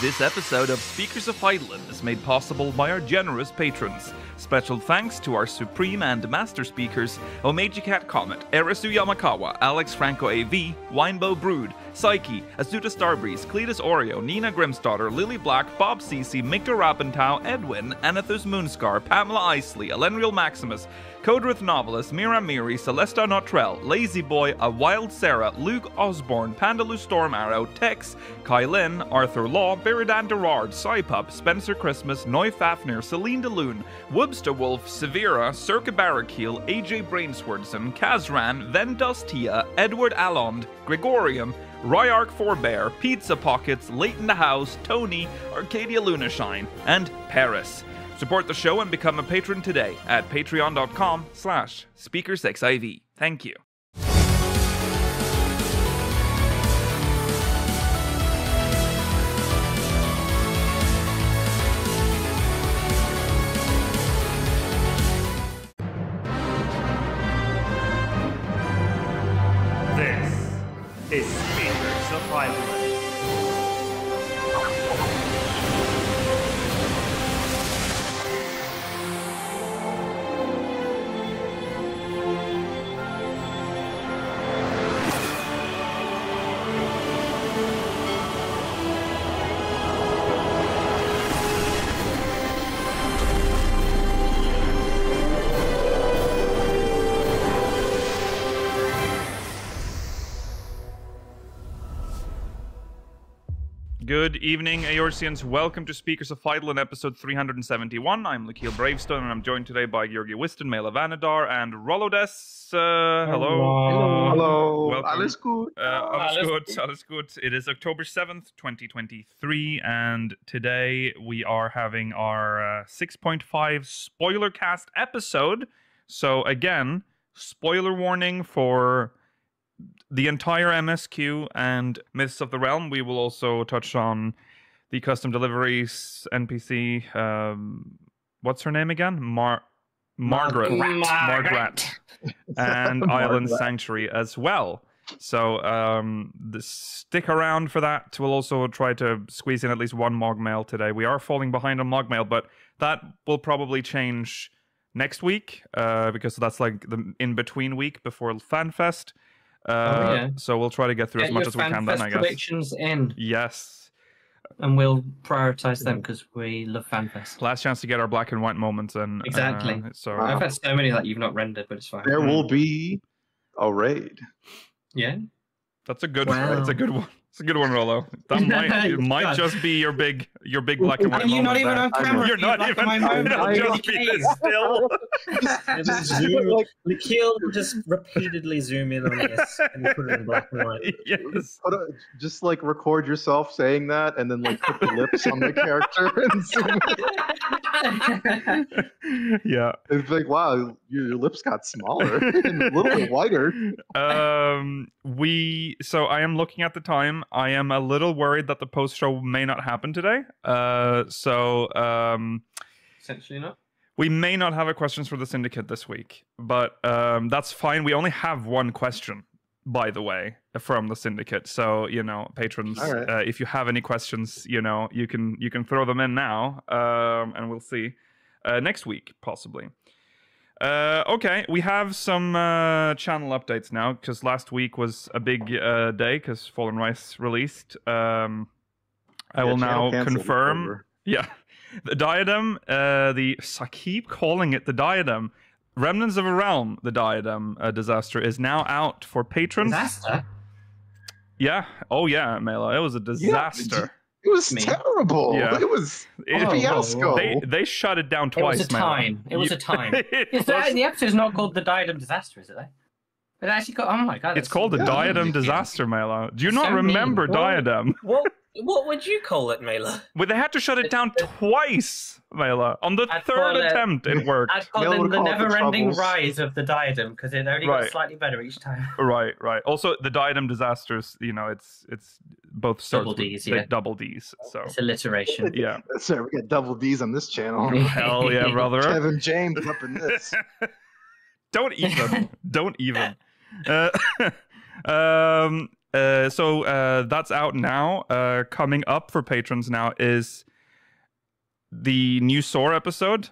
This episode of Speakers of Heidelin is made possible by our generous patrons. Special thanks to our Supreme and Master Speakers, Omeji Cat Comet, Erisu Yamakawa, Alex Franco AV, Winebow Brood, Psyche, Azuta Starbreeze, Cletus Oreo, Nina Grimsdaughter, Lily Black, Bob Cece, Mikta Rapentau, Edwin, Anethus Moonscar, Pamela Isley, Elenriel Maximus, Codrith Novelist, Mira Miri, Celesta Notrell, Lazy Boy, A Wild Sarah, Luke Osborne, Pandalu Storm Arrow, Tex, Kylin, Arthur Law, Beridan Derard, Psypup, Spencer Christmas, Noy Fafnir, Celine DeLune, Wubsta Wolf, Severa, Circa Barrakiel, AJ Brainswordson, Kazran, Vendustia, Edward Allond, Gregorium, Ryark Forbear, Pizza Pockets, Leighton the House, Tony, Arcadia Lunashine, and Paris. Support the show and become a patron today at patreon.com/SpeakersXIV. Thank you. This is Speakers of Heidelin. Good evening, Eorzeans. Welcome to Speakers of Heidelin, episode 371. I'm Lakeel Bravestone, and I'm joined today by Georgi Wiston, Mela Vanadar, and Rolodes. Hello. Hello. Welcome. Alles gut. Alles gut. It is October 7th, 2023, and today we are having our 6.5 Spoilercast episode. So again, spoiler warning for the entire MSQ and Myths of the Realm. We will also touch on the custom deliveries NPC. What's her name again? Margrat. And Island Sanctuary as well. So stick around for that. We'll also try to squeeze in at least one MogMail today. We are falling behind on MogMail, but that will probably change next week because that's like the in-between week before FanFest. So we'll try to get through as much as we can then, I guess. Predictions in. Yes. And we'll prioritize them because we love FanFest. Last chance to get our black and white moments in. Exactly. So I've had so many that you've not rendered, but it's fine. There will be a raid. Yeah. That's a good one. That's a good one. It's a good one, Rolo. That might just be your big black and white and you're moment not even there. on camera. You're not even. It'll just be this still. Lakeel will just repeatedly zoom in on this and put it in black and white. Yes. Just like record yourself saying that, and then like put the lips on the character and zoom in. Yeah. It's like, wow, your lips got smaller and a little bit wider. So I am looking at the time. I am a little worried that the post show may not happen today. Essentially not. We may not have a questions for the Syndicate this week, but that's fine. We only have one question, by the way, from the Syndicate. So, patrons, right. If you have any questions, you can throw them in now, and we'll see next week, possibly. Okay, we have some channel updates now, because last week was a big day, because Fallen Rise released. I will now confirm. Yeah, the Diadem, I keep calling it the Diadem. Remnants of a Realm, the Diadem Disaster, is now out for patrons. Disaster? Yeah. Oh, yeah, Mela. It was a disaster. It was terrible. Yeah. It was a fiasco. They shut it down twice. It was a time. The episode's not called the Diadem Disaster, is it? It actually got. Oh my god! It's called the Diadem Disaster, Mela. Do you not remember Diadem? What would you call it, Mela? Well, they had to shut it down twice, Mela. On the third attempt, it worked. I'd call it the never-ending rise of the Diadem because it only got slightly better each time. Right. Also, the Diadem Disasters. It's both starts double D's, with double D's. So it's alliteration. Yeah. Sir, we got double D's on this channel. Hell yeah, brother. Kevin James up in this. Don't even. So that's out now. Coming up for patrons now is the new SoH episode.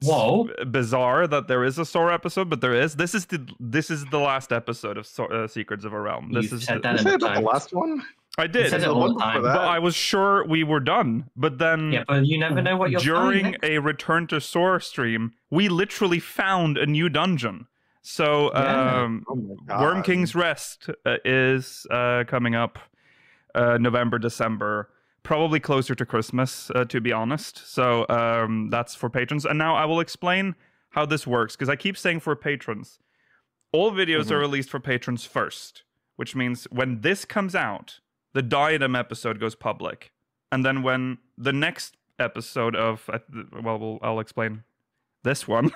Whoa! Bizarre that there is a SoH episode, but there is. This is the last episode of Secrets of a Realm. You've said that You in said the about the last one? I did. You said it The all one the time. before that? But I was sure we were done. But then Yeah, but you never know what you're during a Return to SoH stream, we literally found a new dungeon. So Yeah. Oh my God. Worm King's Rest is coming up November, December, probably closer to Christmas, to be honest. So that's for patrons. And now I will explain how this works, because I keep saying for patrons. All videos are released for patrons first, which means when this comes out, the Diadem episode goes public. And then when the next episode of, I'll explain this one,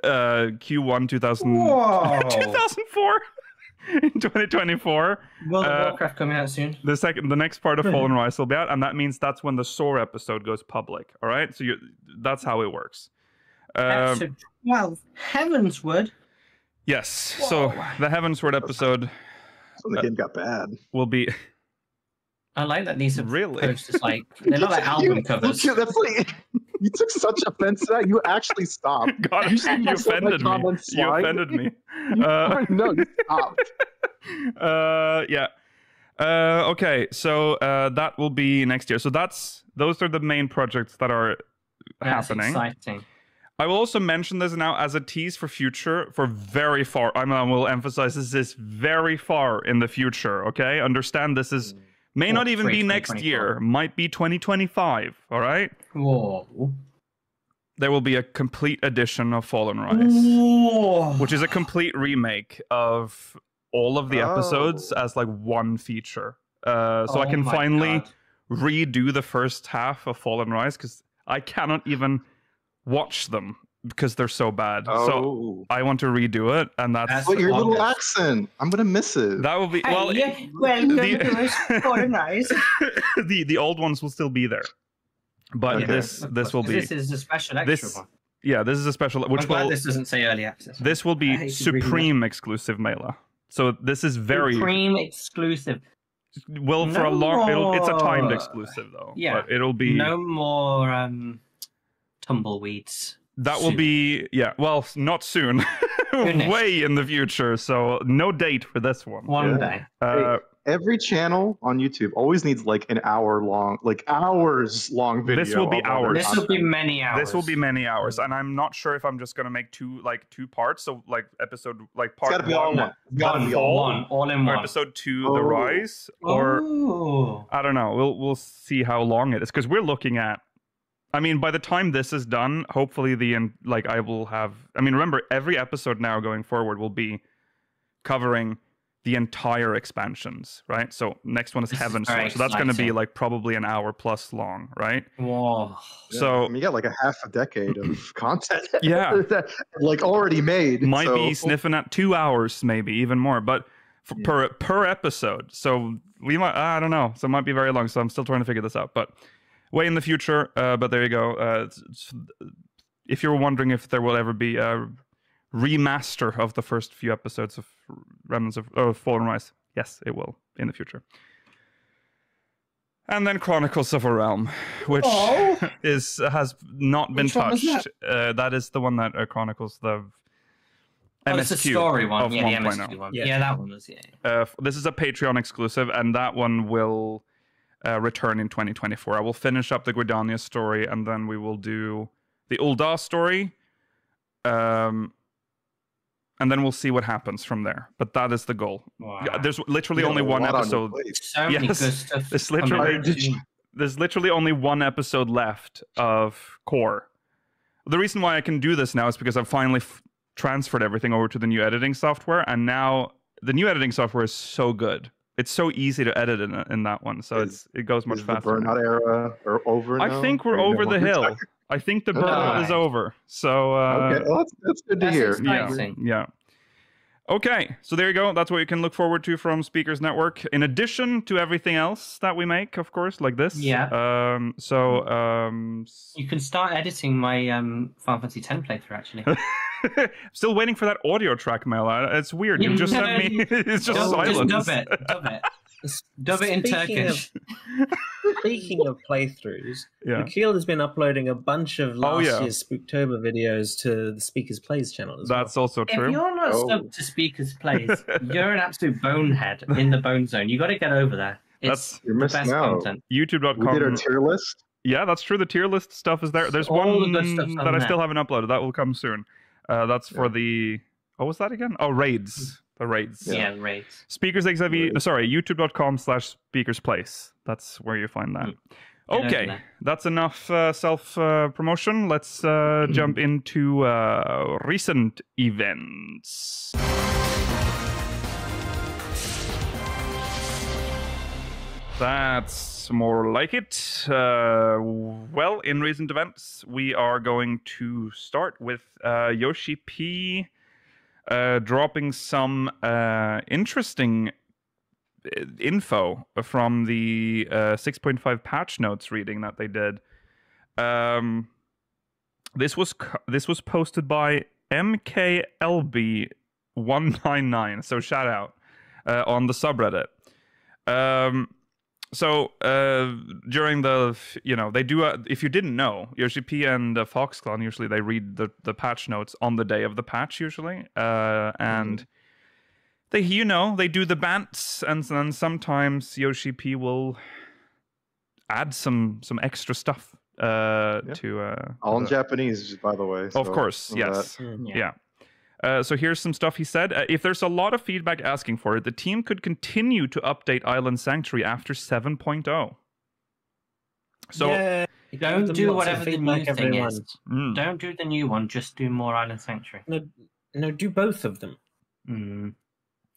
Q1 2004 in 2024. World of Warcraft coming out soon. The next part of Fallen Rise will be out, and that means that's when the SoH episode goes public. All right, so that's how it works. Episode 12, Heavensward. Yes, so the Heavensward episode So the game got bad. will be. I like that these are Really? posters like they look like album covers. That's like, you took such offense to that. You actually stopped. God, you offended me. You offended me. No, you stopped. Yeah. Okay, so that will be next year. So those are the main projects that are That's happening. exciting. I will also mention this now as a tease for future, for very far. I will emphasize this is very far in the future. Okay, understand this is may not even be next year. Might be 2025. All right. Whoa. There will be a complete edition of Fallen Rise, Whoa. which is a complete remake of all of the episodes as like one feature. So I can my finally God. redo the first half of Fallen Rise because I cannot even watch them because they're so bad. So Oh. I want to redo it, and that's But your little August. accent. I'm gonna miss it. that will be well. welcome the- to Fallen Rise. the old ones will still be there, but Okay. this will be This is a special extra this. one. Yeah, this is a special, which I'm glad will this doesn't say early access. this will I be hate to read Supreme exclusive Mela. So this is very Supreme exclusive. well for a long. It's a timed more. exclusive though. Yeah. but it'll be No more tumbleweeds. that will soon. be not soon, Goodness. way in the future. So no date for this one. One Yeah. day. Every channel on YouTube always needs like an hour long, like hours long video. This will be of other hours. This will be many hours. This will be many hours, and I'm not sure if I'm just gonna make two parts. So like episode like part It's gotta be all in one. It's gotta be all in one. all in or one. episode 2, Oh. The Rise, or Oh. I don't know. We'll see how long it is because we're looking at. I mean, by the time this is done, hopefully I will have. I mean, remember every episode now going forward will be covering the entire expansions, right? So next one is This is Heaven very Sword, so that's going to be exciting. like probably an hour plus long, right? Whoa. So I mean, you got like a half a decade of content. Yeah. that, like already made. might so- be sniffing at 2 hours, maybe even more, but per episode. So we might, I don't know. So it might be very long. So I'm still trying to figure this out, but way in the future. But there you go. If you're wondering if there will ever be a remaster of the first few episodes of Remnants of Fallen Rise, yes, it will in the future. And then Chronicles of a Realm, which has not been Which one was touched. That is the one that chronicles the Oh, it's the story one. of Yeah, the 1.0. MSQ one. Yeah. Yeah, that one was, yeah. This is a Patreon exclusive, and that one will return in 2024. I will finish up the Gridania story, and then we will do the Ul'dah story. And then we'll see what happens from there. But that is the goal. Wow. Yeah, there's literally You got only a one lot on your episode. plate. So many Yes. good stuff. It's coming literally- out Did you- soon. There's literally only one episode left of Core. The reason why I can do this now is because I've finally transferred everything over to the new editing software, and now the new editing software is so good. It's so easy to edit in that one, so it goes much Is the faster. burnout era or over now? I think we're Or you over don't the want to hill. retire? I think the burnout is Nice. over. So Okay, well, that's good to That's hear. exciting. yeah. Okay, so there you go. That's what you can look forward to from Speakers Network. In addition to everything else that we make, of course, like this. Yeah. So You can start editing my Final Fantasy X playthrough, actually. Still waiting for that audio track, Mel. It's weird. You just sent me. It's just silence. Just dub it. Dub it in Turkish. Speaking of playthroughs, Yeah. Nikhil has been uploading a bunch of last year's Spooktober videos to the Speakers Plays channel as That's also true. If you're not stuck to Speakers Plays, you're an absolute bonehead in the bone zone. You got to get over there. It's You're the missing best out. content. YouTube.com. We did our tier list. Yeah, that's true. The tier list stuff is there. There's All one the good stuff's on that I there. still haven't uploaded. That will come soon. That's for the... What was that again? Oh, raids. The raids. Yeah, raids. Speakers XIV, sorry, youtube.com/speakersplace. That's where you find that. Get over Okay, there. that's enough self-promotion. Let's jump into recent events. That's more like it. Well, in recent events, we are going to start with Yoshi-P dropping some interesting info from the 6.5 patch notes reading that they did. This was posted by MKLB199, so shout out on the subreddit. So during the, they do, if you didn't know, Yoshi-P and Foxclan, usually they read the patch notes on the day of the patch, usually. And they, they do the bants, and then sometimes Yoshi-P will add some extra stuff to... All in Japanese, by the way. Of so course, yes. Yeah. So here's some stuff he said. If there's a lot of feedback asking for it, the team could continue to update Island Sanctuary after 7.0. So don't do whatever the new thing everyone. is. Don't do the new one. Just do more Island Sanctuary. No, do both of them.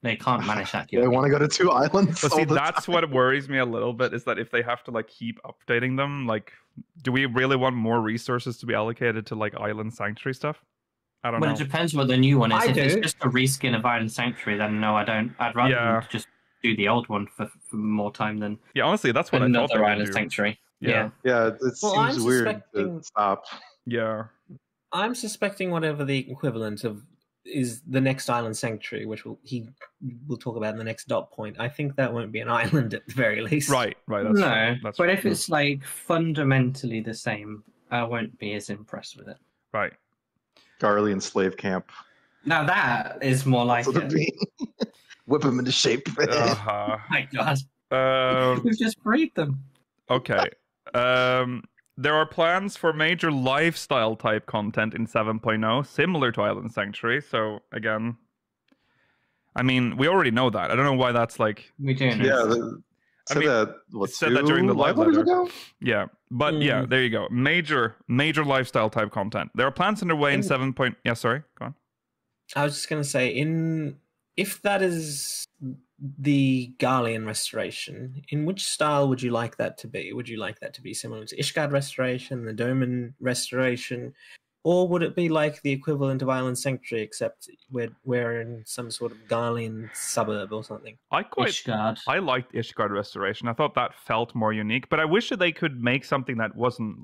They can't manage that. They want to go to 2 islands. But all see, the that's time. what worries me a little bit, is that if they have to keep updating them, do we really want more resources to be allocated to Island Sanctuary stuff? I don't know. Well, it depends what the new one is. I If do. it's just a reskin of Island Sanctuary, then no, I don't. I'd rather them just do the old one for more time than Yeah, honestly, that's what I thought they another would Island do. Sanctuary. Yeah. Yeah, it Well, I'm seems weird to suspecting- stop. Yeah. I'm suspecting whatever the equivalent of is the next Island Sanctuary, which he will talk about in the next dot point. I think that won't be an island at the very least. Right. That's No, true. That's but true. if it's fundamentally the same, I won't be as impressed with it. Right. Garlian slave camp. Now that is more like That's what it. it'd be. Whip him into shape. Uh-huh. My God, Um, we've just freed them. Okay. There are plans for major lifestyle type content in 7.0, similar to Island Sanctuary. So again, I mean, we already know that. I don't know why that's We do. know. Yeah, I mean, said that during the live letters letter. ago? Yeah, but yeah, there you go. Major lifestyle type content. There are plans underway in 7. Yeah, sorry, go on. I was just going to say, if that is the Garlean restoration, in which style would you like that to be? Would you like that to be similar to Ishgard restoration, the Doman restoration, or would it be like the equivalent of Island Sanctuary, except we're in some sort of Garlean suburb or something? Ishgard. I liked Ishgard restoration. I thought that felt more unique, but I wish that they could make something that wasn't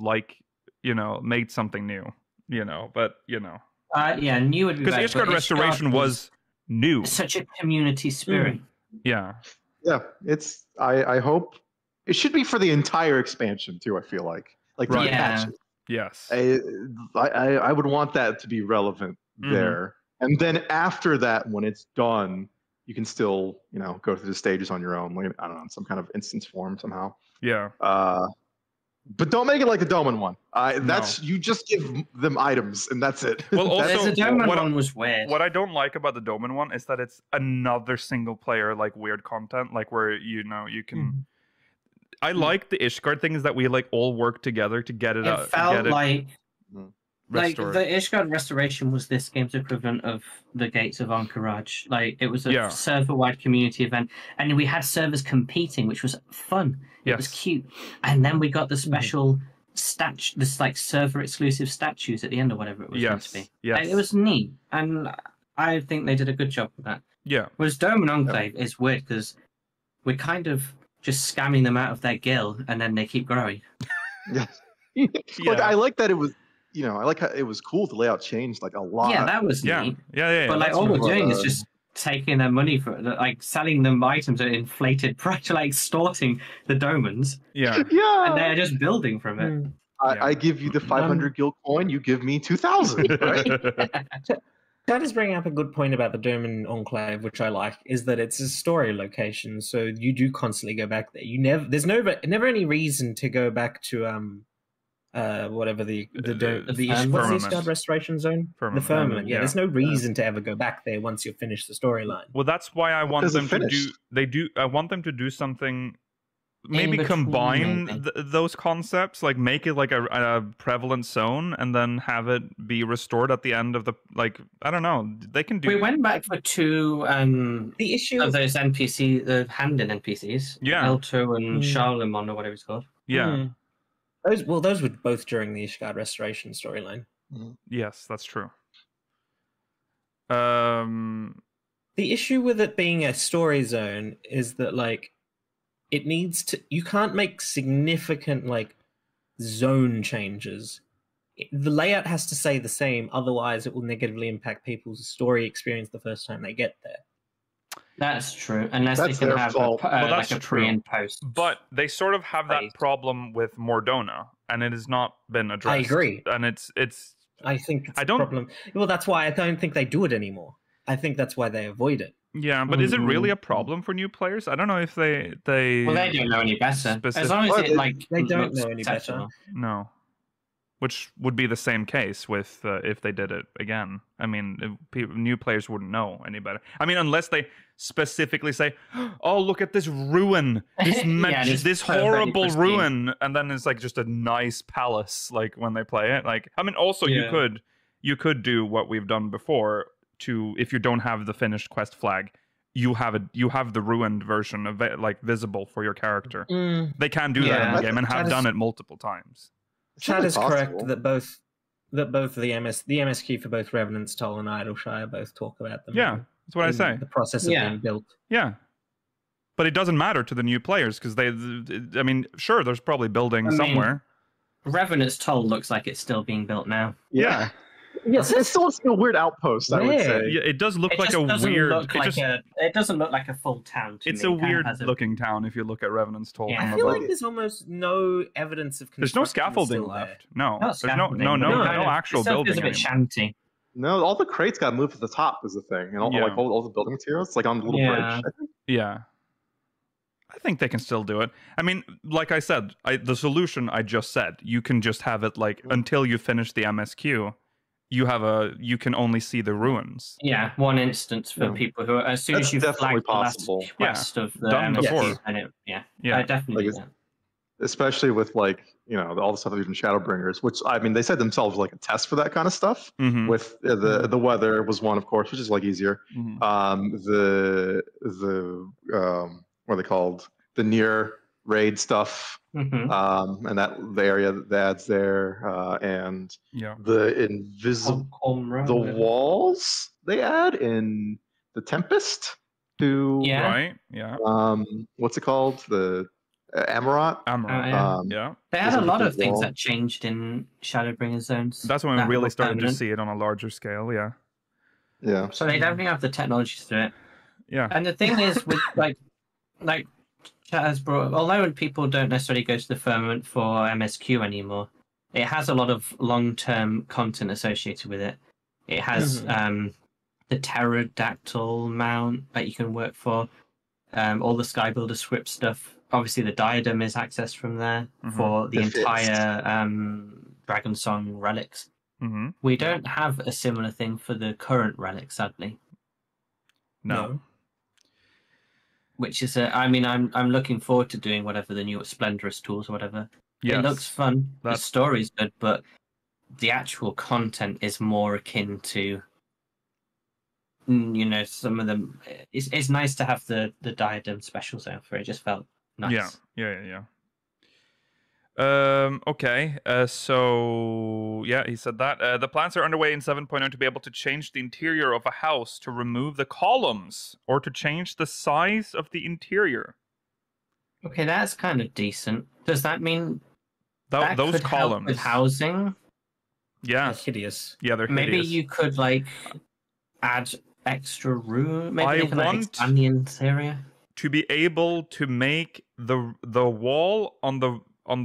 made something new. But Yeah, new would be because better, Ishgard but restoration was new. such a community spirit. Yeah. Yeah, it's. I hope it should be for the entire expansion too. I feel like Right. the Yeah. patches. Yes. I would want that to be relevant there, and then after that, when it's done, you can still go through the stages on your own. I don't know, in some kind of instance form somehow. Yeah. But don't make it like the Doman one. That's you just give them items and that's it. Well, also, There's a Doman what- one was weird. What I don't like about the Doman one is that it's another single player weird content, where you can. I like the Ishgard things that we all work together to get it. It felt like restored. the Ishgard restoration was this game's equivalent of the Gates of Anchorage. It was a server-wide community event, and we had servers competing, which was fun. It was cute, and then we got the special this server-exclusive statues at the end or whatever it was meant to be. Yes. It was neat, and I think they did a good job with that. Yeah. Whereas Dome and Enclave is weird because we're kind of just scamming them out of their gill, and then they keep growing. Yeah. I like that it was I like how it was cool. The layout changed like a lot. Yeah, that was neat. Yeah. But like all we're doing is just taking their money for like selling them items at inflated price, like extorting the domans. Yeah. And they're just building from it. I give you the 500 gil coin, you give me 2,000, right? That is bringing up a good point about the Doman Enclave, which I like, is that it's a story location, so you do constantly go back there. There's never any reason to go back to whatever the Ishgard Restoration Zone? Firmament. The Firmament. Yeah, there's no reason to ever go back there once you've finished the storyline. Well, that's why I want them to do. I want them to do something. Maybe combine those concepts, like make it like a prevalent zone, and then have it be restored at the end of the I don't know. They can do. We went back for two. The issue of those NPC, the Hamden NPCs, Elto and Charlemont or whatever it's called. Yeah. Those were both during the Ishgard Restoration storyline. Yes, that's true. The issue with it being a story zone is that it needs to. You can't make significant zone changes. The layout has to stay the same, otherwise it will negatively impact people's story experience the first time they get there. That's true, unless they can have a pre and post. But they sort of have that problem with Mordona, and it has not been addressed. I agree, and it's. I think it's a problem. Well, that's why I don't think they do it anymore. I think that's why they avoid it. Yeah, but is it really a problem for new players? I don't know if they. Well, they don't know any better. As long as they don't know any better. No. Which would be the same case with if they did it again. I mean, new players wouldn't know any better. I mean, unless they specifically say, "Oh, look at this ruin, this horrible ruin," and then it's just a nice palace. When they play it, I mean, also you could do what we've done before. If you don't have the finished quest flag, you have the ruined version of it, visible for your character. They can do that in the game and have done it multiple times. Chad is correct that both the MS key for both Revenant's Toll and Idleshire both talk about them. Yeah, that's what I say. The process of being built. Yeah, but it doesn't matter to the new players because I mean, sure, there's probably building somewhere. Revenant's Toll looks like it's still being built now. Yeah. Yes, it's still a weird outpost, I would say. Yeah, it does look like a weird... It doesn't look like a full town to me. It's a weird-looking town if you look at Revenant's Toll. I feel like there's almost no evidence of construction. There's no scaffolding left. No, there's no actual building. It's a bit shanty. No, all the crates got moved to the top is the thing. And all the building materials, on the little bridge, I think. Yeah. I think they can still do it. I mean, like I said, the solution I just said, you can just have it until you finish the MSQ. You can only see the ruins. Yeah, one instance for people who as soon as you flag the last quest of the done before. I definitely do. Especially with all the stuff they've done in Shadowbringers, which I mean they said themselves a test for that kind of stuff. With the weather was one, of course, which is easier. The what are they called? The near raid stuff. And that the area that adds there, and the invisible the walls they add in the Tempest to what's it called, the Amarat. They had a lot of things that changed in Shadowbringer zones. That's when we really started to see it on a larger scale. So they definitely have the technology to do it. And the thing is with like Chat has brought, although people don't necessarily go to the Firmament for MSQ anymore, it has a lot of long-term content associated with it. It has the pterodactyl mount that you can work for, all the Skybuilder script stuff. Obviously, the diadem is accessed from there for the entire Dragon Song relics. We don't have a similar thing for the current relics, sadly. No. Which is I'm looking forward to doing whatever the new Splendorous tools or whatever. It looks fun. The story's good, but the actual content is more akin to, some of them. It's nice to have the diadem special zone for it. It just felt nice. Yeah. Okay. So he said that the plans are underway in 7.0 to be able to change the interior of a house to remove the columns or to change the size of the interior. Okay, that's kind of decent. Does that mean those could columns help with housing? Yeah. They're hideous. Yeah, they're Maybe hideous. you could like add extra room. Maybe I they can like, want expand the interior. to be able to make the wall on the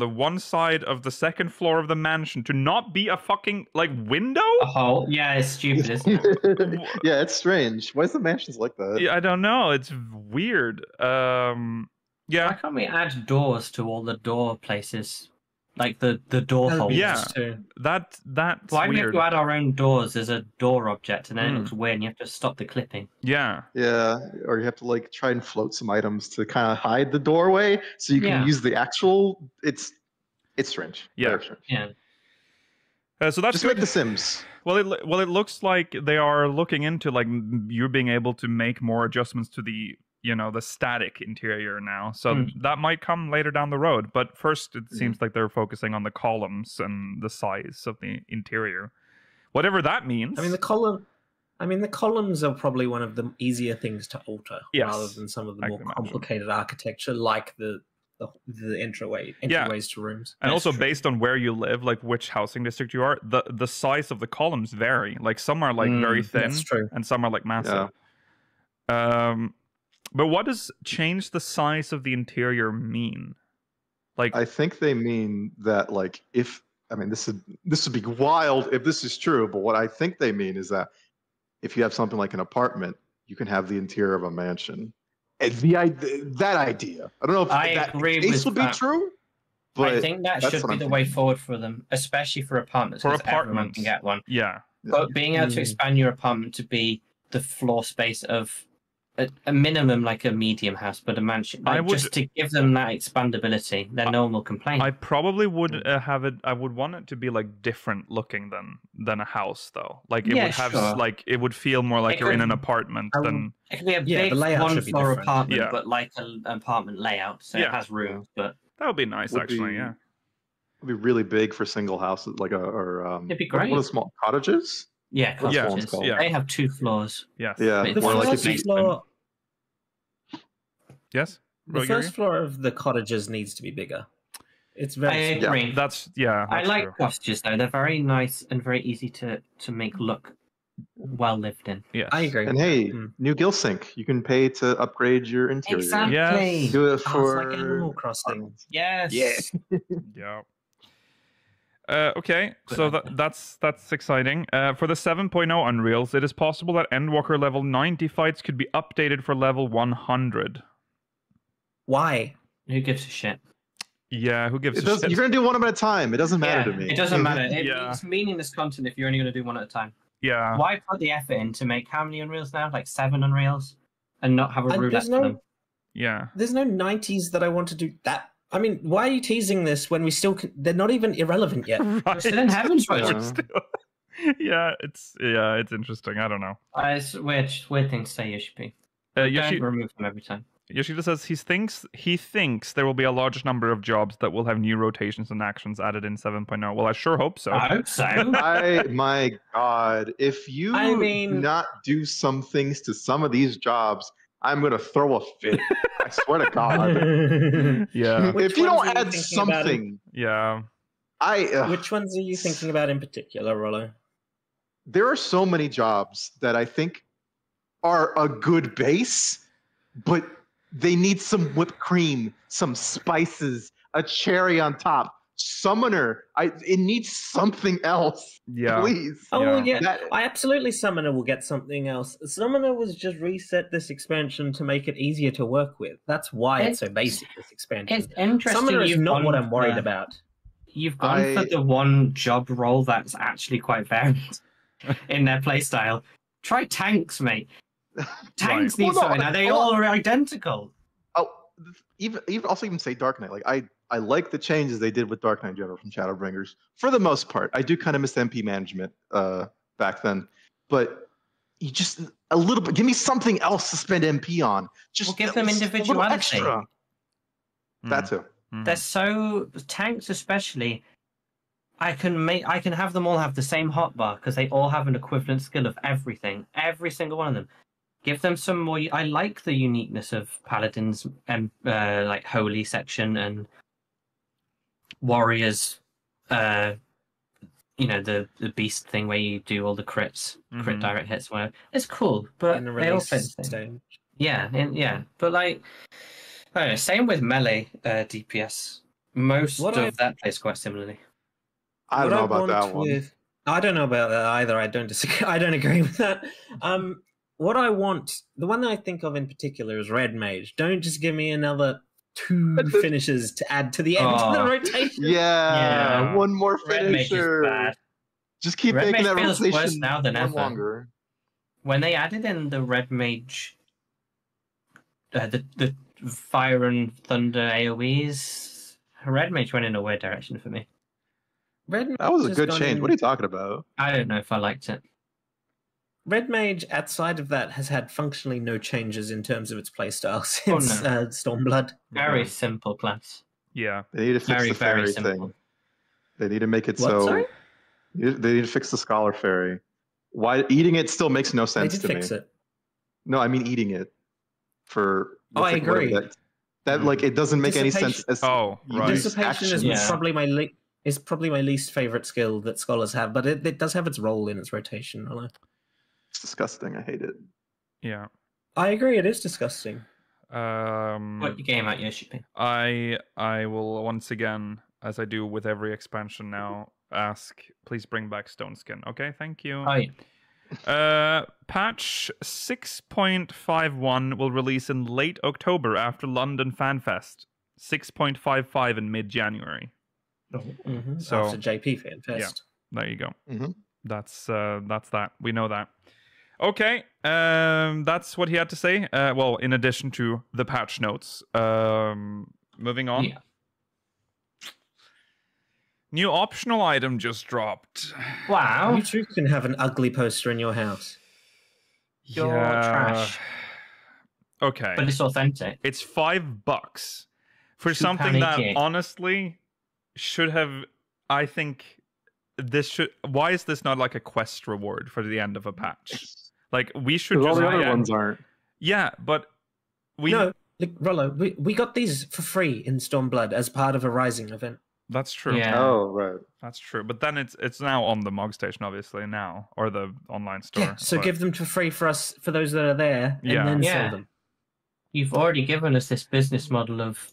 one side of the second floor of the mansion to not be a fucking like window. A hole. Yeah, it's stupid, isn't it? Yeah, it's strange. Why is the mansions like that? Yeah, I don't know. It's weird. Yeah. Why can't we add doors to all the door places? Like the door That'd be holes. nice too. That's Why do we have weird. to add our own doors as a door object and then it looks weird and you have to stop the clipping? Yeah. Yeah, or you have to like try and float some items to kind of hide the doorway so you can use the actual. It's strange. Yeah. Very strange. Yeah. So that's Just good. like The Sims. Well, it looks like they are looking into like you being able to make more adjustments to the the static interior now. So that might come later down the road. But first, it seems like they're focusing on the columns and the size of the interior, whatever that means. I mean, the columns are probably one of the easier things to alter, rather than some of the more complicated architecture, like the entryways to rooms. And also based on where you live, like which housing district you are, the size of the columns vary. Like some are like very thin, and some are like massive. Yeah. But what does change the size of the interior mean? Like, I think they mean that like this would be wild if this is true, but what I think they mean is that if you have something like an apartment, you can have the interior of a mansion. And that idea, I don't know if that case would be true, but I think that should be the way forward for them, especially for apartments. For because everyone can get one. Yeah. But being able to expand your apartment to be the floor space of a minimum like a medium house, but a mansion, just to give them that expandability, then no one will complain. I probably would have it. I would want it to be like different looking than a house, though. Like it would have like it would feel more like you're in an apartment than. It could be a big one-floor apartment, but like an apartment layout, so it has rooms. But that would be nice, actually. Yeah, it'd be really big for single houses, like it'd be great. One of the small cottages. Yeah, cottages. Yeah. They have 2 floors. Yes. Yeah. The first floor. Yes. The first floor of the cottages needs to be bigger. It's very. I agree. That's I like cottages though. They're very nice and very easy to make look well lived in. Yeah, I agree. And hey, new gill sink. You can pay to upgrade your interior. Exactly. Yes. Do it It's for like Animal Crossing. Yes. Yeah. Yeah. Okay, so that's exciting. For the 7.0 Unreals, it is possible that Endwalker level 90 fights could be updated for level 100. Why? Who gives a shit? Yeah, who gives a shit? You're going to do one at a time. It doesn't matter to me. It doesn't matter. It's meaningless content if you're only going to do one at a time. Yeah. Why put the effort in to make how many Unreals now? Like 7 Unreals? And not have a roulette for them? Yeah. There's no 90s that I want to do that. I mean, why are you teasing this when we still they're not even irrelevant yet? Right. Still in Heaven's Road. Yeah, it's interesting. I don't know. It's weird thing to say, Yoshi-P. Don't remove them every time. Yoshida says he thinks there will be a large number of jobs that will have new rotations and actions added in 7.0. Well, I sure hope so. I hope so. My God, if you not do some things to some of these jobs, I'm gonna throw a fit. I swear to God. Yeah. If you don't add something, Which ones are you thinking about in particular, Rollo? There are so many jobs that I think are a good base, but they need some whipped cream, some spices, a cherry on top. Summoner, it needs something else. Yeah. Please. Oh, yeah. I absolutely Summoner will get something else. Summoner was just reset this expansion to make it easier to work with. That's why it's so basic, this expansion. It's interesting. Summoner is not what I'm worried about. You've gone for the one job role that's actually quite varied in their playstyle. Try tanks, mate. Tanks need something. They all are identical. Oh, even say Dark Knight. Like I like the changes they did with Dark Knight General from Shadowbringers for the most part. I do kind of miss MP management back then, but you just a little bit. Give me something else to spend MP on. Just give them individuality. Extra. That too. They're so tanks, especially. I can have them all have the same hotbar because they all have an equivalent skill of everything. Every single one of them. Give them some more. I like the uniqueness of Paladins and like Holy section and Warriors you know, the beast thing where you do all the crits, crit direct hits, whatever. It's cool, but in the they all release play the same. stage. Yeah, but like, I don't know, same with melee DPS. Most of that plays quite similarly. I don't know about that one. I don't know about that either. I don't disagree. I don't agree with that. What I want, the one that I think of in particular is Red Mage. Don't just give me another 2 finishes to add to the end of the rotation. Yeah, one more Red Mage finisher. is bad. Just keep Red making Mage that feels rotation worse now than ever. longer. When they added in the Red Mage, the Fire and Thunder AoEs, Red Mage went in a weird direction for me. That was a good change. What are you talking about? I don't know if I liked it. Red Mage, outside of that, has had functionally no changes in terms of its playstyle since Stormblood. Very simple class. Yeah. They need to fix the fairy thing. They need to make it Sorry? They need to fix the Scholar Fairy. Why eating it still makes no sense to me. They did fix it. No, I mean eating it. I agree. That like it doesn't make any sense. Dissipation is probably my least favorite skill that scholars have, but it does have its role in its rotation. It's disgusting. I hate it. Yeah, I agree. It is disgusting. What your game at, Yoshi-P? I will once again, as I do with every expansion now, ask please bring back Stone Skin. Okay, thank you. Oh, yeah. Patch 6.51 will release in late October after London FanFest. 6.55 in mid-January. So after JP FanFest. Yeah, there you go. That's that. We know that. Okay, that's what he had to say. Well, in addition to the patch notes. Moving on. Yeah. New optional item just dropped. Wow. You too can have an ugly poster in your house. You're trash. Okay. But it's authentic. It's $5 for something that honestly should have, I think this should, why is this not like a quest reward for the end of a patch? Like we should just, all the other ones aren't. Yeah, but Rollo, we got these for free in Stormblood as part of a Rising event. That's true. Yeah. Oh, right. That's true. But then it's now on the Mog Station, obviously, now. Or the online store. Yeah, so give them for free for us, for those that are there, and then sell them. You've already given us this business model of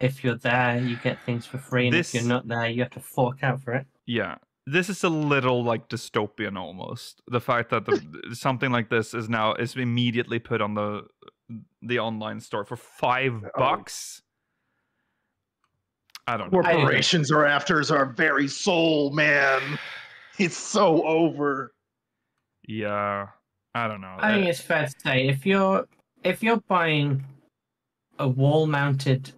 if you're there, you get things for free, and if you're not there, you have to fork out for it. Yeah. This is a little like dystopian almost. The fact that something like this is immediately put on the online store for $5. I don't know. Corporations are after our very soul, man. It's so over. Yeah, I don't know. I think it's fair to say if you're buying a wall-mounted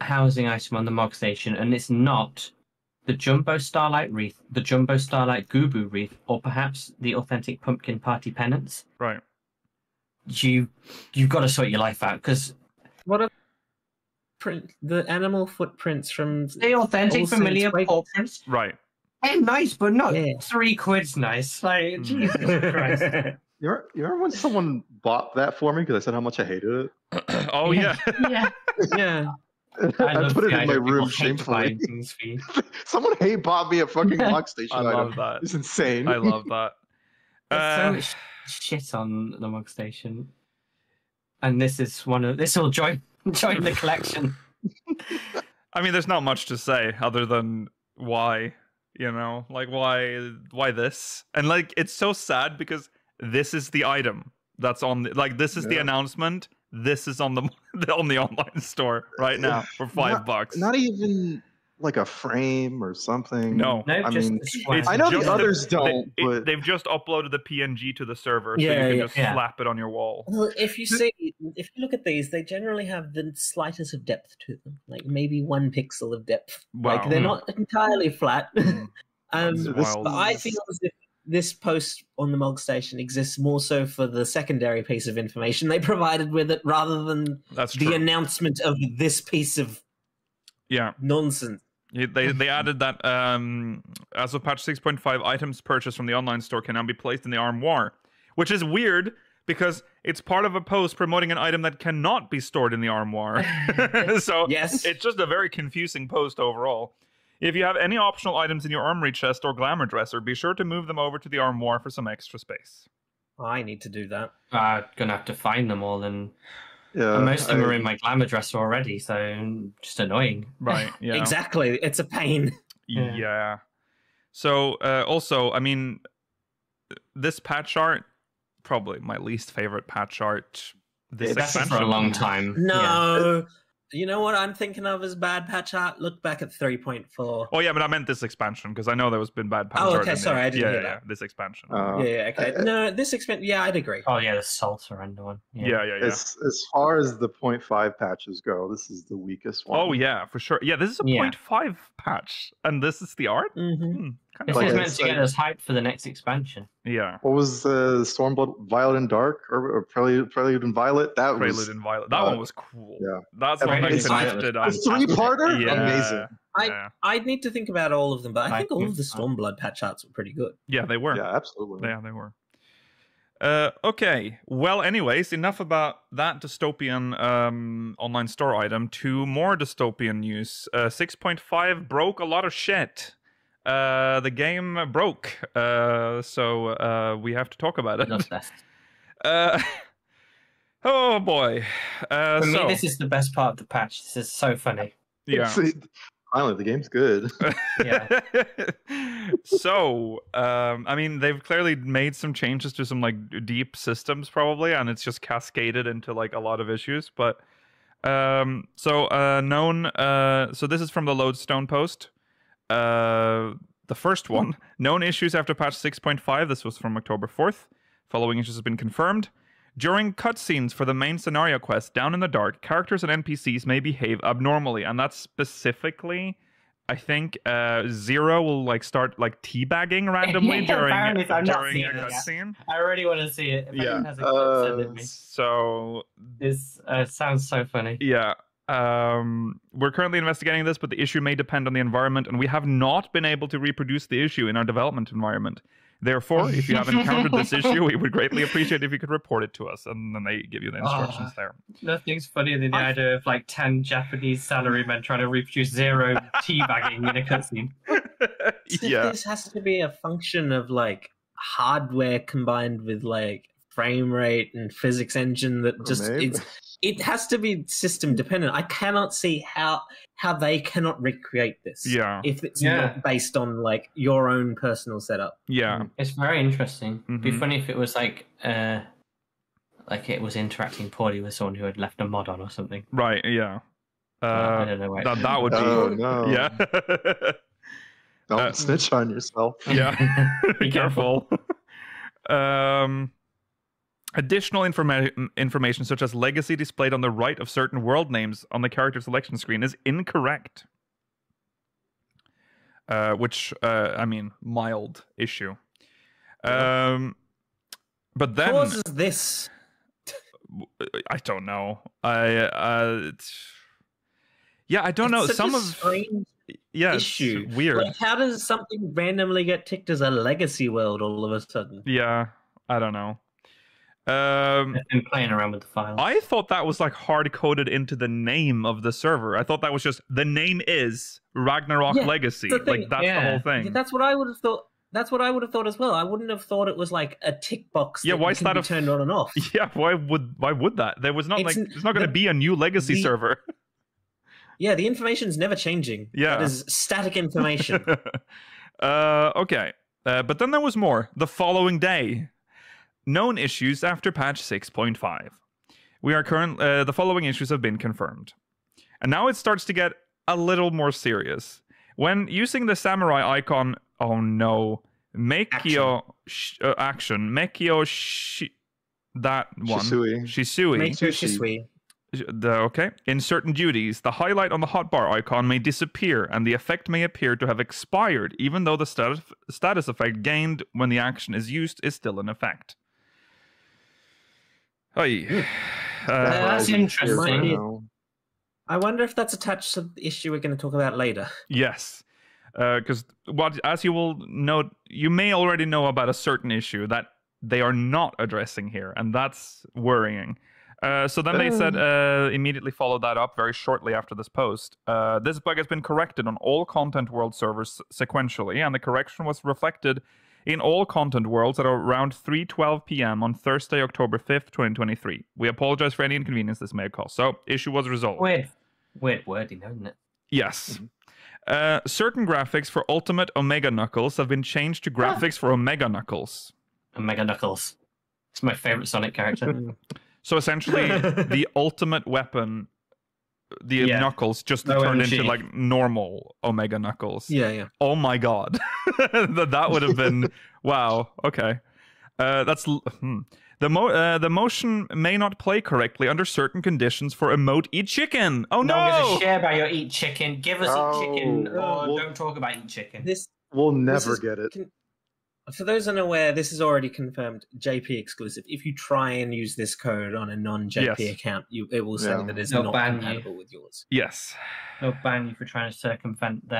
housing item on the Mog Station and it's not the Jumbo Starlight Wreath, the Jumbo Starlight Gubu Wreath, or perhaps the authentic Pumpkin Party Penance, right? You've got to sort your life out because what are the animal footprints from the authentic familiar paw prints? Right. They're nice, but not £3 nice. Like Jesus Christ. You remember when someone bought that for me because I said how much I hated it? Oh yeah. Yeah. I put it in my room shamefully. Someone bought me a fucking Mog Station item. I love that. It's insane. I love that. There's so much shit on the Mog Station, and this is this will join the collection. I mean, there's not much to say other than why, like why this, and like it's so sad because this is the item that's on this is the announcement. This is on the online store right now for $5. Not even like a frame or something. No, I mean, I know the others don't. But they've just uploaded the PNG to the server, so you can just slap it on your wall. Well, if you look at these, they generally have the slightest of depth to them, like maybe 1 pixel of depth. Wow. Like they're not entirely flat. But I feel as if this post on the Mog Station exists more so for the secondary piece of information they provided with it, rather than the announcement of this piece of nonsense. They added that as of patch 6.5, items purchased from the online store can now be placed in the armoire, which is weird because it's part of a post promoting an item that cannot be stored in the armoire. So it's just a very confusing post overall. If you have any optional items in your armory chest or glamour dresser, be sure to move them over to the armoire for some extra space. I need to do that. I'm gonna have to find them all, and most of them are in my glamour dresser already, so just annoying. Right? Yeah. Exactly. It's a pain. Yeah. So also, I mean, this patch art, probably my least favorite patch art. This expansion for a long time. No. You know what I'm thinking of as bad patch art? Look back at 3.4. Oh yeah, but I meant this expansion because I know there was been bad patch art. Oh, okay, sorry, I didn't hear that. Yeah, this expansion. Okay. No, this expansion. Yeah, I'd agree. Oh yeah, the Soul Surrender one. Yeah. As far as the 0.5 patches go, this is the weakest one. Oh yeah, for sure. Yeah, this is a 0.5 patch, and this is the art. This is meant to get us hyped for the next expansion. Yeah. What was Stormblood Violet and Dark or Prelude and Violet? That one was cool. Yeah, that's the one that connected. A 3-parter. Yeah. Amazing. I'd need to think about all of them, but I think all of the Stormblood patch arts were pretty good. Yeah, they were. Yeah, absolutely. Yeah, they were. Okay. Well, anyways, enough about that dystopian online store item. To more dystopian news. 6.5 broke a lot of shit. The game broke, so we have to talk about it. Oh boy! For me, this is the best part of the patch. This is so funny. Yeah. Finally, the game's good. Yeah. So, I mean, they've clearly made some changes to some like deep systems, probably, and it's just cascaded into like a lot of issues. But so this is from the Lodestone post. The first one, known issues after patch 6.5. This was from October 4th. Following issues have been confirmed. During cutscenes for the main scenario quest, Down in the Dark, characters and NPCs may behave abnormally, and that's specifically, I think, Zero will like start like teabagging randomly during a cutscene. I already want to see it. If anyone has a clip, send it me. So this sounds so funny. Yeah. We're currently investigating this, but the issue may depend on the environment, and we have not been able to reproduce the issue in our development environment. Therefore, if you have encountered this issue, we would greatly appreciate if you could report it to us, and then they give you the instructions there. Nothing's funnier than the idea of like 10 Japanese salarymen trying to reproduce Zero teabagging in a cutscene. Yeah. This has to be a function of like hardware combined with like frame rate and physics engine that just it has to be system dependent. I cannot see how they cannot recreate this. Yeah. If it's not based on like your own personal setup. Yeah. It's very interesting. It'd be funny if it was like it was interacting poorly with someone who had left a mod on or something. Right, yeah. I don't know. That would be no. Yeah. Don't snitch on yourself. Yeah. Be careful. Additional information such as legacy displayed on the right of certain world names on the character selection screen is incorrect. Which, I mean, mild issue. But then... causes this? I don't know. I don't know. Such Some a of... strange issue. It's weird. Like, how does something randomly get ticked as a legacy world all of a sudden? Yeah, I don't know. I've been playing around with the files. I thought that was like hard coded into the name of the server. I thought that was just the name is Ragnarok Legacy. Like that's the whole thing. That's what I would have thought. That's what I would have thought as well. I wouldn't have thought it was like a tick box. Yeah, why is that turned on and off? Yeah, why would that? There was not there's not going to be a new Legacy server. Yeah, the information's never changing. Yeah, that is static information. Okay, but then there was more. The following day. Known issues after patch 6.5. The following issues have been confirmed. And now it starts to get a little more serious. When using the samurai icon, oh no, Mekio action, Mekio that one. Shisui. Mekio Shisui. Okay. In certain duties, the highlight on the hotbar icon may disappear, and the effect may appear to have expired, even though the status effect gained when the action is used is still in effect. That's interesting. I wonder if that's attached to the issue we're going to talk about later. Yes. Because as you will note, you may already know about a certain issue that they are not addressing here, and that's worrying. So then they said, immediately followed that up very shortly after this post. This bug has been corrected on all content world servers sequentially, and the correction was reflected in all content worlds at around 3:12 p.m. on Thursday, October 5th, 2023. We apologize for any inconvenience this may have caused. So, issue was resolved. Weird wording, isn't it? Yes. Certain graphics for Ultimate Omega Knuckles have been changed to graphics for Omega Knuckles. Omega Knuckles. It's my favorite Sonic character. So essentially, the ultimate weapon, the Knuckles, just turned into like normal Omega Knuckles. Yeah. Oh my god, that would have been wow. Okay, that's the motion may not play correctly under certain conditions for emote Eat Chicken. Oh no! No one's a share about your Eat Chicken. Give us Eat Chicken, or don't talk about Eat Chicken. We'll never get it. For those unaware, this is already confirmed JP exclusive. If you try and use this code on a non-JP account, it will say that it's not compatible with yours. Yes. They'll ban you for trying to circumvent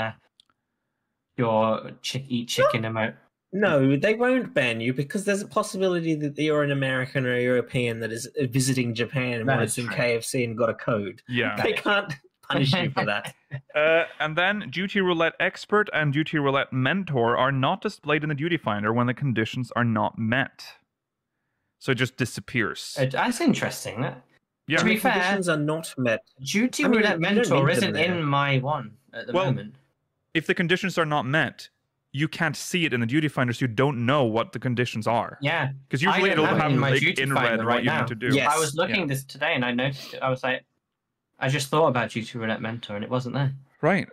your Eat Chicken emote. No, they won't ban you because there's a possibility that you're an American or a European that is visiting Japan and wanted some KFC and got a code. Yeah. They can't punish you for that. And then Duty Roulette Expert and Duty Roulette Mentor are not displayed in the Duty Finder when the conditions are not met. So it just disappears. That's interesting. Yeah. To be fair, conditions are not met. Duty Roulette Mentor isn't in my one at the moment. If the conditions are not met, you can't see it in the Duty Finder, so you don't know what the conditions are. Yeah. Because usually it'll have in red what you need to do. Yes. I was looking at this today and I noticed it. I was like, I just thought about Duty Roulette Mentor and it wasn't there. Right.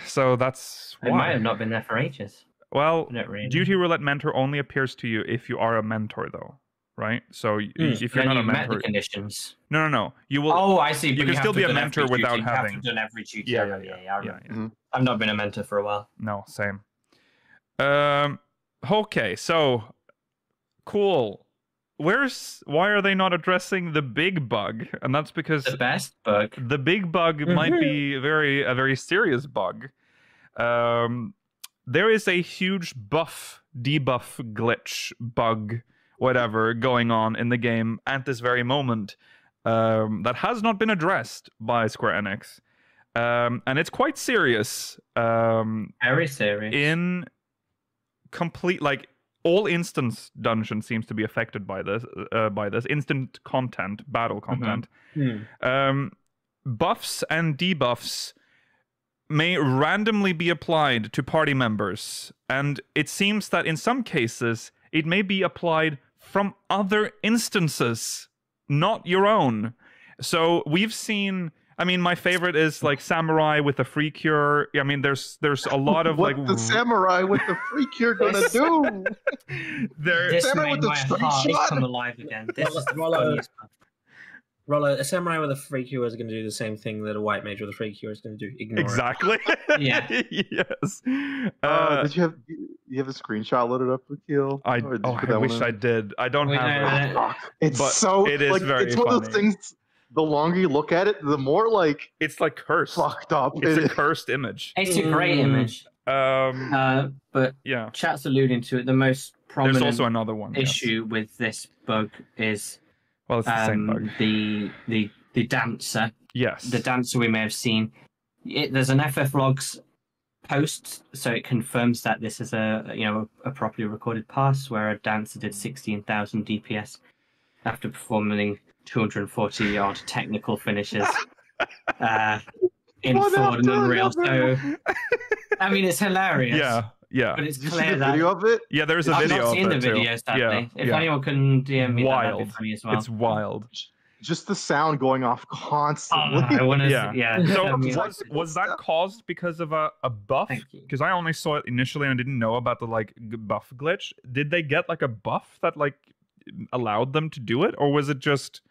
So that's why. It might have not been there for ages. Well, Duty Roulette Mentor only appears to you if you are a mentor, though. Right? So if you're not a mentor... met the conditions. No. You will. Oh, I see. You can still be a mentor without having... You have to done every duty. Yeah. I've not been a mentor for a while. No, same. Okay, so... Cool. Why are they not addressing the big bug? And that's because the best bug. The big bug might be a very serious bug. There is a huge debuff glitch bug, whatever, going on in the game at this very moment that has not been addressed by Square Enix, and it's quite serious. Very serious. In complete all instance dungeon seems to be affected by this. Instant content, battle content. Buffs and debuffs may randomly be applied to party members, and it seems that in some cases it may be applied from other instances, not your own. So we've seen... I mean, my favorite is Samurai with the free cure. I mean, there's a lot of what the Samurai with the free cure gonna do? This made my heart come alive again. This is the funniest part. Rollo, a Samurai with a free cure is going to do the same thing that a White Mage with a free cure is going to do. Ignore exactly. it. Yeah. Yes. Did you have a screenshot loaded up, Akil? I wish I did. I don't have it. It is very it's one of those things. The longer you look at it, the more it's cursed. Fucked up. It's a cursed image. It's a great image. But yeah, chat's alluding to it. The most prominent There's also another one issue with this bug is it's the same bug. The dancer. Yes. The dancer we may have seen. There's an FFLogs post, so it confirms that this is a properly recorded pass where a dancer did 16,000 DPS after performing 240 odd technical finishes in Ford and Unreal. So, I mean, it's hilarious. Yeah. But it's Did clear you see that video of it. Yeah, there's a video. I've not seen the video, sadly. If anyone can DM me, that'd be funny as well. It's wild. Just the sound going off constantly. I want to. Yeah. So was that caused because of a buff? Because I only saw it initially and I didn't know about the buff glitch. Did they get a buff that allowed them to do it, or was it just?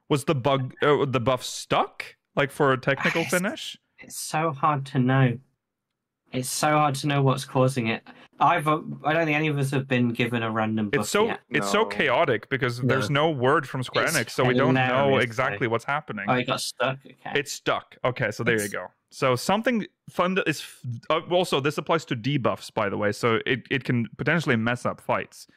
Was the buff stuck for a technical finish? It's so hard to know. It's so hard to know what's causing it. I don't think any of us have been given a random buff yet. It's so chaotic because there's no word from Square Enix, so we don't know exactly what's happening. Oh, it got stuck. Okay. It's stuck. Okay, so there you go. So something fun is also this applies to debuffs, by the way. So it can potentially mess up fights.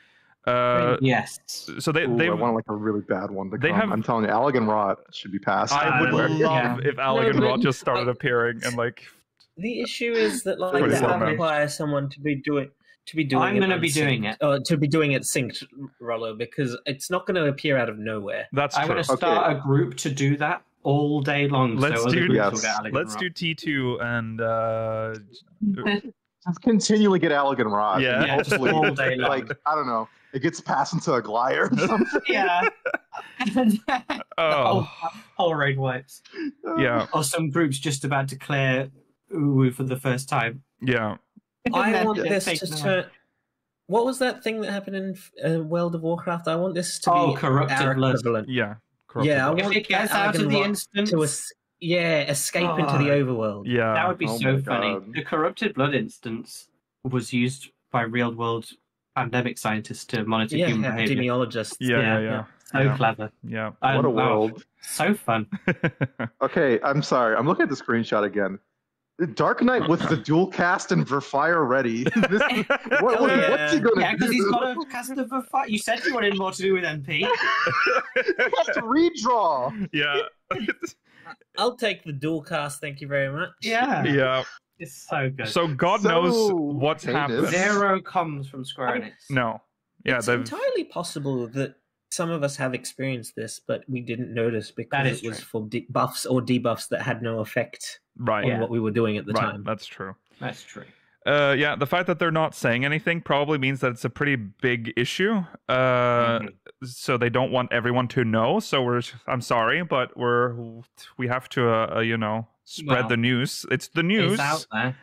Yes. So they I want like a really bad one to they come. have, I'm telling you, Alec and Rot should be passed. I would love if Alec and Rot just started appearing and like. The issue is that like Pretty that slow, man. requires someone to be doing. I'm going to be doing it. To be doing it synced, Rollo, because it's not going to appear out of nowhere. That's I'm true. going to start a group to do that all day long. Let's so do let's do T2 and just continually get Alec and Rot. Yeah. And hopefully, all day long. like I don't know, it gets passed into a glider or something. Yeah. oh whole raid wipes. yeah. Or some groups just about to clear Uwu for the first time. Yeah. I want this to turn. What was that thing that happened in World of Warcraft? I want this to be corrupted blood. equivalent. Yeah. Yeah, I If want it gets that out of the Alec and Rot instance, to escape into the overworld. Yeah. that would be Oh so my funny. God. The corrupted blood instance was used by real world pandemic scientists to monitor human behavior. Epidemiologists. Yeah. So clever. Yeah. What a world. So fun. Okay, I'm sorry. I'm looking at the screenshot again. The Dark Knight with the dual cast and Verfire ready. What's he going to do? Yeah, because he's got a cast of a fight. You said you wanted more to do with MP. He has to redraw. Yeah. I'll take the dual cast, thank you very much. Yeah. Yeah. It's so good. So God So knows what's heinous. happened. Zero comes from Square Enix. No. Yeah, It's they've entirely possible that some of us have experienced this, but we didn't notice That because is it was true. for buffs or debuffs that had no effect right. on what we were doing at the Right. time. That's true. That's true. Yeah, the fact that they're not saying anything probably means that it's a pretty big issue. So they don't want everyone to know. So I'm sorry, but we have to spread the news. It's the news. It's out there.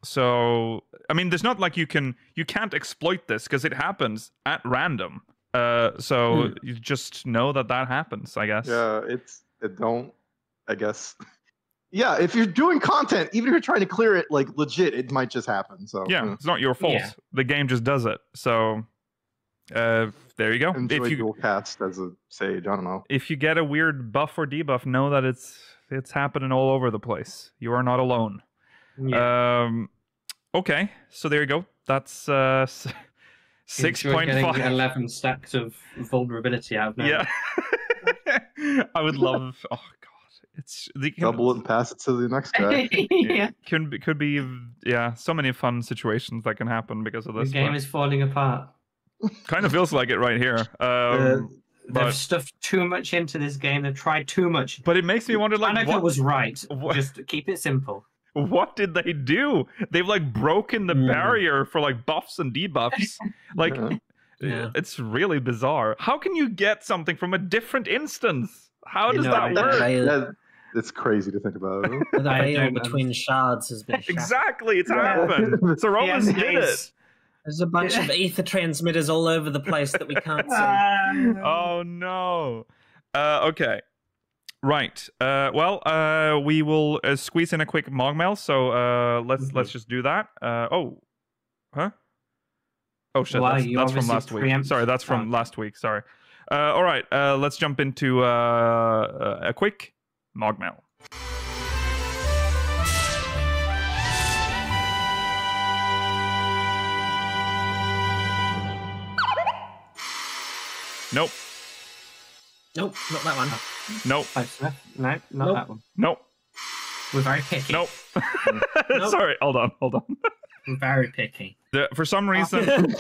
So I mean, there's not like you can't exploit this because it happens at random. So you just know that happens, I guess. Yeah, I guess. Yeah, if you're doing content, even if you're trying to clear it, like legit, it might just happen. So yeah, it's not your fault. Yeah. The game just does it. So there you go. Enjoy dual cast as a sage. I don't know. If you get a weird buff or debuff, know that it's happening all over the place. You are not alone. Yeah. Okay, so there you go. That's 6.5. 11 stacks of vulnerability out of nowhere. Yeah. I would love. Oh God, it's Double it and pass it to the next guy. Yeah. Could be so many fun situations that can happen because of The this. game is falling apart. Kind of feels like it right here. They've stuffed too much into this game. They've tried too much. But it makes me wonder, like, Hanukkah was right. what- Just keep it simple. What did they do? They've like broken the barrier for like buffs and debuffs. Like, it's really bizarre. How can you get something from a different instance? How does that work? It's crazy to think about. The veil between shards has been shattered. Exactly, it's happened. So Romans did it. There's a bunch of ether transmitters all over the place that we can't see. Oh no. Okay. Right. We will squeeze in a quick MogMail. So let's just do that. Oh shit. Wow, That's from last week. Sorry, that's from last week. Sorry. All right. Let's jump into a quick MogMail. Nope. Nope, not that one. Nope. No, not that one. Nope. We're very picky. Nope. Sorry. Hold on. We're very picky. For some reason,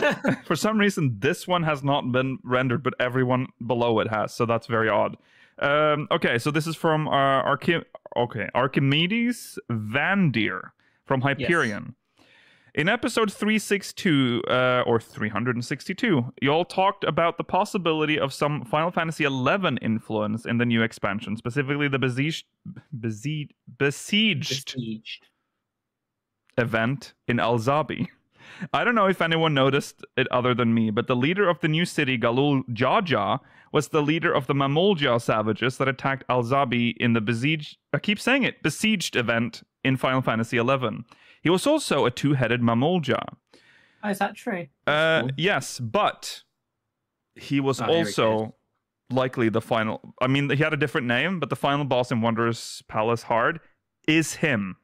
this one has not been rendered, but everyone below it has. So that's very odd. Okay, so this is from Archimedes Van Deer from Hyperion. Yes. In episode 362 or 362, you all talked about the possibility of some Final Fantasy XI influence in the new expansion, specifically the besieged event in Alzabi. I don't know if anyone noticed it other than me, but the leader of the new city, Galul Jaja, was the leader of the Mamolja savages that attacked Alzabi in the besieged event in Final Fantasy XI. He was also a two-headed Mamolja. Oh, is that true? Cool. Yes, but he was also likely the final... I mean, he had a different name, but the final boss in Wanderer's Palace Hard is him.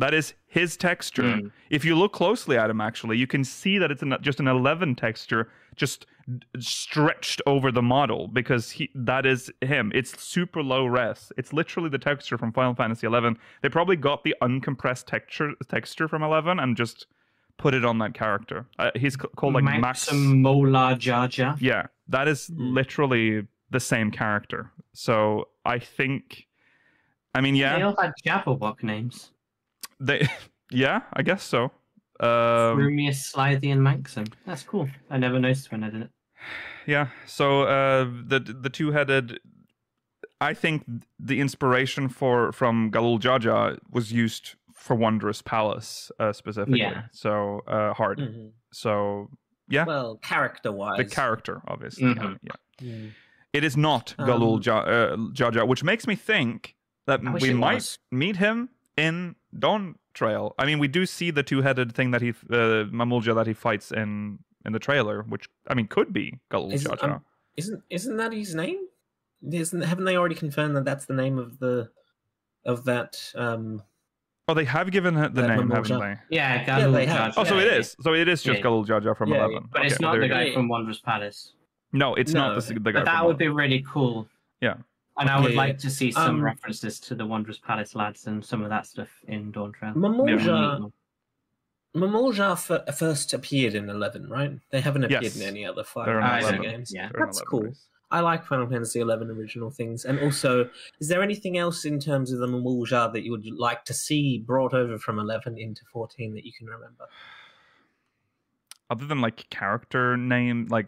That is his texture. If you look closely at him, actually, you can see that it's just an 11 texture, just stretched over the model, because that is him. It's super low res. It's literally the texture from Final Fantasy 11. They probably got the uncompressed texture from 11 and just put it on that character. He's called like Mola Jaja. Yeah, that is literally the same character. So I think, I mean, yeah. They all had Jabberwock names. Yeah, I guess so. Rumius, Slithy, and Maxim. That's cool. I never noticed when I did it. Yeah, so the two-headed, I think the inspiration from Galul Jaja was used for Wondrous Palace specifically. Yeah. So hard. So yeah. Well, character-wise, the character, obviously. Yeah. It is not Galul Jaja, which makes me think that we might meet him in Dawn Trail. I mean, we do see the two-headed thing that Mamulja that he fights in the trailer, which I mean could be Galul Jaja. Isn't that his name? Haven't they already confirmed that that's the name of that? Oh, they have given it the name, haven't they? Yeah, Galul Jaja. Oh, so it is. So it is just Galul Jaja from 11. But it's not the guy from Wondrous Palace. No, it's not the guy. But that would be really cool. Yeah. And I would like to see some references to the Wondrous Palace lads and some of that stuff in Dawn Trail. Mamulja first appeared in 11, right? They haven't appeared in any other Final Fantasy games. Yeah, that's cool. I like Final Fantasy 11 original things. And also, is there anything else in terms of the Mamulja that you would like to see brought over from 11 into 14 that you can remember? Other than like character name, like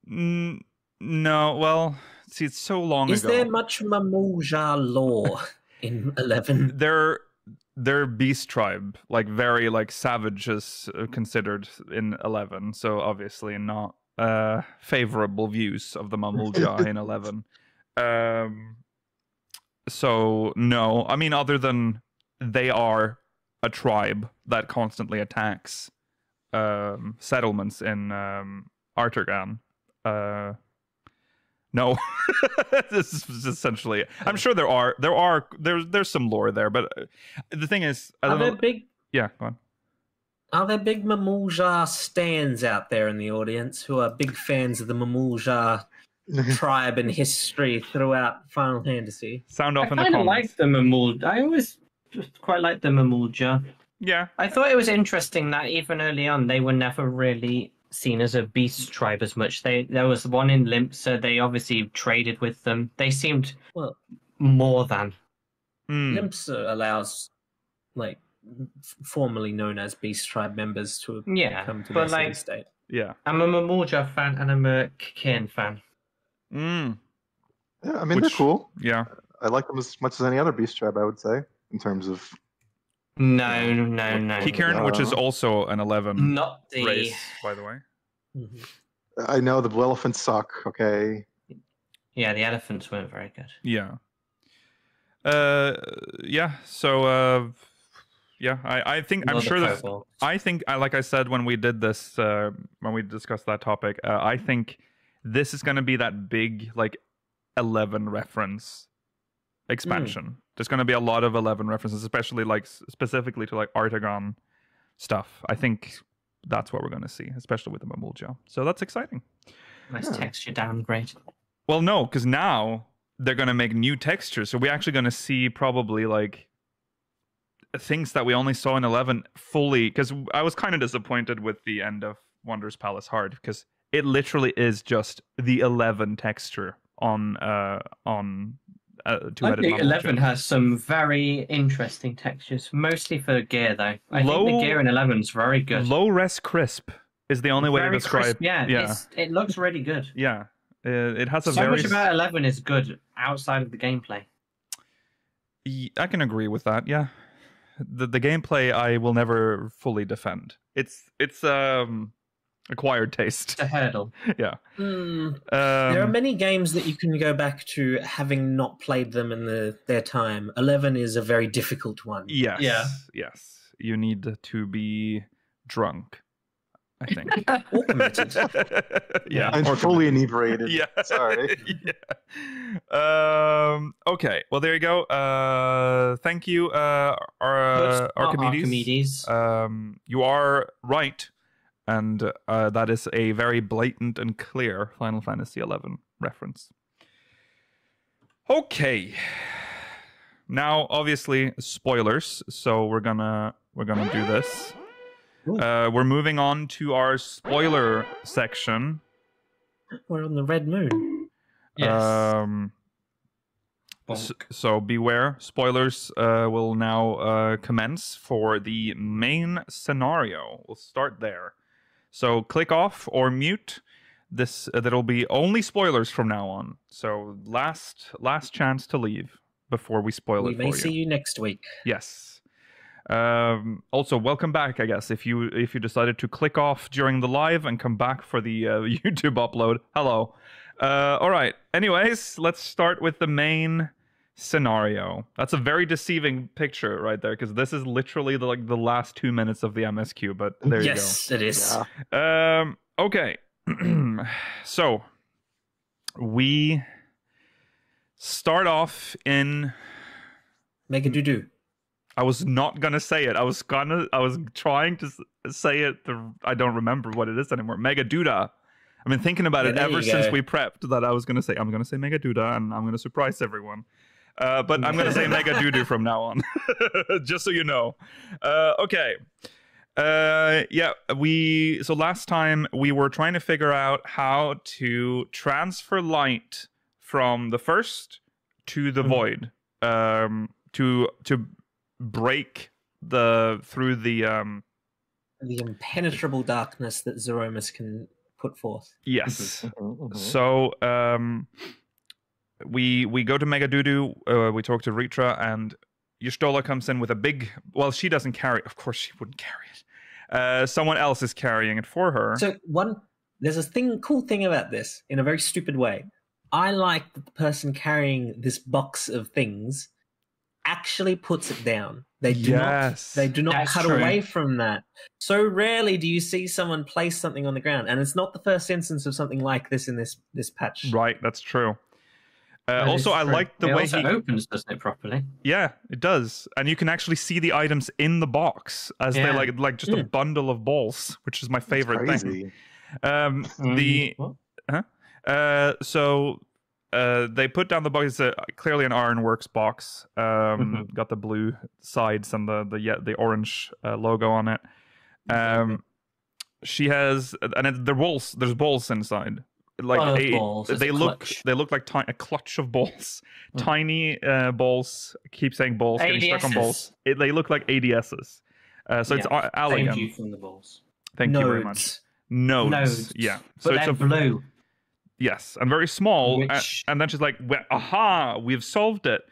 no. Well, see, it's so long ago. Is there much Mamulja lore in 11? They're beast tribe, like very like savage is considered in 11, so obviously not favorable views of the Mamulja in 11. So no, I mean, other than they are a tribe that constantly attacks settlements in Artergan. No, this is essentially it. I'm sure there's some lore there, but the thing is, are there big? Yeah, go on. Are there big Mamulja stands out there in the audience who are big fans of the Mamulja tribe and history throughout Final Fantasy? Sound off in the comments. I kind of like the Mamulja. I always just quite like the Mamulja. Yeah, I thought it was interesting that even early on they were never really seen as a beast tribe as much. There was one in Limpsa. They obviously traded with them. They seemed more than. Limpsa allows, like, formerly known as beast tribe members to come to their state. Yeah, I'm a Mamulja fan and I'm a Cairn fan. Yeah, I mean they're cool. Yeah, I like them as much as any other beast tribe, I would say, in terms of. No. Cairn, which is also an 11 not the race, by the way. I know the blue elephants suck. Okay. Yeah, the elephants weren't very good. Yeah. Yeah. So. Yeah, I think I'm sure that I think like I said when we did this when we discussed that topic, I think this is going to be that big like 11 reference expansion. There's going to be a lot of 11 references, especially like specifically to like Artagon stuff. I think that's what we're going to see, especially with the Mamulja. So that's exciting. Nice texture downgrade. Well, no, because now they're going to make new textures, so we're actually going to see probably like things that we only saw in 11 fully. Because I was kind of disappointed with the end of Wondrous Palace Hard, because it literally is just the 11 texture on I think 11 has some very interesting textures, mostly for gear though. I think the gear in 11 is very good. Low res crisp is the only way to describe. Crisp, yeah. It looks really good. Yeah, it has a so much about 11 is good outside of the gameplay. I can agree with that. Yeah, the gameplay I will never fully defend. It's acquired taste. It's a hurdle. Yeah. There are many games that you can go back to having not played them in their time. 11 is a very difficult one. Yes. Yeah. Yes. You need to be drunk. I think. Or permitted. Yeah. I'm fully inebriated. Yeah. Sorry. Yeah. Okay. Well, there you go. Thank you, Archimedes. You are right, and that is a very blatant and clear Final Fantasy XI reference. Okay. Now, obviously, spoilers. So we're gonna do this. We're moving on to our spoiler section. We're on the red moon. Yes. So beware. Spoilers will now commence for the main scenario. We'll start there. So click off or mute. This that'll be only spoilers from now on. So last chance to leave before we spoil it for you. We may see you next week. Yes. Also, welcome back, I guess, if you decided to click off during the live and come back for the YouTube upload. Hello. All right. Anyways, let's start with the main scenario. That's a very deceiving picture right there, because this is literally the last 2 minutes of the MSQ, but there you go. Yes, it is. Yeah. Okay. So, we start off in Megadoodoo. I was not gonna say it. I was trying to say it. I don't remember what it is anymore. Megaduda. I've been thinking about it ever since we prepped that I'm gonna say Megaduda, and I'm gonna surprise everyone. But I'm gonna say Megadoodoo from now on, just so you know. Okay. So last time we were trying to figure out how to transfer light from the first to the void, to break through the impenetrable darkness that Zeromus can put forth. Yes. So we go to Megadoodoo, we talk to Ritra, and Y'shtola comes in with a big... Well, she doesn't carry... Of course she wouldn't carry it. Someone else is carrying it for her. So there's a cool thing about this, in a very stupid way. I like that the person carrying this box of things actually puts it down. They do not cut away from that. So rarely do you see someone place something on the ground, and it's not the first instance of something like this in this patch. Right, that's true. Also, I like the way he opens, doesn't it, properly? Yeah, it does, and you can actually see the items in the box as they like just a bundle of balls, which is my favorite thing. They put down the box. It's clearly an Ironworks box. Got the blue sides and the orange logo on it. She has, and there's balls inside. Balls. They look like a clutch of balls. Tiny balls. I keep saying balls, getting stuck on balls. They look like ADSs. So it's Allium. Thank you from the balls. Thank you very much. Nodes. Yeah. But they're blue. Yes, and very small. And then she's like, "Aha! We've solved it."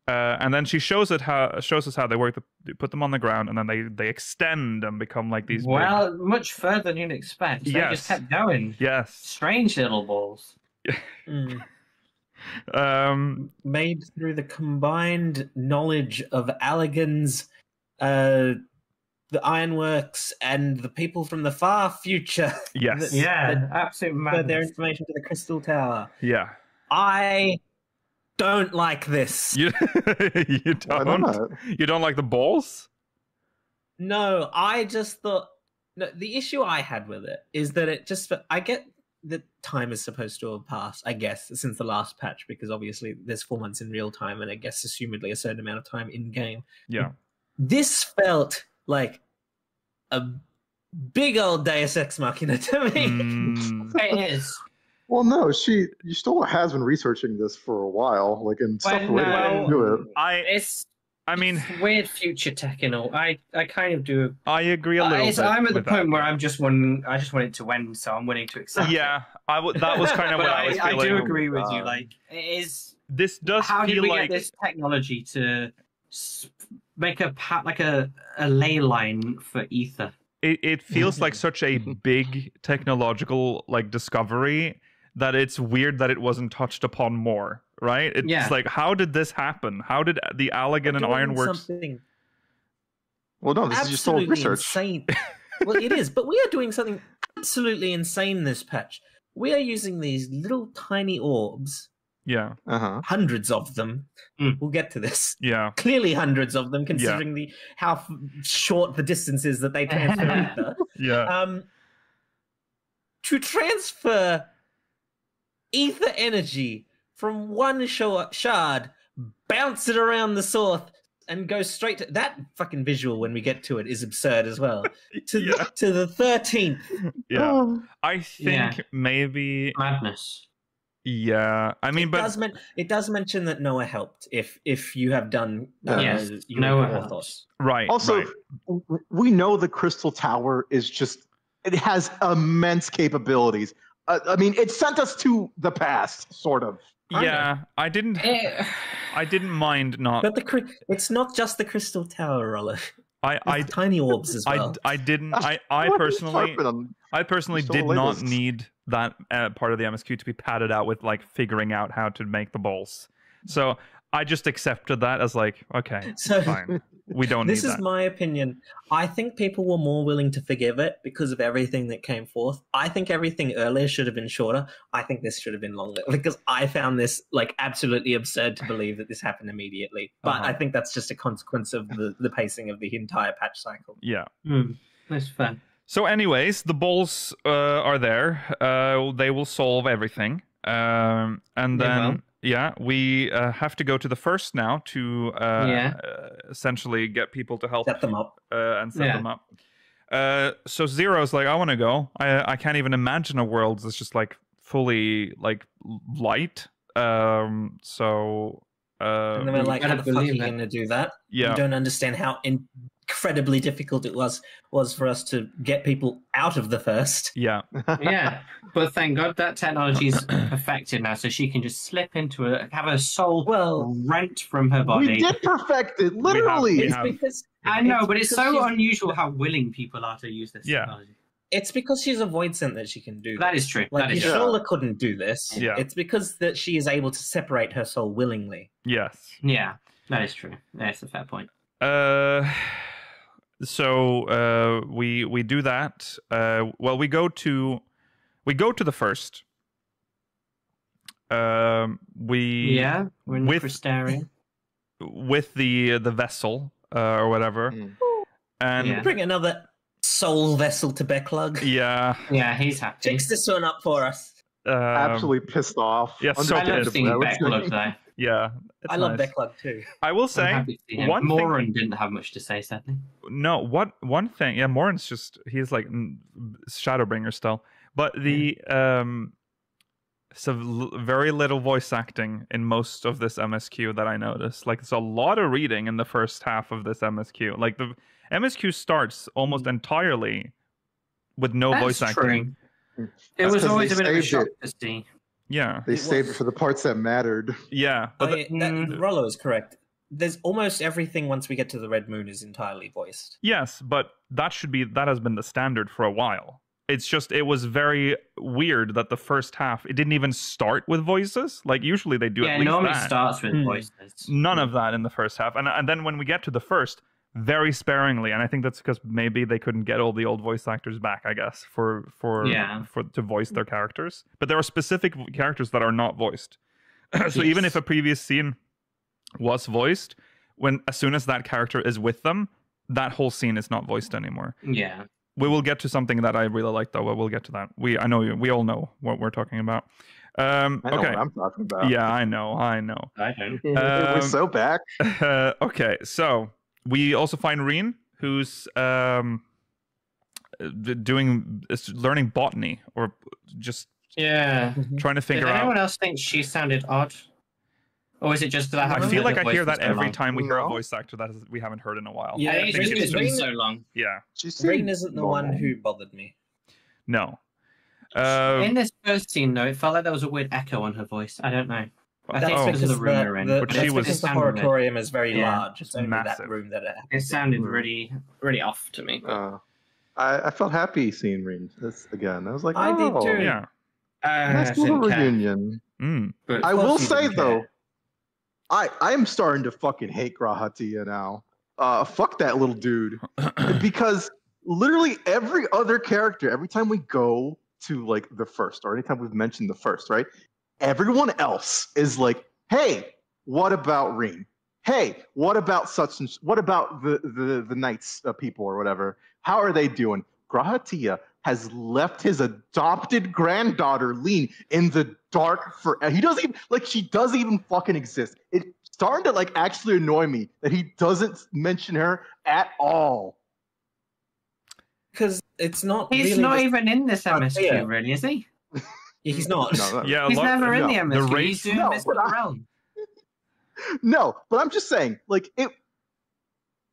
And then she shows us how they work. They put them on the ground, and then they extend and become like these. Much further than you'd expect. They just kept going. Yes, strange little balls. Made through the combined knowledge of Allagan's, the Ironworks, and the people from the far future. Yes, absolutely madness. Their information to the Crystal Tower. Yeah, I don't like this. You don't? You don't like the balls? No, I just thought... No, the issue I had with it is that it just... I get that time is supposed to have passed, I guess, since the last patch, because obviously there's 4 months in real time, and I guess assumedly a certain amount of time in-game. Yeah. This felt like a big old Deus Ex Machina to me. It is. Well, no, Y'shtola has been researching this for a while, and stuff related to it. I mean, weird future tech and all. I kind of do. I agree a little bit. I'm at the point where I just want it to end, so I'm willing to accept. Yeah, that was kind of what I was feeling. I do agree with you. Like, it is. This does how feel did we like get this technology to make a ley line for ether? It feels like such a big technological discovery that it's weird that it wasn't touched upon more, right? It's like, how did this happen? How did the Allagan and Ironworks... Well, no, this is just all research. Insane. Well, it is, but we are doing something absolutely insane this patch. We are using these little tiny orbs. Yeah. Hundreds of them. We'll get to this. Yeah. Clearly hundreds of them, considering how short the distance is that they transfer ether. Yeah. To transfer ether energy from one shard, bounce it around the source, and go straight to that fucking visual when we get to it is absurd as well. To the 13th. Yeah. I think maybe madness. Yeah. I mean, it does mention that Noah helped if you have done Noah helps. Right. Also, we know the Crystal Tower is it has immense capabilities. I mean, it sent us to the past, sort of. Yeah, I didn't mind not. But it's not just the Crystal Tower, Roller. I tiny orbs as well. I personally did not need that part of the MSQ to be padded out with like figuring out how to make the balls. So I just accepted that as like, okay, fine. We don't need that. This is my opinion. I think people were more willing to forgive it because of everything that came forth. I think everything earlier should have been shorter. I think this should have been longer because I found this like absolutely absurd to believe that this happened immediately. But I think that's just a consequence of the pacing of the entire patch cycle. Yeah. That's fun. So anyways, the balls are there. They will solve everything. And then... Yeah, we have to go to the first now to essentially get people to help set them up and set them up. So Zero's like, I want to go. I can't even imagine a world that's just like fully like light. And then we're like, how the fuck are you going to do that? Yeah, you don't understand how incredibly difficult it was for us to get people out of the first. Yeah. Yeah. But thank God that technology's perfected now, so she can just slip into have her soul rent from her body. We did perfect it, literally. I know, but it's so unusual how willing people are to use this technology. It's because she's a void scent that she can do that. Is true. Like Yashola couldn't do this. Yeah. It's because that she is able to separate her soul willingly. Yes. Yeah, that is true. That's a fair point. So we do that. Well, we go to the first. We're in the first area with the vessel or whatever, and bring another soul vessel to Becklug. Yeah, he's happy. Fix this one up for us. Absolutely pissed off. Yeah, so I love seeing Becklug though. Yeah, I love Becklug too. I will say Moran didn't have much to say, sadly. No, one thing. Yeah, Moran's he's like Shadowbringer still, but the very little voice acting in most of this MSQ that I noticed. Like, it's a lot of reading in the first half of this MSQ. Like, the MSQ starts almost entirely with no voice acting. True. It was always a bit of a shock to see. Yeah, they saved it for the parts that mattered. Yeah, but Rollo is correct. There's almost everything once we get to the Red Moon is entirely voiced. Yes, but that has been the standard for a while. It's just, it was very weird that the first half, it didn't even start with voices. Like, usually they do at least that. Yeah, normally starts with voices. None of that in the first half. And then when we get to the first, very sparingly, and I think that's because maybe they couldn't get all the old voice actors back, I guess, to voice their characters. But there are specific characters that are not voiced. So even if a previous scene was voiced, as soon as that character is with them, that whole scene is not voiced anymore. Yeah. We will get to something that I really like, though. We'll get to that. We all know what we're talking about. I know what I'm talking about. Yeah, I know. I don't. We're so back. Okay, so we also find Reen, who's learning botany, or just trying to figure out. Did anyone else think she sounded odd? Or is it just that I feel like I hear that every time we hear a voice actor that we haven't heard in a while. Yeah, it's been so long. Yeah. Reen isn't the one who bothered me. No. In this first scene, though, it felt like there was a weird echo on her voice. I don't know. I think it's because of the room we're in. But she was, the Horatorium is very large. It's only massive. That room that it sounded really, really off to me. I felt happy seeing Reen again. I was like, I did too. Yeah. Nice little reunion. But I will say, though, I am starting to fucking hate Grahatia now. Fuck that little dude. Because literally every other character, every time we go to like the first, or anytime we've mentioned the first, right? Everyone else is like, hey, what about Reen? Hey, what about such and what about the Knights people or whatever? How are they doing? Grahatia has left his adopted granddaughter Lean in the dark for he doesn't even like she doesn't even fucking exist. It's starting to like actually annoy me that he doesn't mention her at all. Because it's not. He's really not even in this MSQ, really, is he? He's not. Yeah, he's never in the MSQ. The He's doing this with the realm. No, but I'm just saying, like it.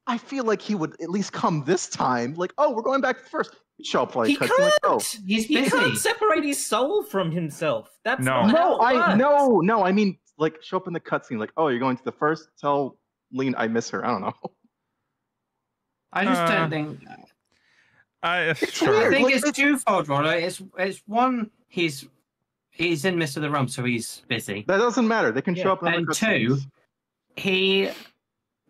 I feel like he would at least come this time. Like, oh, we're going back to the first. Show up like, he can't. like, oh. He's busy. He can't separate his soul from himself. That's No. not how it works. No. I mean, like, show up in the cutscene. Like, oh, you're going to the first. Tell Lean I miss her. I don't know. I just don't think. I It's sure. weird. I think Like, it's twofold, Roller. It's one, he's in Mr. the Realm, so he's busy. That doesn't matter. They can show up in other And cutscenes. two,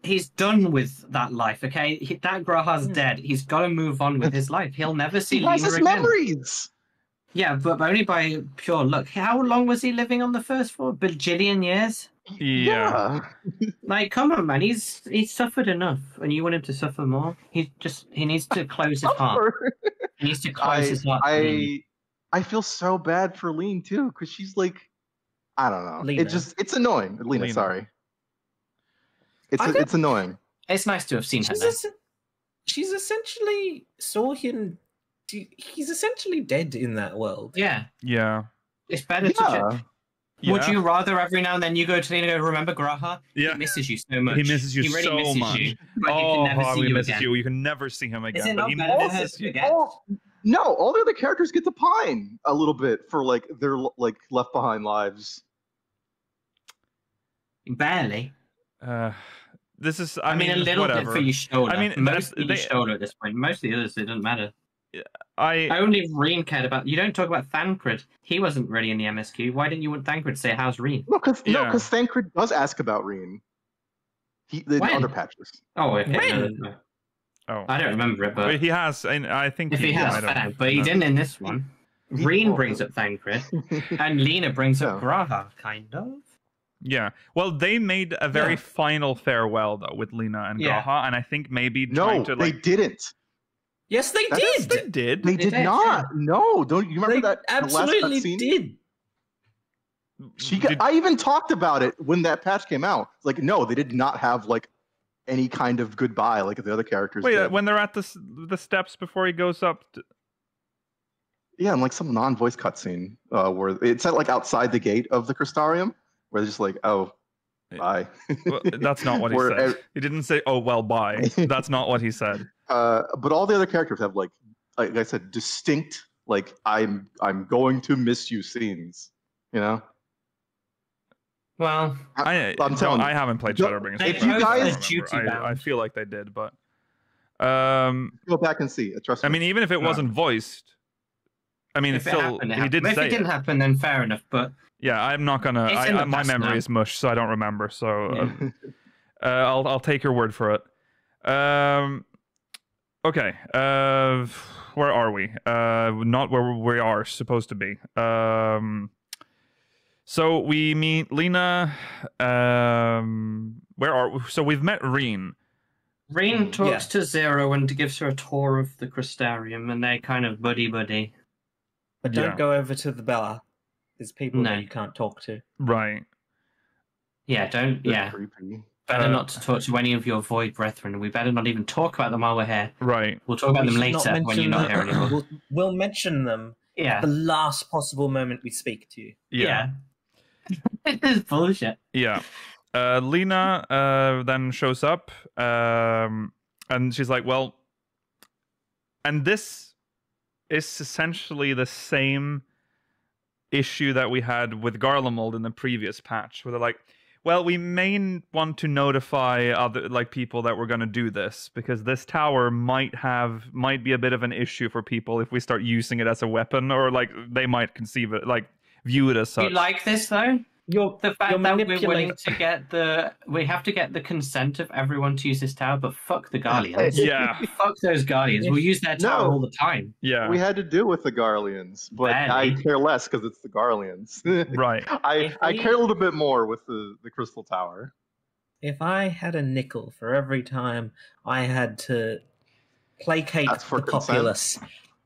he's done with that life. Okay, that Graha's dead. He's got to move on with his life. He'll never see He has Lena his again. memories. Yeah, but only by pure luck. How long was he living on the first floor? Bajillion years. Yeah. Like, come on, man. He's suffered enough, and you want him to suffer more. He needs to close his heart. He needs to close his heart. I feel so bad for Lean too, because she's like, I don't know. Lena. It's annoying. Lena, sorry. It's annoying. It's nice to have seen her. She's essentially saw him. He's essentially dead in that world. Yeah. Yeah. It's better to. Would Yeah. you rather every now and then you go to Lena and go, remember Graha? Yeah. He misses you so much. He misses you He really so misses much. You, but Oh, he can never how see he you misses again. you. You can never see him again. Is it but not he better than her misses to you. forget? No, all the other characters get to pine a little bit for like their like left behind lives. Barely. This is. I mean, a little whatever. bit for your shoulder. I mean, most for your shoulder at this point. Most of the others, it doesn't matter. I Only Reen cared about. You don't talk about Thancred. He wasn't really in the MSQ. Why didn't you want Thancred to say, "How's Reen"? No, because Thancred does ask about Reen. The other patches. Oh, okay. When? No. Oh, I don't remember it, but he has. And I think if he has, fine. But he didn't in this one. Reen brings up Thancred, and Lena brings up Graha, kind of. Yeah. Well, they made a very final farewell though with Lena and Graha, and I think maybe trying to like. They didn't. Yes, they did. Yes, they did. They did not. Yeah. No, don't you remember that? Absolutely the last did. I even talked about it when that patch came out. Like, no, they did not have like any kind of goodbye like the other characters. Wait, did. when they're at the steps before he goes up. Yeah, and like some non-voice cutscene where it's at like outside the gate of the Crystarium, where they're just like, "Oh, bye." Well, that's not what he said. He didn't say, "Oh, well, bye." That's not what he said. But all the other characters have like I said, distinct like I'm going to miss you scenes. You know. Well, I'm telling you, I haven't played Shadowbringers. If you guys, I feel like they did, but go back and see. Trust me. I mean, even if it wasn't voiced, I mean, it's still he did say if it didn't happen, then fair enough. But yeah, I'm not gonna. My memory is mush, so I don't remember. So I'll take your word for it. Okay. Where are we? Not where we are supposed to be. So we meet Lena. So we've met Reen. Reen talks to Zero and gives her a tour of the Crystarium, and they kind of buddy. But don't go over to the bar. There's people that you can't talk to. Right. Yeah, don't. They're yeah. creepy. Better not to talk to any of your Void Brethren. We better not even talk about them while we're here. Right. We'll talk about them later when you're not here anymore. We'll mention them at the last possible moment we speak to you. Yeah. It's bullshit. Yeah. Lena then shows up, and she's like, well, and this is essentially the same issue that we had with Garlemald in the previous patch, where they're like, well, we may want to notify other people that we're going to do this, because this tower might be a bit of an issue for people if we start using it as a weapon, or like they might conceive it, like view it as such. You like this though? The fact that we're willing to we have to get the consent of everyone to use this tower, but fuck the Guardians. Yeah. Fuck those Guardians. We'll use their tower all the time. Yeah. We had to do it with the Garleans, but I care less because it's the Garleans. Right. I care a little bit more with the Crystal Tower. If I had a nickel for every time I had to placate the populace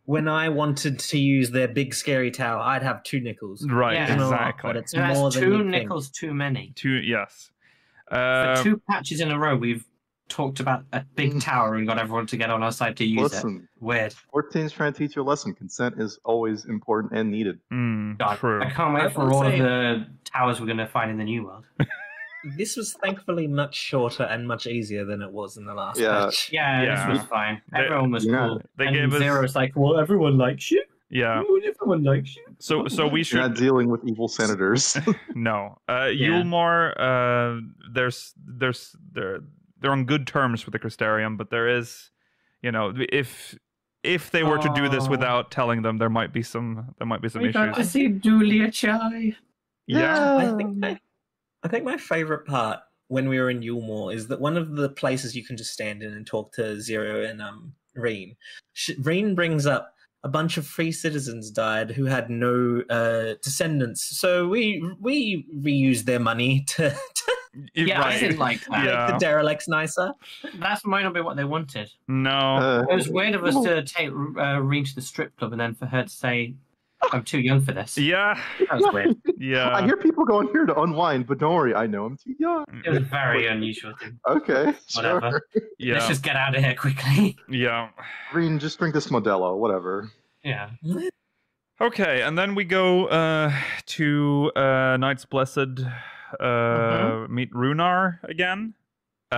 when I wanted to use their big scary tower, I'd have 2 nickels. Right, exactly. But it's more than 2 nickels too many. 2, yes. For 2 patches in a row, we've talked about a big tower and got everyone to get on our side to use it. Weird. 14's trying to teach you a lesson. Consent is always important and needed. God, true. I can't wait for all of the towers we're going to find in the new world. This was thankfully much shorter and much easier than it was in the last patch. Yeah, this was fine. Everyone was cool. They gave us Zero's like, well, everyone likes you. Yeah. Everyone likes you. So we should not dealing with evil senators. No. Yulmore, they're on good terms with the Crystarium, but there is, if they were to do this without telling them, there might be some issues. Got to see Julia Chai. Yeah. I think my favorite part when we were in Yulmore is that one of the places you can just stand in and talk to Zero and Reen. Reen brings up a bunch of free citizens died who had no descendants, so we reused their money to I didn't like that. Make the derelicts nicer. That might not be what they wanted. No. It was weird of us to take Reen to the strip club and then for her to say, I'm too young for this. Yeah. That was weird. Yeah. I hear people going here to unwind, but don't worry, I know I'm too young. It was a very unusual thing. Okay. Whatever. Sure. Yeah. Let's just get out of here quickly. Yeah. Reen, just drink this Modelo, whatever. Yeah. Okay, and then we go to Knights Blessed, meet Runar again. It's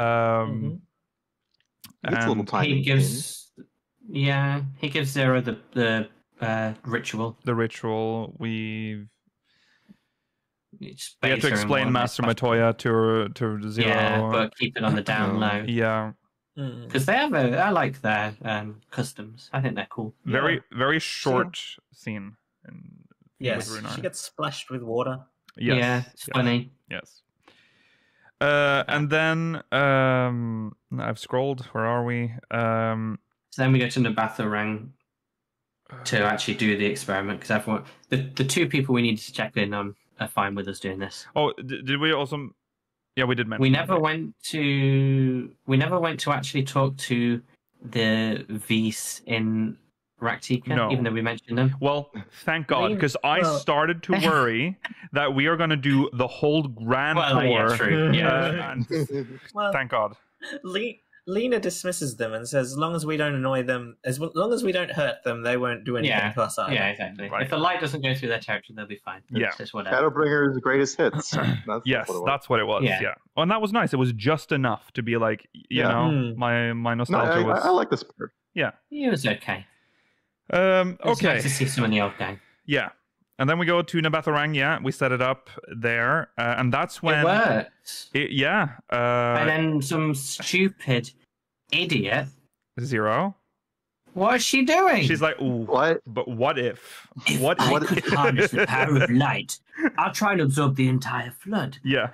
a little tiny. He gives Zero the ritual. The ritual. We have to her explain Master Matoya to Zero. Yeah, but keep it on the down low. Yeah. Because they have I like their customs. I think they're cool. Very short scene. Yes, she gets splashed with water. Yes. Yeah, it's funny. Yes. And then I've scrolled. Where are we? So then we go to Nabatharang to actually do the experiment because everyone, the 2 people we needed to check in on are fine with us doing this. Oh, did we also? Yeah, we did mention. We never went to actually talk to the Vs in Raktika, even though we mentioned them. Well, thank God, because I started to worry that we are going to do the whole grand tour. Yeah, true. Yeah. Thank God. Lena dismisses them and says, as long as we don't annoy them, as long as we don't hurt them, they won't do anything to us either. Yeah, exactly. Right. If the light doesn't go through their territory, they'll be fine. Yeah. Just whatever. Shadowbringer's greatest hits. That's what it was. Yeah. Oh, and that was nice. It was just enough to be like, you know, my nostalgia was... I like this part. Yeah. It was okay. Okay. It's nice to see some of the old gang. Yeah. And then we go to Nabatharang, we set it up there, and that's when... It worked. And then some stupid idiot... Zero. What is she doing? She's like, ooh, what? But what if? If I could harness the power of light, I'll try and absorb the entire flood. Yeah.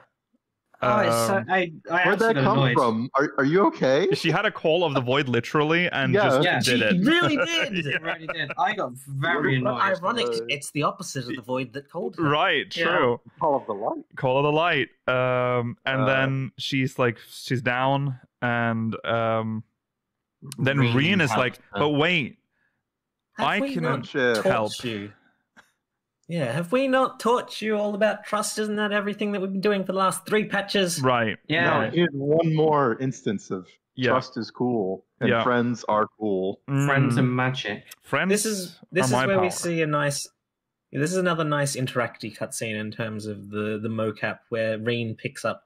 Where'd that come from? Are you okay? She had a call of the void literally and just did it. She really did. She really did. I got very annoyed. Ironic, it's the opposite of the void that called her. Right, true. Call of the light. Call of the light. And then she's down and then Reen is like, but wait, I can help you. Yeah, have we not taught you all about trust? Isn't that everything that we've been doing for the last 3 patches? Right. Yeah. No, here's one more instance of trust is cool and friends are cool. Friends and magic. Friends. This is where we see a nice. This is another nice interactive cutscene in terms of the mocap where Reen picks up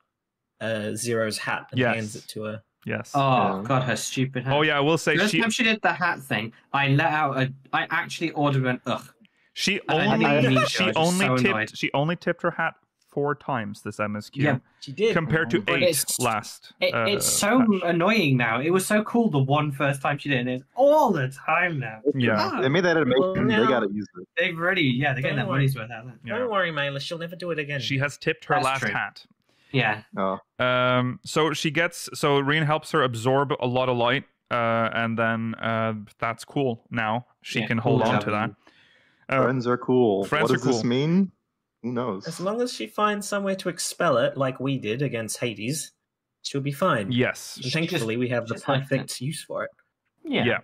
Zero's hat and hands it to her. Yes. Oh God, her stupid hat. Oh yeah, I will say the first time she did the hat thing, I actually ordered an ugh. She only tipped her hat 4 times this MSQ. Yeah, she did. Compared to 8 last. It's so annoying now. It was so cool the one first time she did it, and it's all the time now. Yeah. They made that animation. They got to use it. They've already, they're getting that money's worth out of that. Don't worry, Mayla. She'll never do it again. She has tipped her last hat. Yeah. Oh. So Reen helps her absorb a lot of light, and then that's cool. Now she can hold on to that. Friends are cool. Friends what does this mean? Who knows? As long as she finds somewhere to expel it, like we did against Hades, she'll be fine. Yes. And thankfully, we have the perfect use for it. Yeah.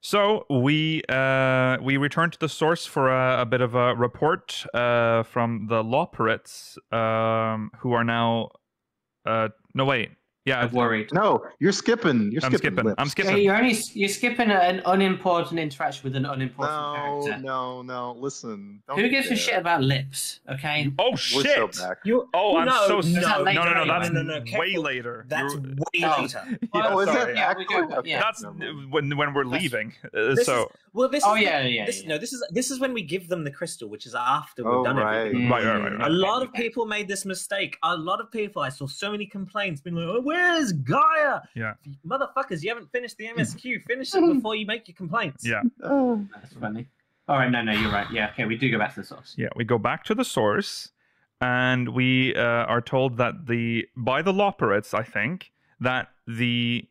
So we return to the source for a bit of a report from the law pirates, who are now. No, wait. Yeah, I'm worried. No, you're skipping. I'm skipping. Yeah, you're skipping an unimportant interaction with an unimportant character. No. Listen. Who gives a shit about lips? Okay. Oh shit! I'm so sorry. No. That's way later. That's way later. Oh, is it? Yeah. That's when we're leaving. This is when we give them the crystal, which is after we've done everything. Right. A lot of people made this mistake. A lot of people. I saw so many complaints being like, "Oh, where's Gaia? Yeah. Motherfuckers, you haven't finished the MSQ. Finish it before you make your complaints." Yeah. That's funny. All right, no, you're right. Yeah, okay, we do go back to the source. Yeah, we go back to the source, and we are told that by the law pirates, I think, that they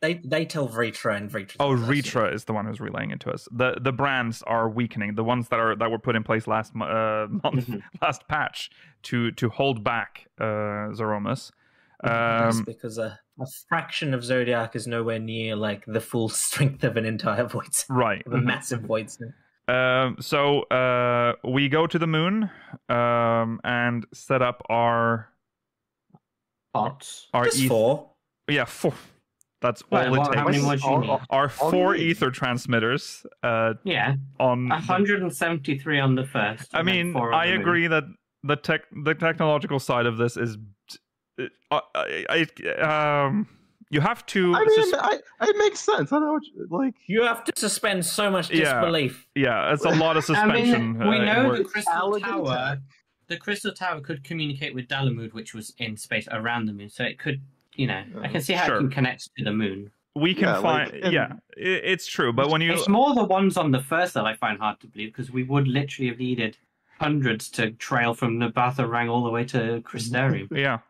tell Vritra, and Vritra. Oh, Vritra is the one who's relaying it to us. The brands are weakening. The ones that were put in place last month, last patch, to hold back Zeromus. Because a fraction of Zodiac is nowhere near like the full strength of an entire void set. Right. A massive void set. So we go to the moon and set up our pods. Just 4. Yeah, 4. That's all it takes. How many more do you need? Our 4 ether transmitters. On 173 on the first. I mean, I agree that the technological side of this is. You have to. I mean, it makes sense. I don't know what you have to suspend so much disbelief. Yeah, it's a lot of suspension. I mean, we know the Crystal Tower. The Crystal Tower could communicate with Dalamud, which was in space around the moon. So it could, I can see how it can connect to the moon. We can find. It's true. But when you, it's more the ones on the first that I find hard to believe, because we would literally have needed hundreds to trail from Nabatha Rang all the way to Crystarium. Yeah.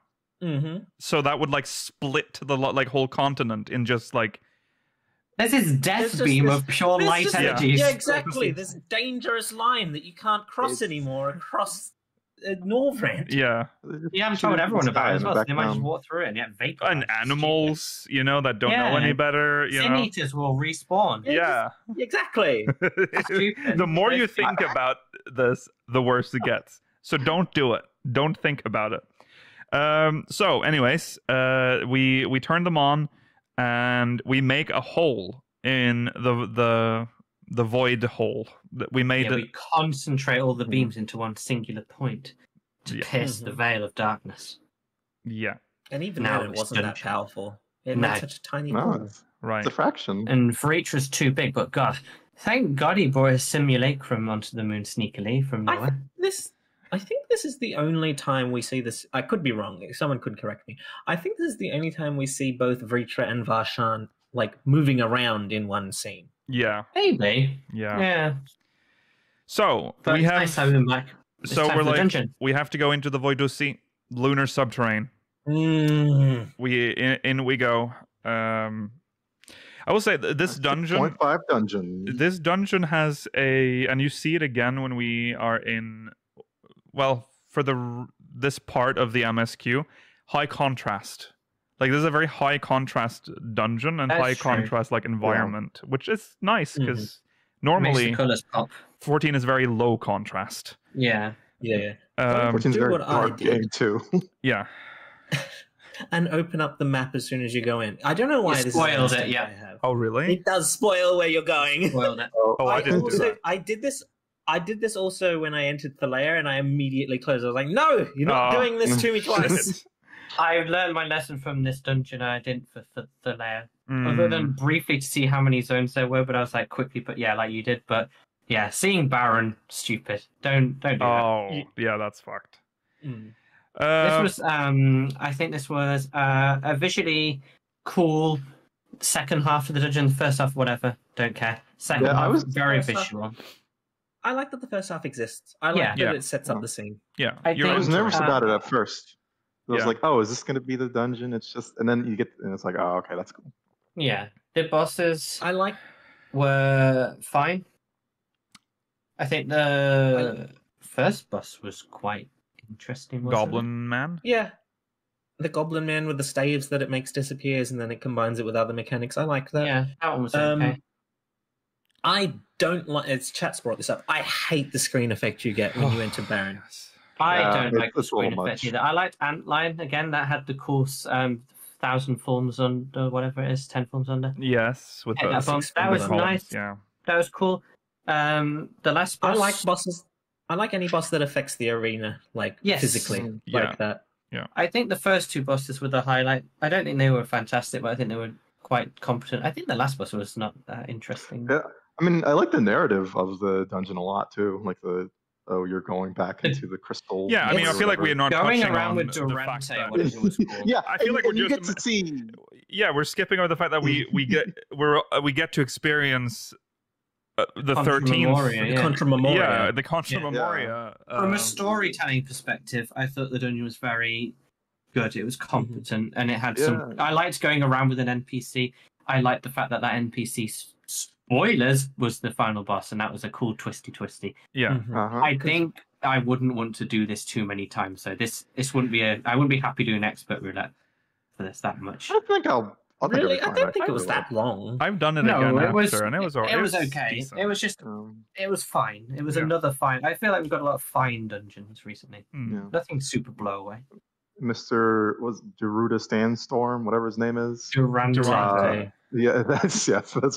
Mm-hmm. So that would like split the whole continent in just like. There's this death beam of pure light energy. Yeah, exactly. This dangerous line that you can't cross anymore across Northrend. Yeah. Yeah, I'm told everyone about it as well. So they might just walk through it and get vapor. And animals, that don't know any better. Sin eaters will respawn. Yeah. Exactly. The more you think about this, the worse it gets. So don't do it. Don't think about it. So, anyways, we turn them on, and we make a hole in the void hole. We made we concentrate all the beams into one singular point to pierce the veil of darkness. Yeah, and even now it wasn't that powerful. It made such a tiny hole. Right, it's a fraction. And Vritra's too big, but God, thank God he brought a simulacrum onto the moon sneakily from nowhere. I think this is the only time we see this. I could be wrong. Someone could correct me. I think this is the only time we see both Vritra and Varshan like moving around in one scene. Yeah. Maybe. Yeah. So but we have. Nice having them back. So we're like, dungeon. We have to go into the Voidusi lunar subterrane. We go. I will say this dungeon. 6.5 dungeon. This dungeon has and you see it again when we are in. Well, for this part of the MSQ, high contrast. Like, this is a very high contrast dungeon and high contrast environment, which is nice because normally makes the colors pop. 14 is very low contrast. Yeah. 14 is very dark game too. Yeah. And open up the map as soon as you go in. I don't know why this spoiled it. Yeah. Oh, really? It does spoil where you're going. Spoiled it. I didn't do that. I did this also when I entered Thalea, and I immediately closed. I was like, "No, you're not doing this to me twice." I learned my lesson from this dungeon. I didn't for Thalea, other than briefly to see how many zones there were. But I was like, quickly, but like you did. But yeah, seeing Baron, stupid. Don't do that. Oh, yeah, that's fucked. This was, I think this was a visually cool second half of the dungeon. First half, whatever, don't care. Second half, was very visual. I like that the first half exists. I like that it sets up the scene. Yeah, I was nervous about it at first. I was like, oh, is this going to be the dungeon? It's just, and then you get, and it's like, oh, okay, that's cool. Yeah, the bosses were fine. I think the first boss was quite interesting. Goblin Man? Yeah. The Goblin Man with the staves that it makes disappears and then it combines it with other mechanics. I like that. Yeah, that one was okay. I don't like, it's chat's brought this up. I hate the screen effect you get when you enter Baron. I don't like the screen effect either. I liked Antlion, again, that had the course 1,000 forms under, whatever it is, 10 forms under. Yes, with that was nice. Yeah. That was cool. The last boss... I like bosses. I like any boss that affects the arena, physically, like that. Yeah. I think the first two bosses were the highlight. I don't think they were fantastic, but I think they were quite competent. I think the last boss was not that interesting. Yeah, I mean, I like the narrative of the dungeon a lot too. Like you're going back into the crystal. Yeah, I mean, I feel like we're not going around on with Durante. Was cool. Yeah, I feel like you get to see. Yeah, we're skipping over the fact that we get to experience the 13th Contra Memoria. Yeah, the Contra Memoria. From a storytelling perspective, I thought the dungeon was very good. It was competent, and it had some. I liked going around with an NPC. I liked the fact that NPC spoilers was the final boss, and that was a cool twisty. Yeah, I think I wouldn't want to do this too many times. So this wouldn't be I wouldn't be happy doing expert roulette for this that much. I think I'll really? I don't think it was that long. I've done it again after, and it was alright. It was okay. Decent. It was just, it was fine. It was another fine. I feel like we've got a lot of fine dungeons recently. Nothing super blow away. Mr. was Gerudo Sandstorm, whatever his name is. Durante. That's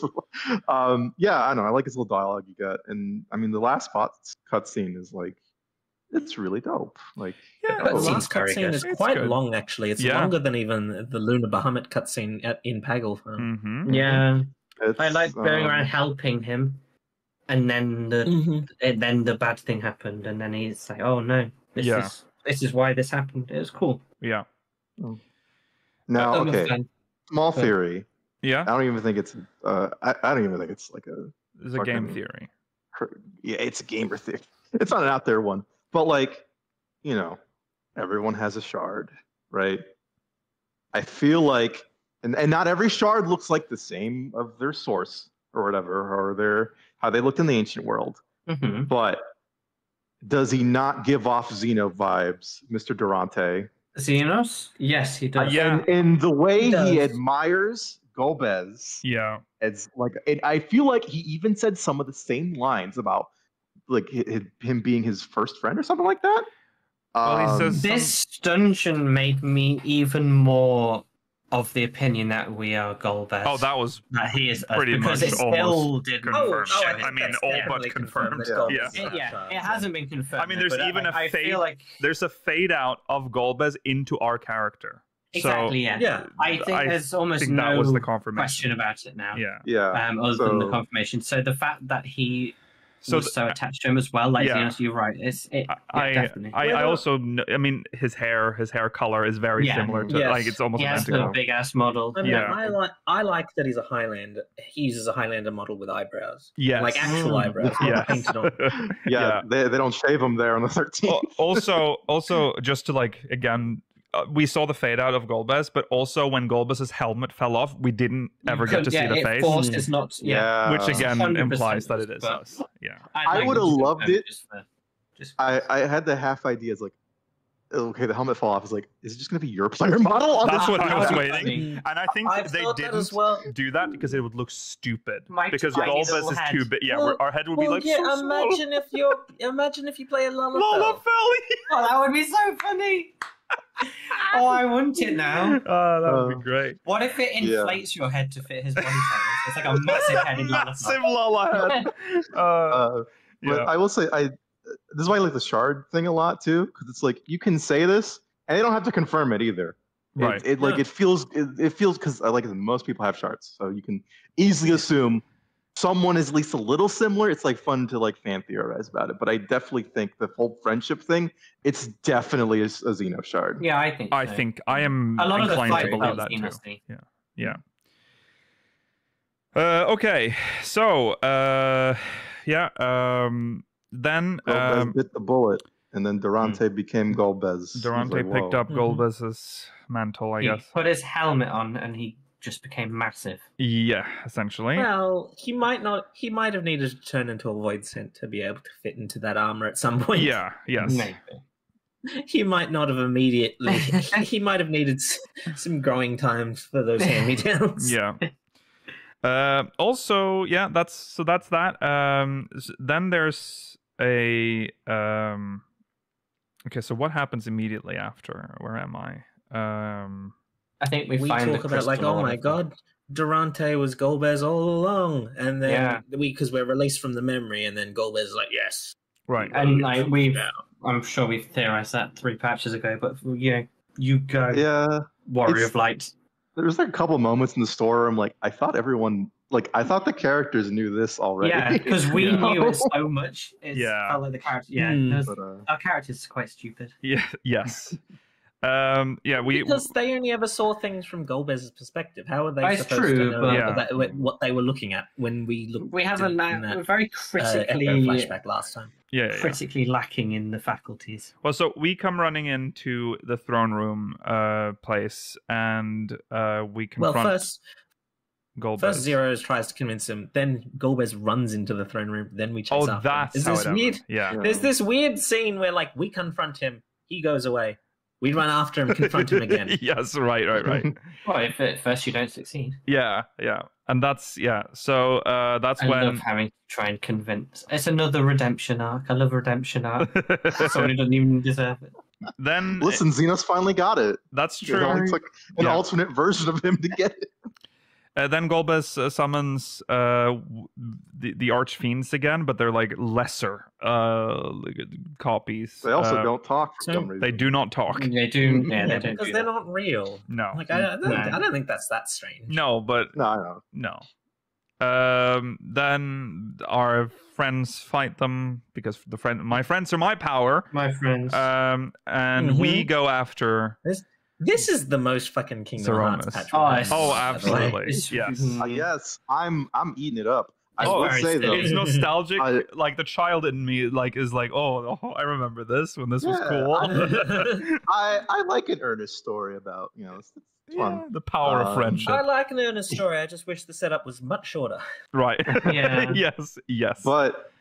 what. I don't know. I like his little dialogue you get, and I mean the last cutscene is like, it's really dope. Like, the last cutscene is quite long. Actually, it's longer than even the Lunar Bahamut cutscene in Paglefon. Yeah, I like going around helping him, and then the bad thing happened, and then he's like, "Oh no, this is why this happened." It was cool. Yeah. Now, okay, small theory. Yeah. I don't even think it's. I don't even think it's like a. It's a game theory. Yeah, it's a gamer theory. It's not an out there one. But like, everyone has a shard, right? I feel like, and not every shard looks like the same of their source or whatever, or how they looked in the ancient world. But does he not give off Xeno vibes, Mr. Durante? Xenos? Yes, he does. Yeah. And the way he admires Golbez. Yeah. It's like, I feel like he even said some of the same lines about like him being his first friend or something like that. Well, he says this dungeon made me even more of the opinion that we are Golbez. Oh, that he is pretty because much it still didn't confirmed. I mean, all but confirmed. It hasn't been confirmed. I mean, there's even a fade. There's a fade out of Golbez into our character. Exactly. So, I think there's almost no question about it now. Other than the confirmation. So the fact that he was so attached to him as well, like you're right. Definitely. I also, I mean, his hair color is very similar to like it's almost identical. A big ass model. I like that he's a Highlander. He uses a Highlander model with eyebrows. Yes. Like actual eyebrows. Painted on. They don't shave them there on the 13th. Also, just to like again. We saw the fade out of Golbez, but also when Golbez's helmet fell off, we didn't ever get to see the face. Is not, which again implies that it is us. Yeah, I would have loved it. I had the half ideas like, okay, the helmet fall off. Is like, is it just going to be your player model? That's what I was waiting, and I think they didn't do that because it would look stupid. Because Golbez is too big. Yeah, our head would be like. Yeah, imagine if you play a Lalafell. Oh, that would be so funny. Oh, I want it now. Oh, that would be great. What if it inflates your head to fit his body type? It's like a massive headed massive Lala head. But I will say, this is why I like the shard thing a lot too, because it's like you can say this, and they don't have to confirm it either. Right. It feels because like most people have shards, so you can easily assume someone is at least a little similar, it's like fun to like fan theorize about it. But I definitely think the whole friendship thing, it's definitely a Xeno shard. Yeah, I think. So. I think I am a lot inclined of the to believe that Xenos-y. too. Yeah. Okay, so then Golbez bit the bullet, and then Durante became Golbez. Durante picked up Golbez's mantle, I guess. He put his helmet on, and he just became massive. Yeah, essentially. Well, he might not. He might have needed to turn into a void scent to be able to fit into that armor at some point. Yeah. Yes. Maybe. He might not have immediately. He might have needed some growing times for those hand-me-downs. Yeah. Also, yeah, that's that. Then there's a okay, so what happens immediately after? Where am I? I think we talk find about like, oh my god, Durante was Golbez all along, and then because we're released from the memory, and then Golbez is like, yes, right, and like I'm sure we've theorized that 3 patches ago, but you go, Warrior of Light. There's like a couple moments in the store where I'm like, I thought the characters knew this already. Yeah, because we knew it so much. Follow the character. Yeah, our characters are quite stupid. Yeah. Yes. Because they only ever saw things from Golbez's perspective. How are they supposed to know what they were looking at when we looked? We have we're very critically flashback last time. Critically lacking in the faculties. Well, so we come running into the throne room place, and we confront Golbez. First Zero tries to convince him, then Golbez runs into the throne room, then we chase after him. That's how it weird. There's this weird scene where like we confront him, he goes away. We run after him, confront him again. Yes, right. Well, if at first you don't succeed. Yeah. And that's, so that's when... I love having to try and convince. It's another redemption arc. I love redemption arc. Someone who doesn't even deserve it. Then... Listen, Xenos finally got it. That's true. It's like an alternate version of him to get it. Then Golbez summons the Archfiends again, but they're like lesser copies. They also don't talk for some reason. They do not talk. They do, they don't. Because they're not real. No. Like I don't think that's that strange. No, but no. Then our friends fight them because my friends are my power. My friends. And we go after. This is the most fucking Kingdom Hearts patch. Oh, absolutely. Yes. Yes, I'm eating it up. I would say though, it's nostalgic. Like the child in me, is like, oh, I remember this when this was cool. I like an earnest story about it's fun. The power of friendship. I like an earnest story. I just wish the setup was much shorter. Right. Yeah. Yes. But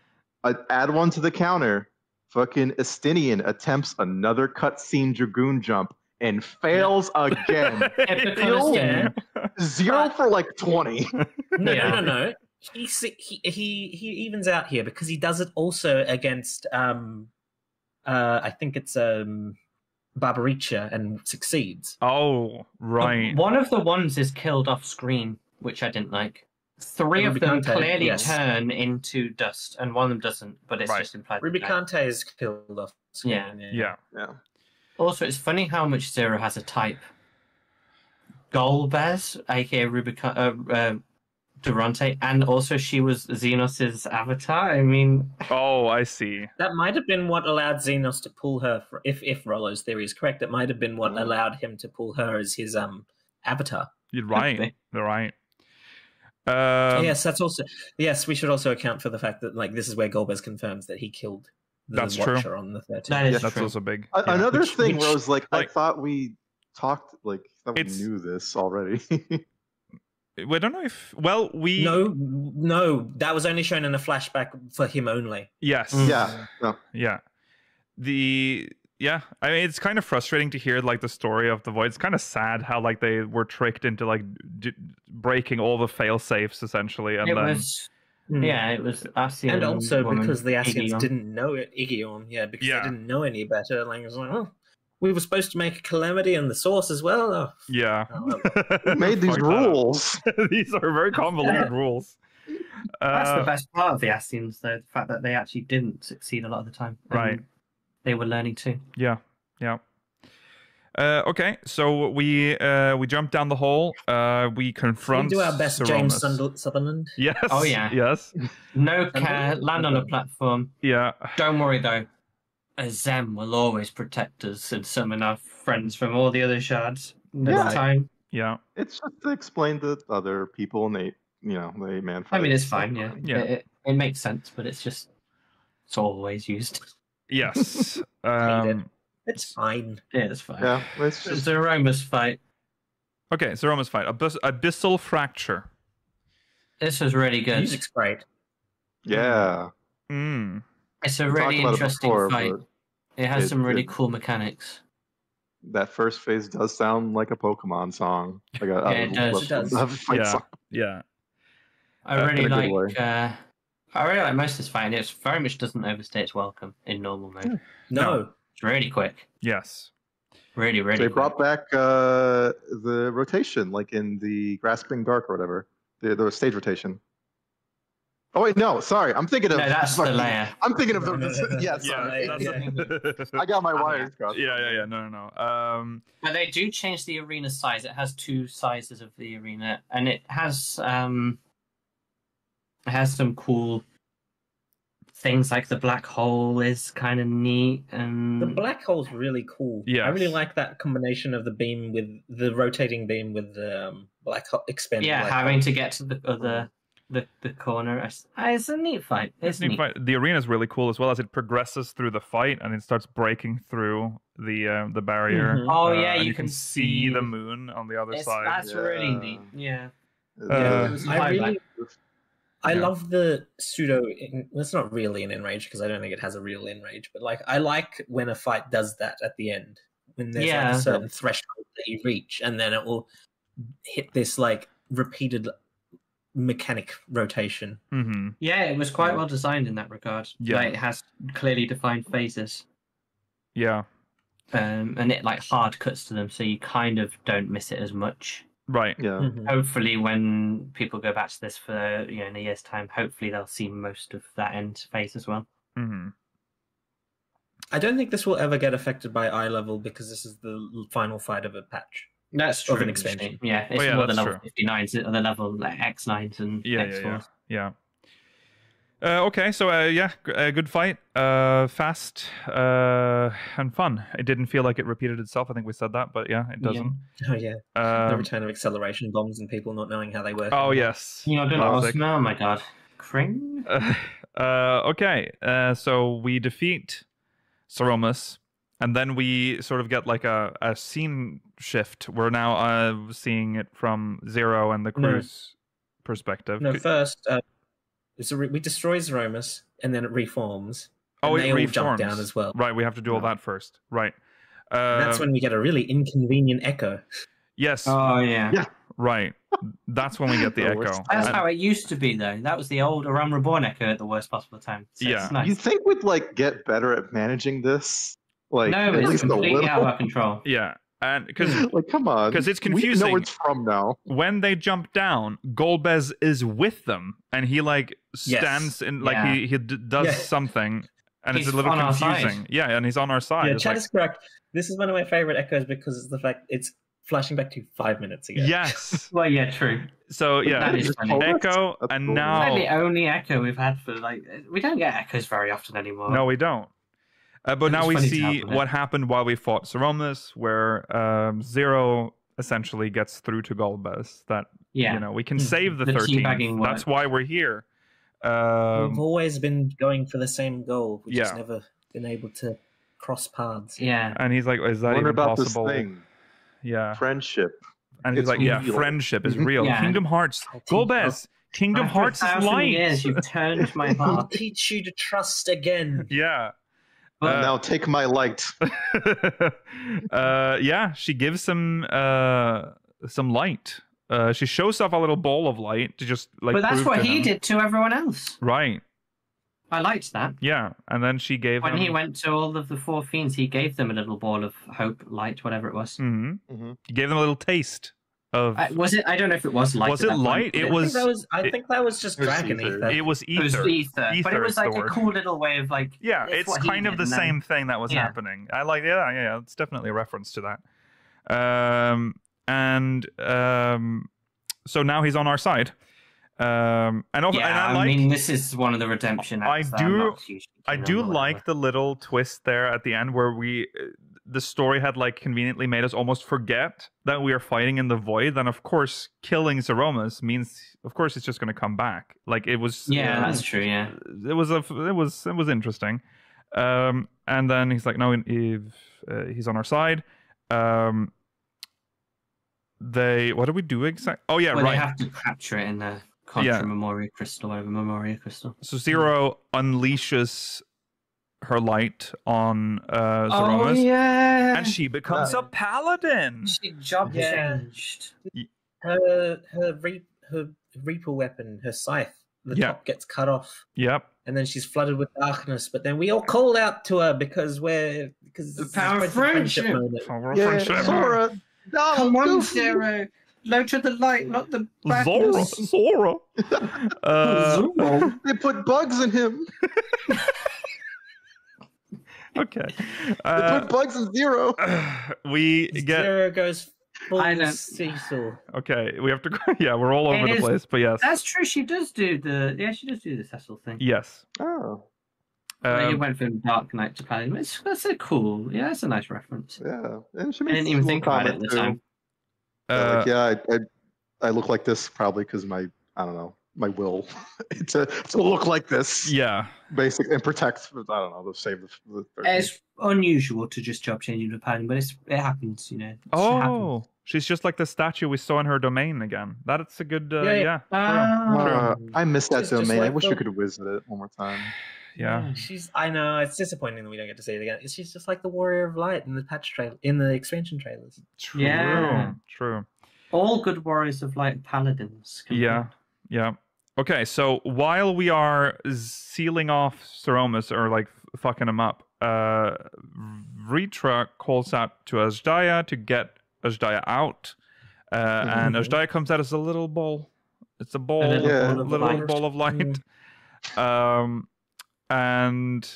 I add one to the counter. Fucking Estinian attempts another cutscene Dragoon jump. And fails again. Zero for like 20. No. He evens out here because he does it also against I think it's Barbaricha and succeeds. Oh, right. One of the ones is killed off screen, which I didn't like. 3 of them clearly turn into dust, and one of them doesn't, but it's just implied. Rubicante is killed off screen. Yeah. Also, it's funny how much Zero has a type. Golbez, aka Durante, and also she was Xenos' avatar. I mean... Oh, I see. That might have been what allowed Xenos to pull her, if Rollo's theory is correct, it might have been what allowed him to pull her as his avatar. You're right. You're right. Yes, we should also account for the fact that this is where Golbez confirms that he killed the Watcher on the 13th. That's also big. Another thing where I was like, I thought we talked, we knew this already. We don't know if... Well, we... No, that was only shown in a flashback for him only. Yes. Yeah. Yeah. I mean, it's kind of frustrating to hear the story of the Void. It's kind of sad how they were tricked into breaking all the fail safes essentially, and it was Ascian, and also because the Ascians didn't know it, Igion, because they didn't know any better. It was like, we were supposed to make a calamity and the source as well. We made these rules. These are very convoluted rules. That's the best part of the Ascians, though, the fact that they actually didn't succeed a lot of the time. Right. They were learning too. Yeah. Okay, so we jump down the hole. We confront. We do our best, Saromas. James Sutherland. Yes. Oh, yeah. Yes. No care. Land on a platform. Yeah. Don't worry though. A Zem will always protect us and summon our friends from all the other shards. Next time. Yeah. It's just to explain to other people, and the 8-man fight. I mean, it's fine. Yeah. Yeah. It makes sense, but it's always used. Yes. It's fine. Yeah, it's fine. Yeah, it's just Zeroma's fight. Okay, Zeroma's fight. Abyssal Fracture. This was really The good. music's great. yeah. Mm. It's a We really talked about it interesting before, fight. but It has some really it- cool mechanics. That first phase does sound like a Pokemon song. Like Yeah, it does. It does. a fight Yeah. song. Yeah. I really in a good way. like. I really like most of this fight, and it very much doesn't overstay its welcome in normal mode. No. It's really quick. Yes. Really, really. They quick. brought back the rotation, like in the Grasping Dark or whatever. The stage rotation. Oh wait, no, sorry. I'm thinking of. No, that's the layer. I'm thinking of the. Yeah, sorry. I got my wires crossed. Yeah. No. But they do change the arena size. It has two sizes of the arena, and it has some cool things like the black hole is kind of neat, and The black hole's really cool. Yes. I really like that combination of the beam with the rotating beam with the black hole expanding. yeah, black having hole. to get to the other the corner. It's a neat fight. It's neat. The arena is really cool as well as it progresses through the fight and it starts breaking through the barrier. Mhm. Oh, yeah, and you you can can see see- the moon on the other side. That's really Yeah. neat. Yeah. Uh, It was I high really, I Yeah. love the pseudo. It's not really an enrage because I don't think it has a real enrage. But like, I like when a fight does that at the end when there's like Yeah. a certain threshold that you reach, and then it will hit this like repeated mechanic rotation. Mm-hmm. Yeah, it was quite well designed in that regard. Yeah. Like, it has clearly defined phases. Yeah. And it like hard cuts to them, so you kind of don't miss it as much. Right. Yeah. Mhm. Hopefully, when people go back to this for in a year's time, hopefully they'll see most of that end phase as well. Mm-hmm. I don't think this will ever get affected by eye level because this is the final fight of a patch. That's Of true. an expansion. Yeah, it's yeah, more the that's level true. 59s, or the level like X9s and X4s. Yeah. Okay, so a good fight, fast and fun. It didn't feel like it repeated itself. I think we said that, but yeah, it doesn't. Oh yeah, the Um, return of acceleration bombs and people not knowing how they work. oh yes. You know, Classic. oh my god, Kring. Okay, so we defeat Saromas, and then we sort of get like a scene shift. We're now seeing it from Zero and the crew's perspective. No, first we destroy Zeromus and then it reforms. Oh, and it they all reforms. jump down as well. Right, we have to do all that first. Right. And that's when we get a really inconvenient echo. Yes. Oh yeah. Yeah. Right. That's when we get the Oh, echo. it's- That's And- how it used to be, though. That was the old Aram Reborn Echo at the worst possible time. So Yeah. it's nice. You think we'd like get better at managing this? Like No, at it's least a completely out of little. our control. Yeah. And because Like, come on. 'Cause it's We know confusing. where it's from now. when they jump down, Golbez is with them, and he like stands in like Yeah. he does Yeah. something, and He's it's a little on our confusing. side. Yeah, and he's on our side. Yeah, It's Chad like, is correct. This is one of my favorite echoes because of the fact it's flashing back to 5 minutes ago. yes. Well, yeah, true. So yeah, That is funny. Echo, That's and cool. now It's like the only Echo we've had for like. We don't get Echoes very often anymore. no, we don't. But It now was we funny to see happen, eh? what happened while we fought Saromas, where Zero essentially gets through to Golbez that Yeah. we can save the The 13th. teabagging That's work. why we're here. We've always been going for the same goal. We've just Yeah. never been able to cross paths. Yeah. And he's like, "Is that What even about possible?" this thing? Yeah. Friendship. And he's It's like, "Yeah, real." friendship is real. Yeah. Kingdom Hearts, Golbez, Kingdom After Hearts is 1,000 light." years, you've turned my I'll heart. teach you to trust again. Yeah. Now take my light. Yeah, she gives some light. She shows off a little ball of light to just like. But that's prove what to he him. did to everyone else. Right. I liked that. Yeah, and then she gave When him. he went to all of the four fiends, he gave them a little ball of hope, light, whatever it was. Mhm. Mhm. He gave them a little taste of. Was it? I don't know if it was light. Was at it that point, light? but It I was. think that was just It was dragon ether. ether. It was It was ether. ether, but Ether it is was the like a word. cool little way of like. Yeah, it's it's what he kind of did, the and then- same thing that was Yeah. happening. I like. Yeah. It's definitely a reference to that. So now he's on our side. I mean, this is one of the redemption acts. I do like the little twist there at the end where the story had like conveniently made us almost forget that we are fighting in the void. Then of course killing Zeromus means, of course, it's just going to come back. Like it was. Yeah, that's true. Yeah, it was interesting. And then he's like, no, if he's on our side. What do we do exactly? Oh yeah, right. They have to capture it in the Contra Memoria Crystal over Memoria Crystal. So Zero unleashes her light on Zeromus. Oh yeah, and she becomes a paladin. She job changed. Her Reaper weapon, her scythe, the top gets cut off. Yep. And then she's flooded with darkness. But then we all called out to her because the power of friendship. Sora, no, come on, Zero. Low to the light, not the badness. Zora. They put bugs in him. Okay. They put bugs in Zero. Zero goes full Cecil. Okay, we have to go. Yeah, we're all over the place, but yes. That's true. She does do the Cecil thing. Yes. Oh. It went from Dark Knight to Paladin. That's a cool. Yeah, that's a nice reference. Yeah, and she I didn't even think about it at the time. I look like this probably because my will to look like this. Yeah, basic and protect. I don't know. To save the 13th. It's unusual to just job changing to Paladin, but it happens. You know. Oh, she's just like the statue we saw in her domain again. That's a good. True. I missed that domain. I wish we could visit it one more time. Yeah. I know it's disappointing that we don't get to see it again. She's just like the Warrior of Light in the in the expansion trailers. True. Yeah. True. All good Warriors of Light paladins. Yeah. Okay, so while we are sealing off Zeromus or like fucking him up, Ritra calls out to Azhdaya to get Azhdaya out, and Azhdaya comes out as a little ball. It's a ball, ball of light. And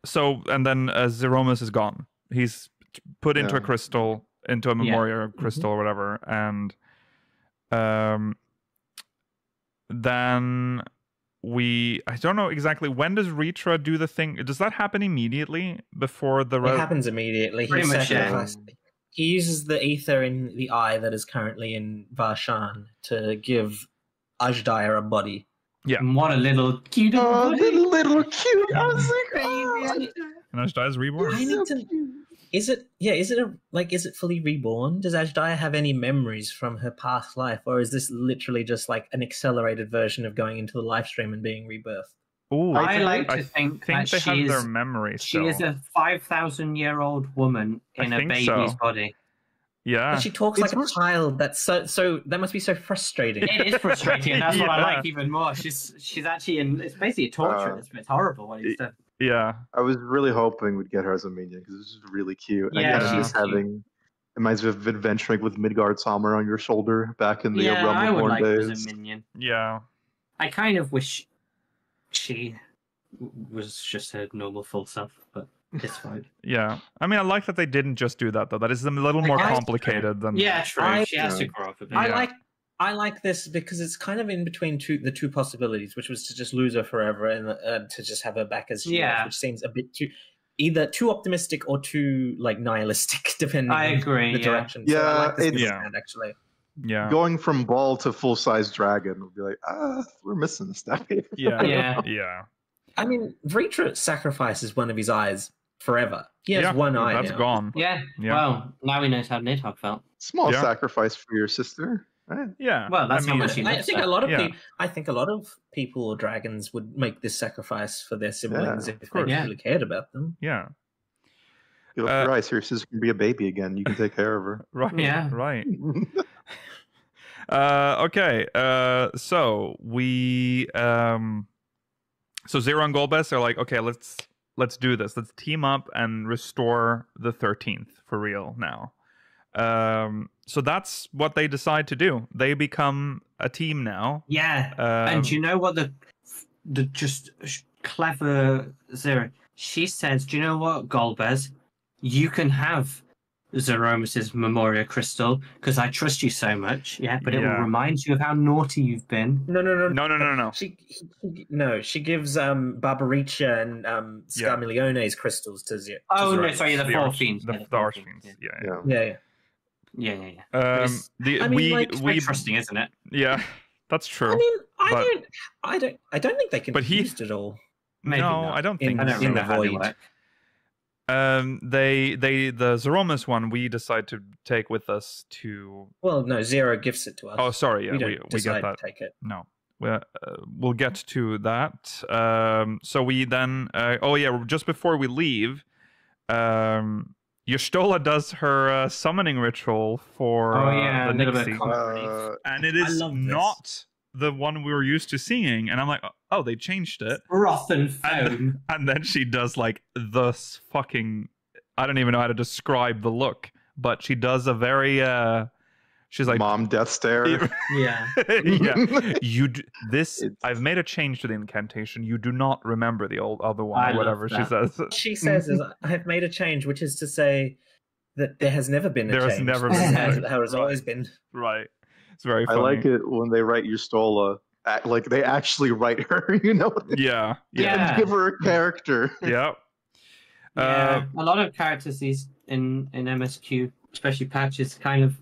then Zeromus is gone. He's put into a crystal, into a Memoria crystal or whatever, and then I don't know exactly when does Ritra do the thing. Does that happen immediately before the? It happens immediately. Pretty much, He uses the ether in the eye that is currently in Varshan to give Azhdaya a body. Yeah. And what a little cute body. Little cute. I was like, and Azhdaya's reborn. I need to. Is it fully reborn? Does Azhdaya have any memories from her past life, or is this literally just like an accelerated version of going into the life stream and being rebirthed? Ooh, I think that they have their memories. She is a 5,000-year-old woman in a baby's body. Yeah, but she talks like a child. That's so that must be so frustrating. It is frustrating, and that's what I like even more. She's actually it's basically a torture. It's horrible what he's done. Yeah, I was really hoping we'd get her as a minion because this is really cute. Yeah, she's having. It reminds me of adventuring with Midgard's hammer on your shoulder back in the Realm I would Reborn like days. her as a minion. Yeah, I kind of wish she was just her normal full self, but it's fine. Yeah, I mean, I like that they didn't just do that though. That is a little more complicated than. Yeah, true. She has to grow up a bit. I like this because it's kind of in between the two possibilities, which was to just lose her forever and to just have her back as she was, which seems a bit either too optimistic or too like nihilistic, depending on the direction. Yeah, so I like this actually. Yeah, going from ball to full-size dragon would be like, we're missing stuff here. Yeah. I mean, Vritra sacrifices one of his eyes forever. He has one eye. That's gone. Yeah. Well, now he knows how Nidhogg felt. Small sacrifice for your sister. Right. Yeah. Well, that's how much he I think a lot of people or dragons would make this sacrifice for their siblings if they really cared about them. Yeah. Give up your eyes. Your sister can be a baby again. You can take care of her. Right. Yeah. Right. Okay. So we so Zero and Golbez are like, okay, let's do this. Let's team up and restore the 13th for real now. So that's what they decide to do. They become a team now. Yeah. And you know what the just clever Zero? She says, do you know what, Golbez? You can have Zeromus's Memoria Crystal because I trust you so much. Yeah, but it will remind you of how naughty you've been. No. She gives Barbaricha and Scarmilione's crystals to Zero. Oh no, sorry, the Four Fiends. The Archfiends. Yeah. It's very trusting, isn't it? Yeah, that's true. I mean, I don't think they can use it all. Maybe no, not. I don't think I don't so. know how they work. The Zeromus one we decide to take with us to. Well, no, Zero gifts it to us. Oh, sorry, yeah, we decide get that. To take it. No, we'll get to that. So we then. Just before we leave, Y'shtola does her summoning ritual for the Nixie, and it is not the one we were used to seeing, and I'm like, oh, they changed it. Froth and foam. And then she does like this fucking, I don't even know how to describe the look, but she does a very she's like mom death stare. Yeah. I've made a change to the incantation. You do not remember the old other one or whatever she says. She says is I've made a change, which is to say that there has never been a change. There has never been how it's always been. Right. It's very funny. I like it when they write Y'shtola, like they actually write her, you know? Yeah. And give her a character. Yeah. A lot of characters in MSQ, especially patches, kind of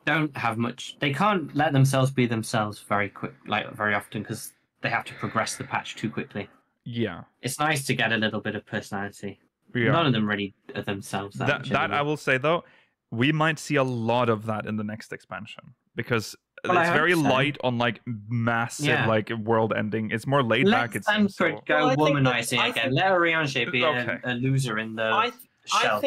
don't have much. They can't let themselves be themselves very often because they have to progress the patch too quickly. Yeah. It's nice to get a little bit of personality. Yeah. None of them really are themselves. That I will say though, we might see a lot of that in the next expansion because it's very light on like massive like world ending. It's more laid back. Let Sanford go womanizing again. Let Oriange be a loser in the shelf.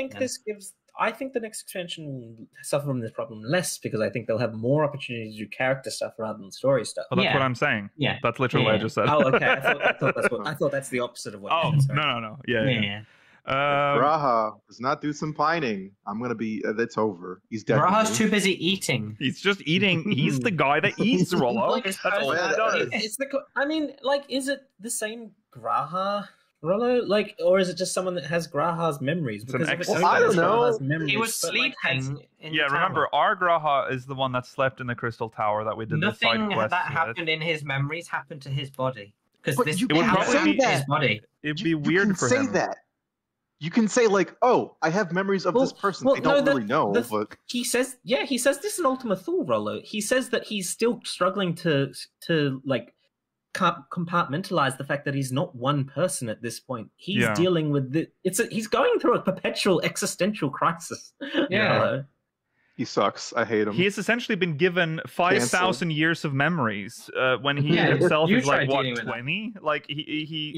I think the next expansion will suffer from this problem less because I think they'll have more opportunity to do character stuff rather than story stuff. Well, that's what I'm saying. Yeah, that's literally what I just said. Oh, okay. I thought that's the opposite of what. Oh, no. Yeah. Graha does not do some pining. I'm gonna be. It's over. He's dead. Graha's too busy eating. He's just eating. He's the guy that eats, Rollo. That's all he does. Is it the same Graha? Rollo, or is it just someone that has Graha's memories? Because I don't know. He was sleeping. Remember, our Graha is the one that slept in the Crystal Tower that we did the side quest. Nothing that happened in his memories happened to his body. Because this would probably be his body. It'd be weird for him. You can say that. You can say oh, I have memories of this person. They don't really know, but he says this in Ultima Thule, Rollo. He says that he's still struggling to compartmentalize the fact that he's not one person at this point. He's dealing with he's going through a perpetual existential crisis. Yeah. He sucks. I hate him. He has essentially been given 5,000 years of memories when he himself is like, what, 20? Like, he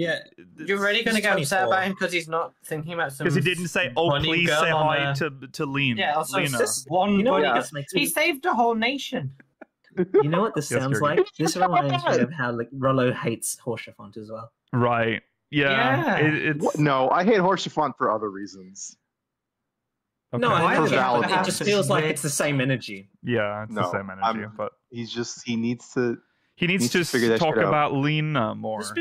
You're really going to get upset about him because he's not thinking about some... Because he didn't say, oh, please say hi to Lena. Yeah, also, Lena. He saved a whole nation. You know what this sounds like? This reminds me of how Rollo hates Horsefont as well. Right. Yeah. No, I hate Horsefont for other reasons. Okay. No, it just feels like it's the same energy. Yeah, it's the same energy. But he needs to talk about Lena more. Just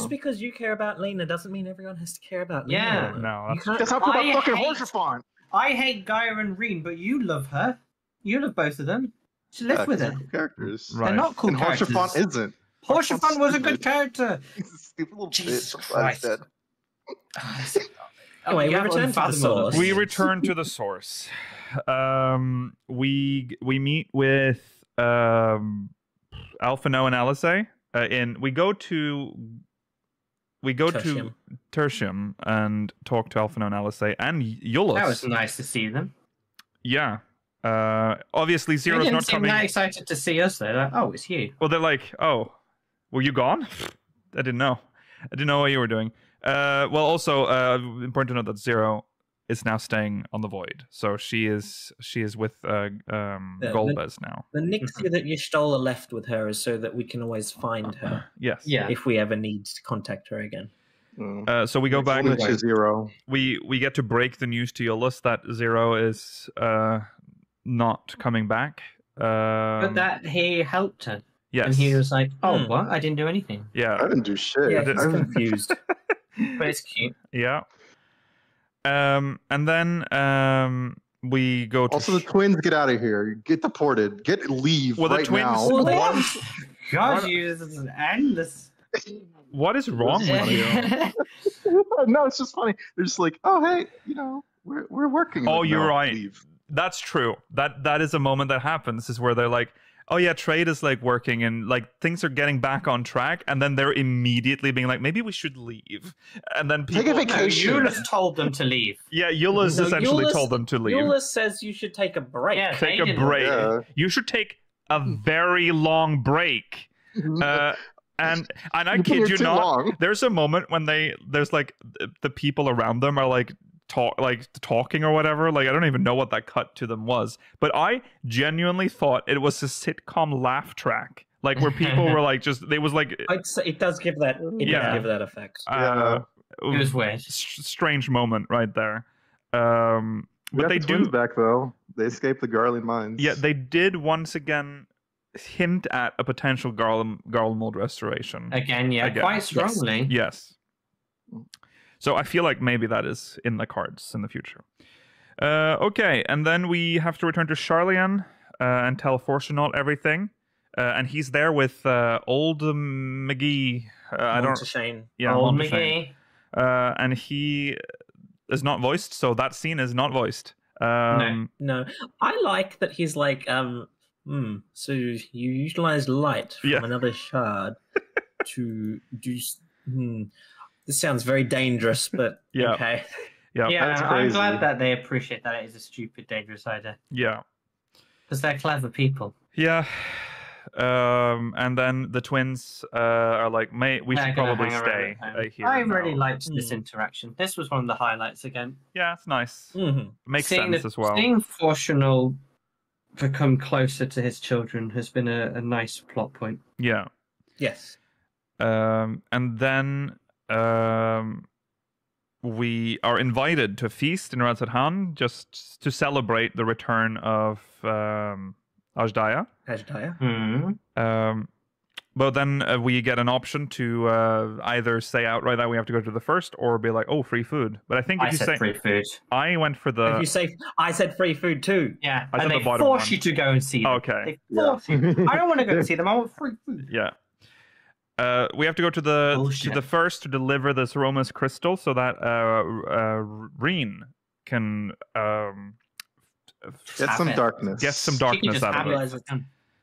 because you care about Lena doesn't mean everyone has to care about Lena. Yeah. No, that's talk about fucking Horsefont. I hate Gaia and Reen, but you love her. You love both of them. She live with her. Cool characters. Right. They're not cool and characters. Horsefont isn't. Horsefont was a good character. He's a stupid little Jesus bitch. Christ. Anyway, we return to the source. We return to the source. We meet with Alphino and Alizé. We go to Tertium and talk to Alphino and Alizé and Iullus. That was nice to see them. Yeah. Obviously, Zero's not coming. They're not excited to see us. They're like, oh, it's you. Well, they're like, oh, were you gone? I didn't know. I didn't know what you were doing. Also, important to note that Zero is now staying on the Void, so she is with Golbez now. The Nixie that Y'shtola left with her is so that we can always find her. Yes. Yeah. If we ever need to contact her again. So we go back to Zero. We get to break the news to Iullus that Zero is not coming back. But that he helped her. Yes. And he was like, oh, what? I didn't do anything. Yeah. I didn't do shit. Yeah, he's confused. But it's cute. Yeah. And then we go to... Also, the twins get out of here. Get deported. Leave right now. Gosh, this is endless. What is wrong with you? No, it's just funny. They're just like, oh, hey, we're working. Oh, like, you're no, right. Leave. That's true. That is a moment that happens, is where they're like, oh yeah, trade is like working and like things are getting back on track, and then they're immediately being like, maybe we should leave. And then people... Take a vacation. Euless told them to leave. Yeah, Euless essentially told them to leave. Euless says you should take a break. Yeah, take a break. Yeah. You should take a very long break. And I kid you not, long. There's a moment when there's like the people around them are like talking or whatever. Like I don't even know what that cut to them was, but I genuinely thought it was a sitcom laugh track, like where people were like it was like it does give that does give that effect. It was weird. Strange moment right there. But they do back though. They escaped the Garland mines. Yeah, they did once again hint at a potential Garland mold restoration. Again, quite strongly. Yes. So I feel like maybe that is in the cards in the future. Okay, and then we have to return to Charlian and tell Fortunaut everything. And he's there with old McGee. Monteshane. Yeah, old McGee. And he is not voiced, so that scene is not voiced. No. I like that he's like, so you utilized light from another shard to do... This sounds very dangerous, but okay. Yeah, I'm glad that they appreciate that it is a stupid, dangerous idea. Yeah. Because they're clever people. Yeah. And then the twins are like, mate, we should probably stay here. I really liked this interaction. This was one of the highlights again. Yeah, it's nice. Makes sense as well. Seeing Fortunaut become closer to his children has been a nice plot point. Yeah. Yes. And then we are invited to a feast in Razathan just to celebrate the return of Ajdaya. But then we get an option to either say outright that we have to go to the first, or be like, oh, free food. But I think if you say free food, I went for the... If you say, I said free food too. Yeah, and they force you to go and see them. Okay. They force you. I don't want to go and see them. I want free food. Yeah. We have to go to the first to deliver this Romus crystal so that Reen can get some darkness. Get some darkness out of it.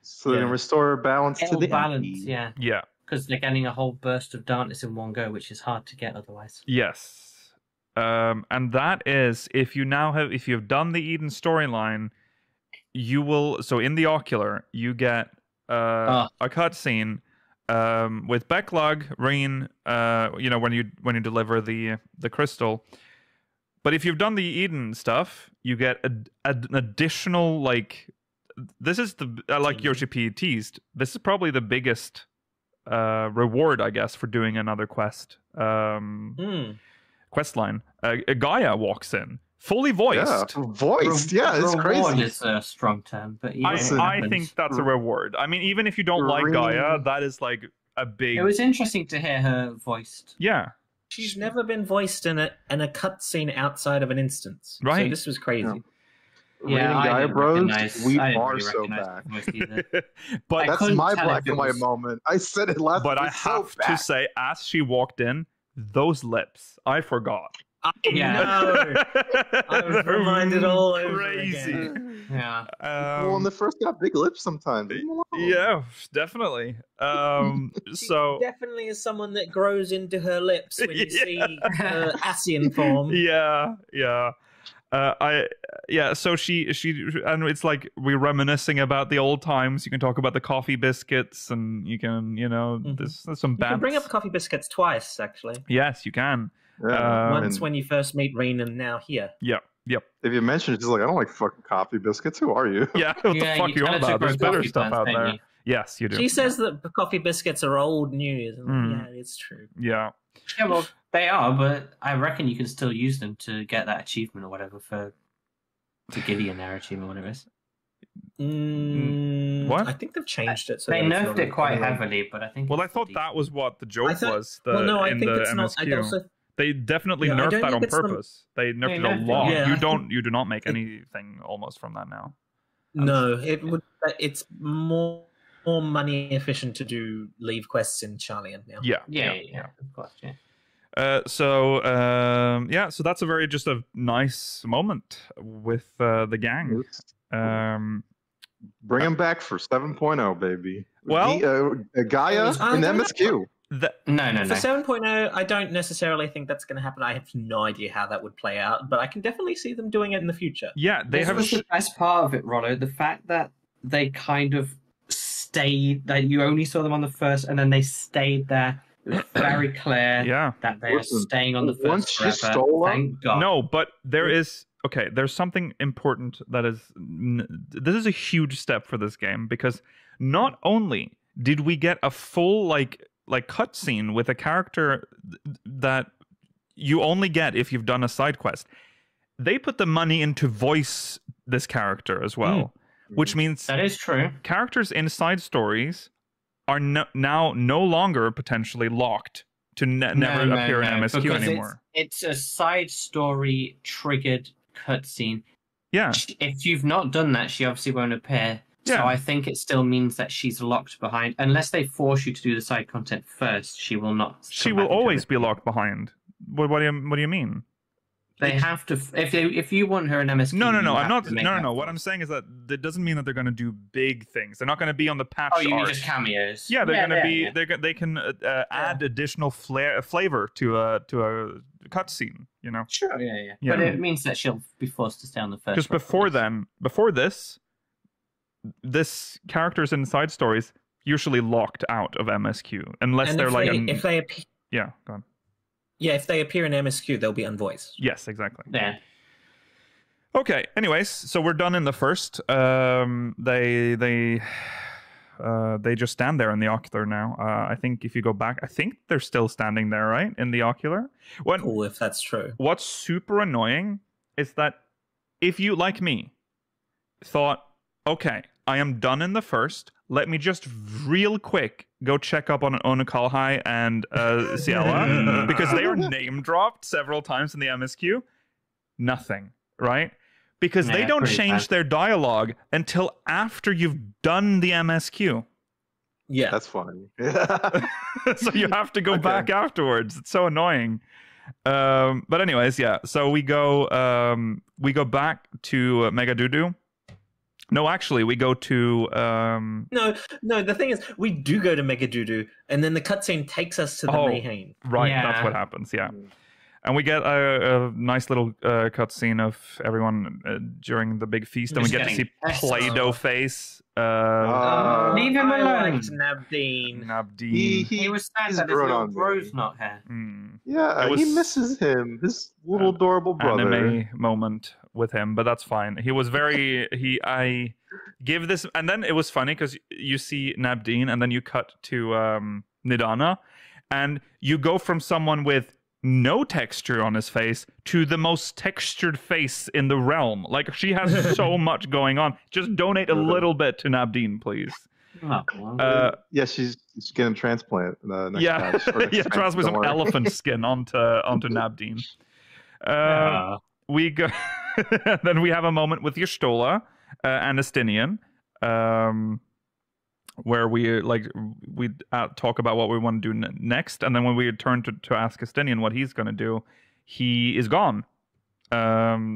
So they can restore balance to the balance. empty. Yeah. Because they're getting a whole burst of darkness in one go, which is hard to get otherwise. Yes. And that is if you've done the Eden storyline, you will. So in the Ocular, you get a cutscene. With Backlog, Reen, when you deliver the crystal. But if you've done the Eden stuff, you get an additional, like, this is like Yoshi-P teased, this is probably the biggest reward, I guess, for doing another quest line. Gaia walks in. Fully voiced. Yeah, voiced. It's crazy. Reward is a strong term, but I think that's a reward. I mean, even if you don't like Gaia, that is like a big... It was interesting to hear her voiced. Yeah. She's never been voiced in a cutscene outside of an instance. Right. So this was crazy. Yeah, Gaia Bros, we are so back. But that's my black and white moment. I said it last. But I have to say, as she walked in, those lips, I forgot. No. I was reminded all over again. Yeah. Well, and the first got big lips sometimes. Yeah, definitely. She definitely is someone that grows into her lips when you see her Asian form. Yeah. So she and it's like we're reminiscing about the old times. You can talk about the coffee biscuits, and you can, there's some You can bring up coffee biscuits twice, actually. Yes, you can. Once when you first meet Reen, and now here. Yep. If you mention it, she's like, I don't like fucking coffee biscuits. Who are you? Yeah, what the fuck you on about? There's better stuff out there. Yes, you do. She says that coffee biscuits are old news. Yeah, it's true. Yeah. Yeah, well, they are, but I reckon you can still use them to get that achievement or whatever for the Gideon achievement or whatever it is. What? I think they've changed it. So they nerfed it quite heavily, but I think. Well, I thought that was what the joke was. I think it's not. They definitely nerfed that on purpose. They nerfed it a lot. Yeah, you do not make anything almost from that now. No, it's more money efficient to do leave quests in Charlian now. Yeah, of course, yeah. So that's a very just a nice moment with the gang. Bring him back for 7.0, baby. Well, Gaia in MSQ. No. For 7.0, I don't necessarily think that's going to happen. I have no idea how that would play out, but I can definitely see them doing it in the future. Yeah, this was the best part of it, Rollo. The fact that they kind of stayed, that you only saw them on the first, and then they stayed there. It was very clear that they are staying on the first once forever. You stole Thank God. No, but there is... Okay, there's something important that is... This is a huge step for this game, because not only did we get a full, like cutscene with a character that you only get if you've done a side quest, they put the money in to voice this character as well, which means... That is true. Characters in side stories are now no longer potentially locked to never appear in MSQ anymore. It's a side story triggered cutscene. Yeah. If you've not done that, she obviously won't appear. Yeah. So I think it still means that she's locked behind. Unless they force you to do the side content first, she will not. She will always be locked behind. What do you mean? They have to. If you want her in MSQ, no. I'm not. No. What I'm saying is that doesn't mean that they're going to do big things. They're not going to be on the patch. Oh, you mean just cameos? Yeah, they're going to be. Yeah. They can add additional flavor to a cutscene. You know. Sure. Yeah. But it means that she'll be forced to stay on the first. Because before this characters in side stories usually locked out of MSQ unless they're if they appear. Yeah, go on. Yeah, if they appear in MSQ, they'll be unvoiced. Yes, exactly. Yeah. Okay. Anyways, so we're done in the first. They just stand there in the ocular now. I think if you go back, I think they're still standing there, right, in the ocular. Cool, if that's true. What's super annoying is that if you, like me, thought, okay, I am done in the first. Let me just real quick go check up on Onukalhai and Ciela because they are name dropped several times in the MSQ. Nothing, right? Because they don't change their dialogue until after you've done the MSQ. Yeah, that's funny. So you have to go back afterwards. It's so annoying. But anyways, yeah. So we go back to Megadudu. No, actually, we go to... No, the thing is, we do go to Megadudu, and then the cutscene takes us to the Mayhem. Right, that's what happens, yeah. And we get a nice little cutscene of everyone during the big feast, and we get to see Play-Doh face. Leave him alone. Nabdeen. He was sad that his little bro's not here. Yeah, he misses him. His little adorable brother. Anime moment with him, but that's fine. He was very... I give this... And then it was funny because you see Nabdeen, and then you cut to Nidana, and you go from someone with no texture on his face to the most textured face in the realm. Like, she has so much going on. Just donate a little bit to Nabdeen, please. Yeah, she's getting a transplant. Next transplant some elephant skin onto Nabdeen. We go... Then we have a moment with Y'shtola and Estinian, where we talk about what we want to do next, and then when we turn to ask Estinian what he's going to do, he is gone.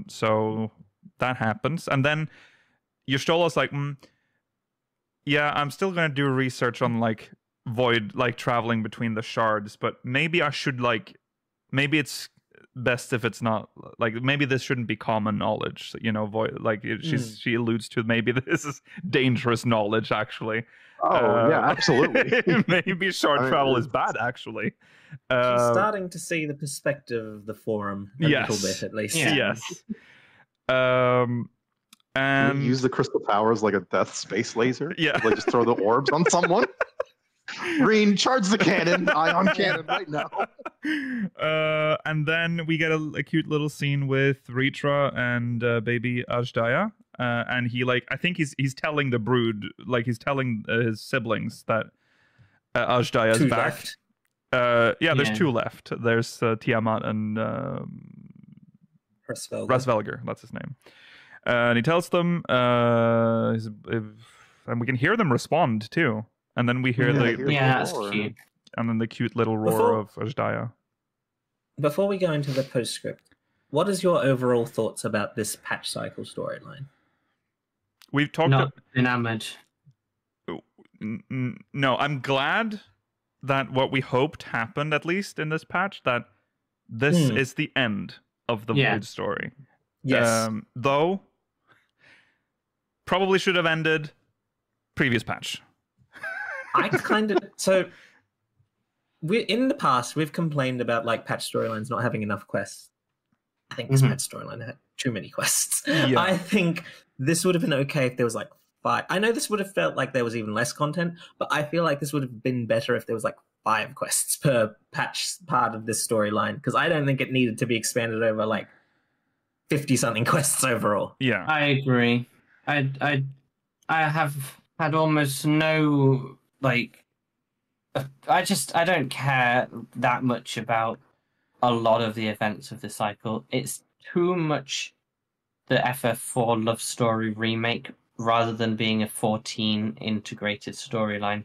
So that happens, and then Y'shtola's like, yeah, I'm still going to do research on Void, traveling between the shards, but maybe I should maybe it's best if it's not maybe this shouldn't be common knowledge, Void, she alludes to maybe this is dangerous knowledge actually. Yeah, absolutely. Maybe shard travel is bad actually. She's starting to see the perspective of the forum a little bit at least. Yes. And use the crystal powers like a death space laser. Yeah, just throw the orbs on someone. Green, charge the cannon. Ion cannon right now. And then we get a cute little scene with Ritra and baby Ajdaya. And he I think he's telling the brood, he's telling his siblings that Ajdaya is back. There's two left. There's Tiamat and Rasvelger. That's his name. And he tells them, and we can hear them respond too. And then we hear that's cute. And then the cute little roar of Ajdaya. Before we go into the postscript, what is your overall thoughts about this patch cycle storyline? We've talked. Not enamored. No, I'm glad that what we hoped happened, at least in this patch, that this is the end of the Void story. Yes. Though, probably should have ended previous patch. In the past, we've complained about like patch storylines not having enough quests. I think this patch storyline had too many quests. Yeah. I think this would have been okay if there was like 5. I know this would have felt like there was even less content, but I feel like this would have been better if there was like 5 quests per patch part of this storyline, because I don't think it needed to be expanded over like 50-something quests overall. Yeah, I agree. I have had almost no like. I don't care that much about a lot of the events of the cycle. It's too much the FF4 love story remake rather than being a 14 integrated storyline.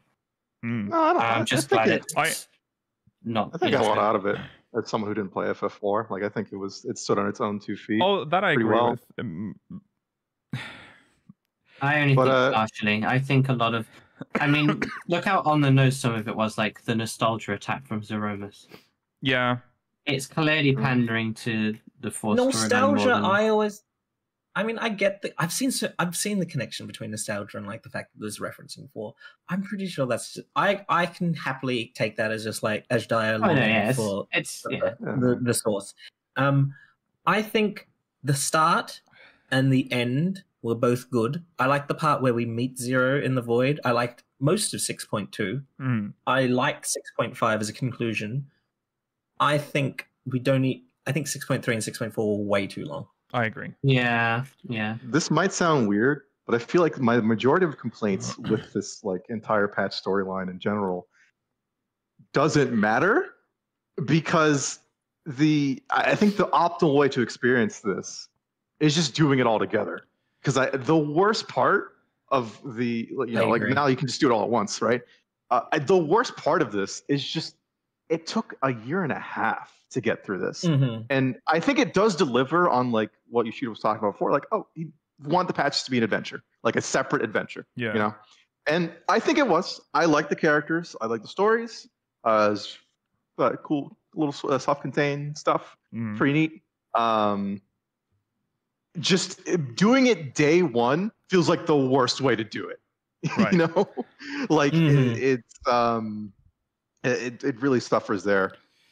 No, I don't. I'm just glad it's not. I think I got a lot out of it. As someone who didn't play FF4, like I think it stood on its own 2 feet. Oh, that I agree with. I only think partially. I think a lot of. I mean, look how on the nose some of it was, like the nostalgia attack from Zeromus. Yeah. It's clearly pandering to the Force nostalgia. I get the. I've seen the connection between nostalgia and like the fact that there's referencing 4. I'm pretty sure that's just, I can happily take that as just like Ajdaya for the source. I think the start and the end were both good. I like the part where we meet Zero in the Void. I liked most of 6.2. I like 6.5 as a conclusion. I think we don't need. I think 6.3 and 6.4 were way too long. I agree. Yeah. This might sound weird, but I feel like my majority of complaints with this like entire patch storyline in general doesn't matter, because I think the optimal way to experience this is just doing it all together. Because the worst part of now you can just do it all at once, right? The worst part of this is just it took a year and a half to get through this, and I think it does deliver on like what Yoshida was talking about before. Like, he want the patches to be an adventure, like a separate adventure. Yeah, you know. And I think it was. I like the characters. I like the stories. Cool little self-contained stuff. Pretty neat. Just doing it day one feels like the worst way to do it. Right. You know, like it really suffers there.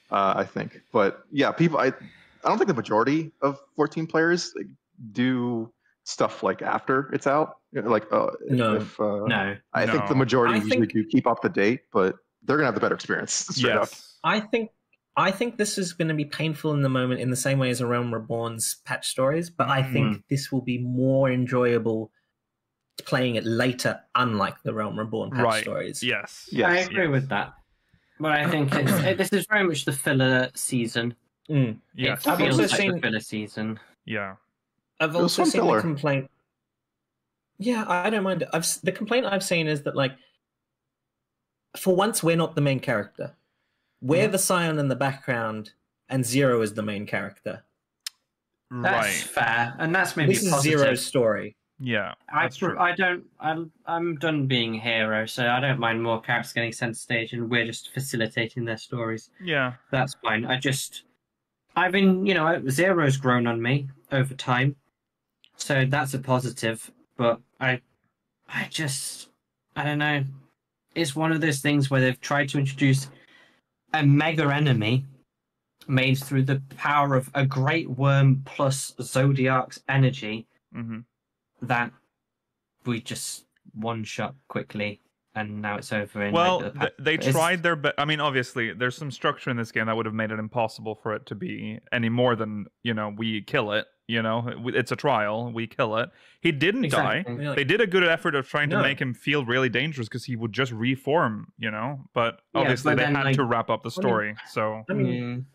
I think, but yeah, people. I don't think the majority of 14 players do stuff like after it's out. Like no. I think the majority usually do keep up to date, but they're gonna have the better experience. Straight up. I think this is going to be painful in the moment in the same way as A Realm Reborn's patch stories, but I think this will be more enjoyable playing it later, unlike the Realm Reborn patch stories. Yes. I agree with that. But I think this is very much the filler season. Yes. I've also seen the filler season. Yeah. I've also seen the complaint. Yeah, I don't mind it. The complaint I've seen is that, like, for once, we're not the main character. We're the Scion in the background, and Zero is the main character. That's fair, and that's maybe this is Zero's story. Yeah, I'm done being a hero, so I don't mind more characters getting center stage, and we're just facilitating their stories. Yeah, that's fine. I've been, Zero's grown on me over time, so that's a positive. But I don't know. It's one of those things where they've tried to introduce a mega enemy made through the power of a great worm plus Zodiac's energy that we just one-shot quickly, and now it's over. They tried their best. I mean, obviously, there's some structure in this game that would have made it impossible for it to be any more than, we kill it, You know, it's a trial. We kill it. He didn't die. Like, they did a good effort of trying to make him feel really dangerous because he would just reform, you know. But obviously they had to wrap up the story. So I mean,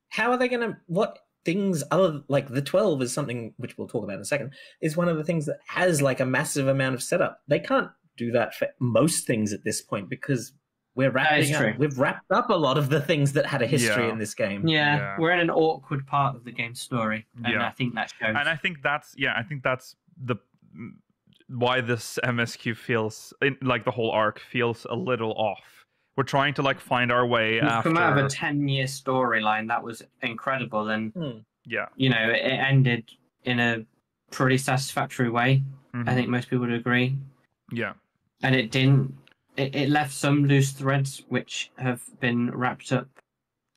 how are they going to? What things other like the 12 is something which we'll talk about in a second. Is one of the things that has like a massive amount of setup. They can't do that for most things at this point because we're wrapping up. We've wrapped up a lot of the things that had a history in this game. Yeah, we're in an awkward part of the game's story, and I think that shows. And I think that's the why this MSQ feels like the whole arc feels a little off. We're trying to like find our way after. Come out of a 10-year storyline that was incredible, and you know, it ended in a pretty satisfactory way. I think most people would agree. Yeah, and it didn't. It left some loose threads which have been wrapped up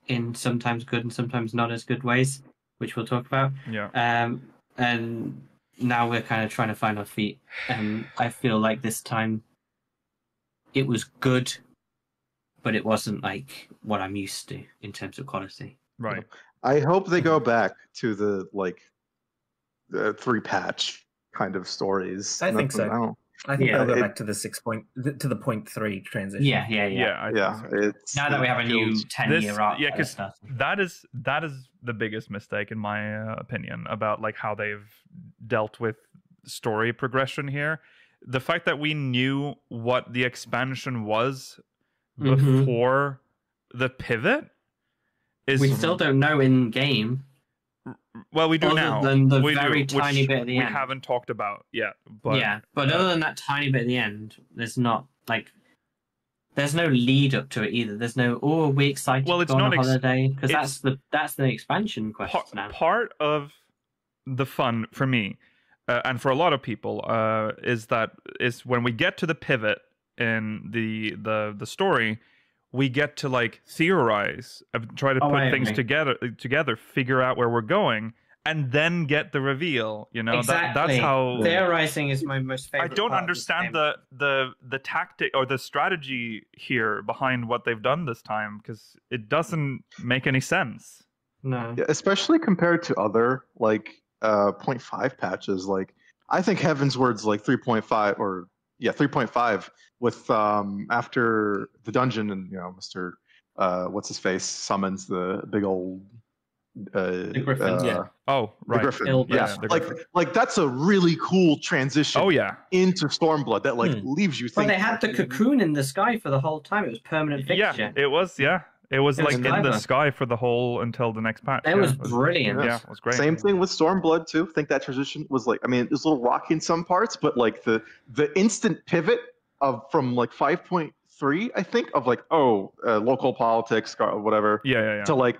in sometimes good and sometimes not as good ways, which we'll talk about. Yeah. And now we're kind of trying to find our feet. And I feel like this time it was good, but it wasn't like what I'm used to in terms of quality. Right. I hope they go back to the 3-patch kind of stories. I think so. I think they'll go back to the 0.3 transition. Yeah. It's, now that we have a new 10-year arc. Yeah, because that is the biggest mistake in my opinion about like how they've dealt with story progression here. The fact that we knew what the expansion was before the pivot is we still don't know in game. Well, we do now. Other than the very tiny bit at the end. We haven't talked about yet. But, other than that tiny bit at the end, there's not like there's no lead up to it either. There's no we excited to go on a holiday because that's the expansion question now. Part of the fun for me and for a lot of people is when we get to the pivot in the story. We get to like theorize, try to put things together, figure out where we're going, and then get the reveal. You know, exactly. That's how theorizing is my most favorite. I don't understand the tactic or the strategy here behind what they've done this time because it doesn't make any sense. No, especially compared to other 0.5 patches. Like I think Heaven's Word's 3.5 or 3.5 with after the dungeon and Mr. What's his face summons the big old the Griffin. The Griffin. The Griffin. Like that's a really cool transition. Into Stormblood that leaves you thinking. Well, they had the cocoon in the sky for the whole time. It was permanent fixture. Yeah, it was. Yeah. It was like in the sky for the whole until the next patch. It was brilliant. Yeah, it was great. Same thing with Stormblood too. I think that transition was it was a little rocky in some parts, but like the instant pivot from 5.3, I think, of local politics or whatever. Yeah. To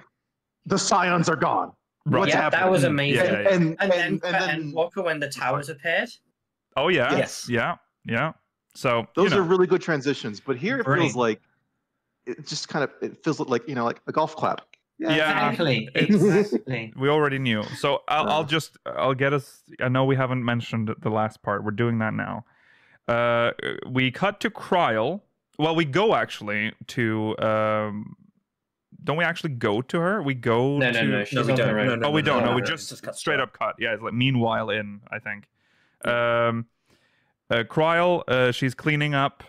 the Scions are gone. Right. What's happening? That was amazing. And then Walker when the towers appeared. Oh yeah. Yes. Yeah. So those are really good transitions, but here it feels like it just kind of feels like a golf clap. Yeah, exactly. We already knew. So I'll get us. I know we haven't mentioned the last part. We're doing that now. We cut to Kryl. Well, we go actually to. Don't we actually go to her? We go No, to. no. She's on the road. We don't. No, we just straight up cut. Yeah, it's like meanwhile in. I think. Kryl. She's cleaning up.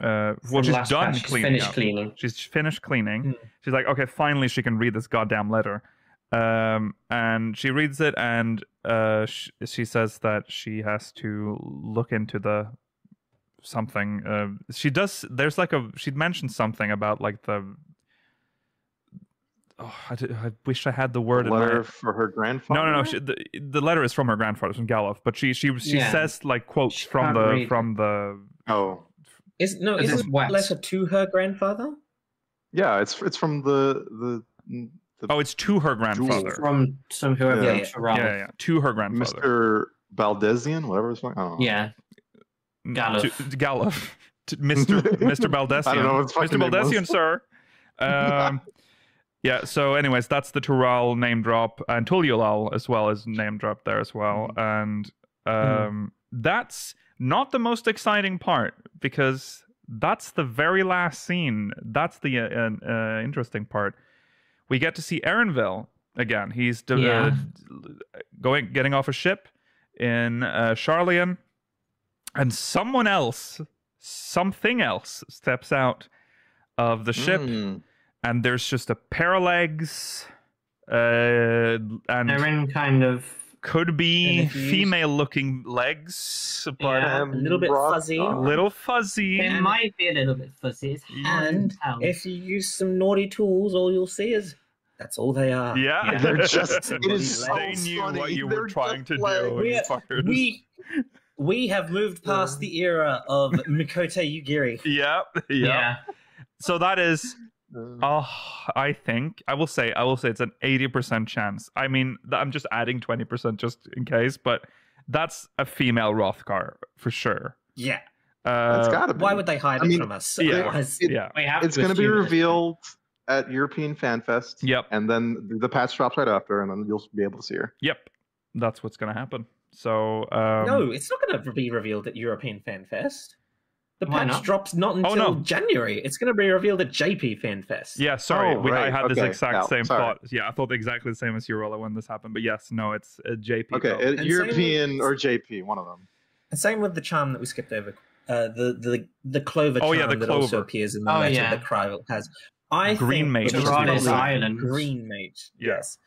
She's done cleaning. She's finished cleaning. She's like, okay, finally she can read this goddamn letter. And she reads it, and she says that she has to look into something. She does. There's she mentioned something about the. Oh, I wish I had the word. Letter for her grandfather. No. The letter is from her grandfather, from Galuf, but she says quotes from the. Oh. Is this letter to her grandfather? Yeah, it's from the Oh, it's to her grandfather. From whoever. Yeah, to her grandfather. Mr. Baldesian, whatever his name. Oh. Yeah. Galuf. Galuf. Mr. Baldesian. I don't know what Mr. Baldesian, sir. Yeah, so anyways, that's the Tural name drop, and Tuliolal as well as name drop there as well. And that's not the most exciting part, because that's the very last scene. That's the interesting part. We get to see Erenville again. He's getting off a ship in Charlian, and something else steps out of the ship, and there's just a pair of legs, and they're in kind of could be female-looking legs, but a little bit fuzzy. It might be a little bit fuzzy. It's And if you use some naughty tools, all you'll see is that's all they are. Yeah, they're just. It is so they knew funny. what you They're were trying to just do. We have moved past the era of Mikote Yugiri. Yeah. So that is. I think I will say it's an 80% chance. I mean, I'm just adding 20% just in case, but that's a female Rothgar for sure. Yeah, it's gotta be. Why would they hide it from us? It's going to be revealed at European Fan Fest. Yep, and then the patch drops right after, and then you'll be able to see her. Yep, that's what's going to happen. So no, it's not going to be revealed at European Fan Fest. The patch drops not until January. It's going to be revealed at JP Fan Fest. Yeah, sorry. Right. I had this exact same sorry. thought. Yeah, I thought exactly the same as you, Rolla, when this happened. But yes, no, it's JP. Okay, European or JP, one of them. And same with the charm that we skipped over. The Clover charm the that Clover. also appears in the letter that Kryl has. Green Mage. Green Mage. Yes.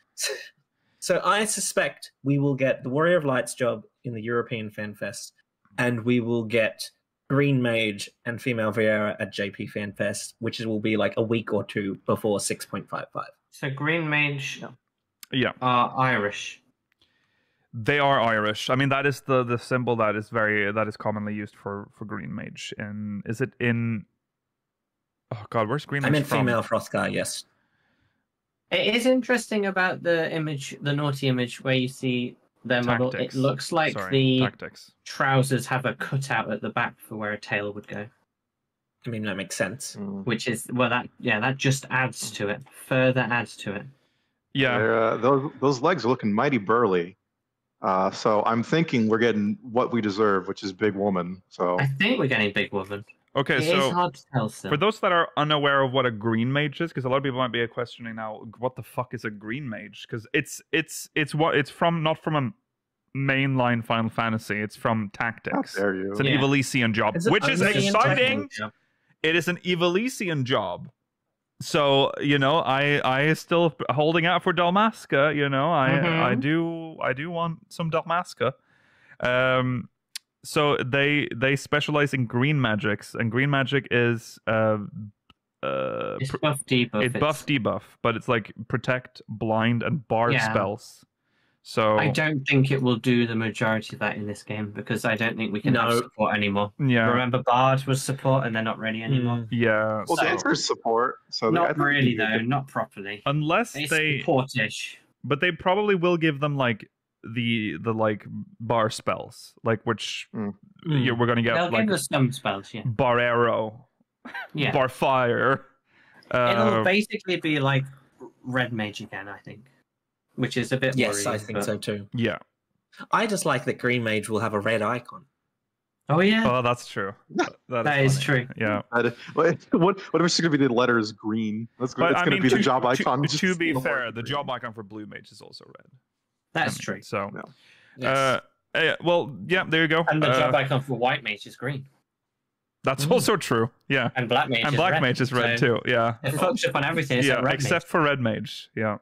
So I suspect we will get the Warrior of Light's job in the European Fan Fest, and we will get Green Mage and Female Viera at JP Fan Fest, which will be like a week or two before 6.55. So Green Mage are Irish. They are Irish. I mean, that is the symbol that is commonly used for Green Mage. And is it in? Oh God, where's Green Mage from? I meant female Hrothgar. Yes. It is interesting about the image, the naughty image, where you see their model. It looks like the trousers have a cutout at the back for where a tail would go. I mean, that makes sense. Which is that just adds to it. Further adds to it. Yeah, those legs are looking mighty burly. So I'm thinking we're getting what we deserve, which is big woman. So I think we're getting big woman. Okay, it is hard to tell still. For those that are unaware of what a green mage is, because a lot of people might be questioning now, what the fuck is a green mage? Because it's from not from a mainline Final Fantasy, it's from Tactics. How dare you? It's an Evilisian job, which is exciting. It is an Evilisian job. So, I still holding out for Dalmasca, I do want some Dalmasca. So they specialize in green magics, and green magic is it's buff debuff. It's buff debuff, but it's like protect, blind, and bar spells. So I don't think it will do the majority of that in this game, because I don't think we can have support anymore. Yeah. Remember, Bard was support, and they're not ready anymore. Yeah. Well, Dancer is support, so not really though, not properly. Unless it's they support-ish. But they probably will give them like the like bar spells, like which we're gonna get. They'll like give us some spells, bar arrow, bar fire. It'll basically be like red mage again, I think, which is a bit. Yes, I think so too. Yeah, I just like that green mage will have a red icon. Oh yeah. Oh, that's true. That is true. Yeah. What if it's going to be the letters green? It's going to be the job icon. To be fair, the job icon for blue mage is also red. That's true. So, yes. Well, yeah, there you go. And the job icon for white mage is green. That's also true. Yeah. And black mage. And black mage is red too. Yeah. It fucks up on everything. Except for red mage. Yeah.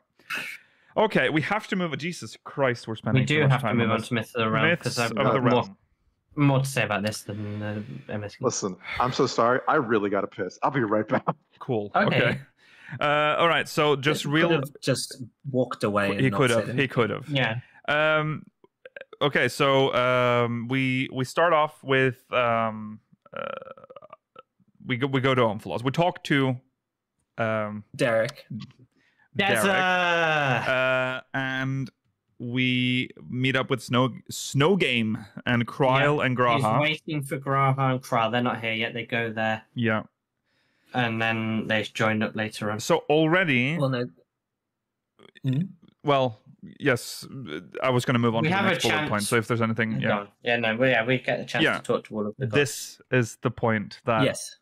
Okay, we have to move. Jesus Christ, we're spending. We do have to move on to Myths of the Realm, because I've got more to say about this than the MSQ. Listen, I'm so sorry. I really got to piss. I'll be right back. Cool. Okay. All right. So just just walked away. He could have. He could have. Yeah. Okay. So we start off with we go to Omflaws. We talk to Derek. And we meet up with Snow Game and Kryl and Graha. He's waiting for Graha and Kryl. They're not here yet. They go there. Yeah. And then they joined up later on. So already... Well, no. Mm-hmm. Well, yes. I was going to move on to the next bullet point. So if there's anything... We get a chance to talk to all of the guys. This is the point that... Yes.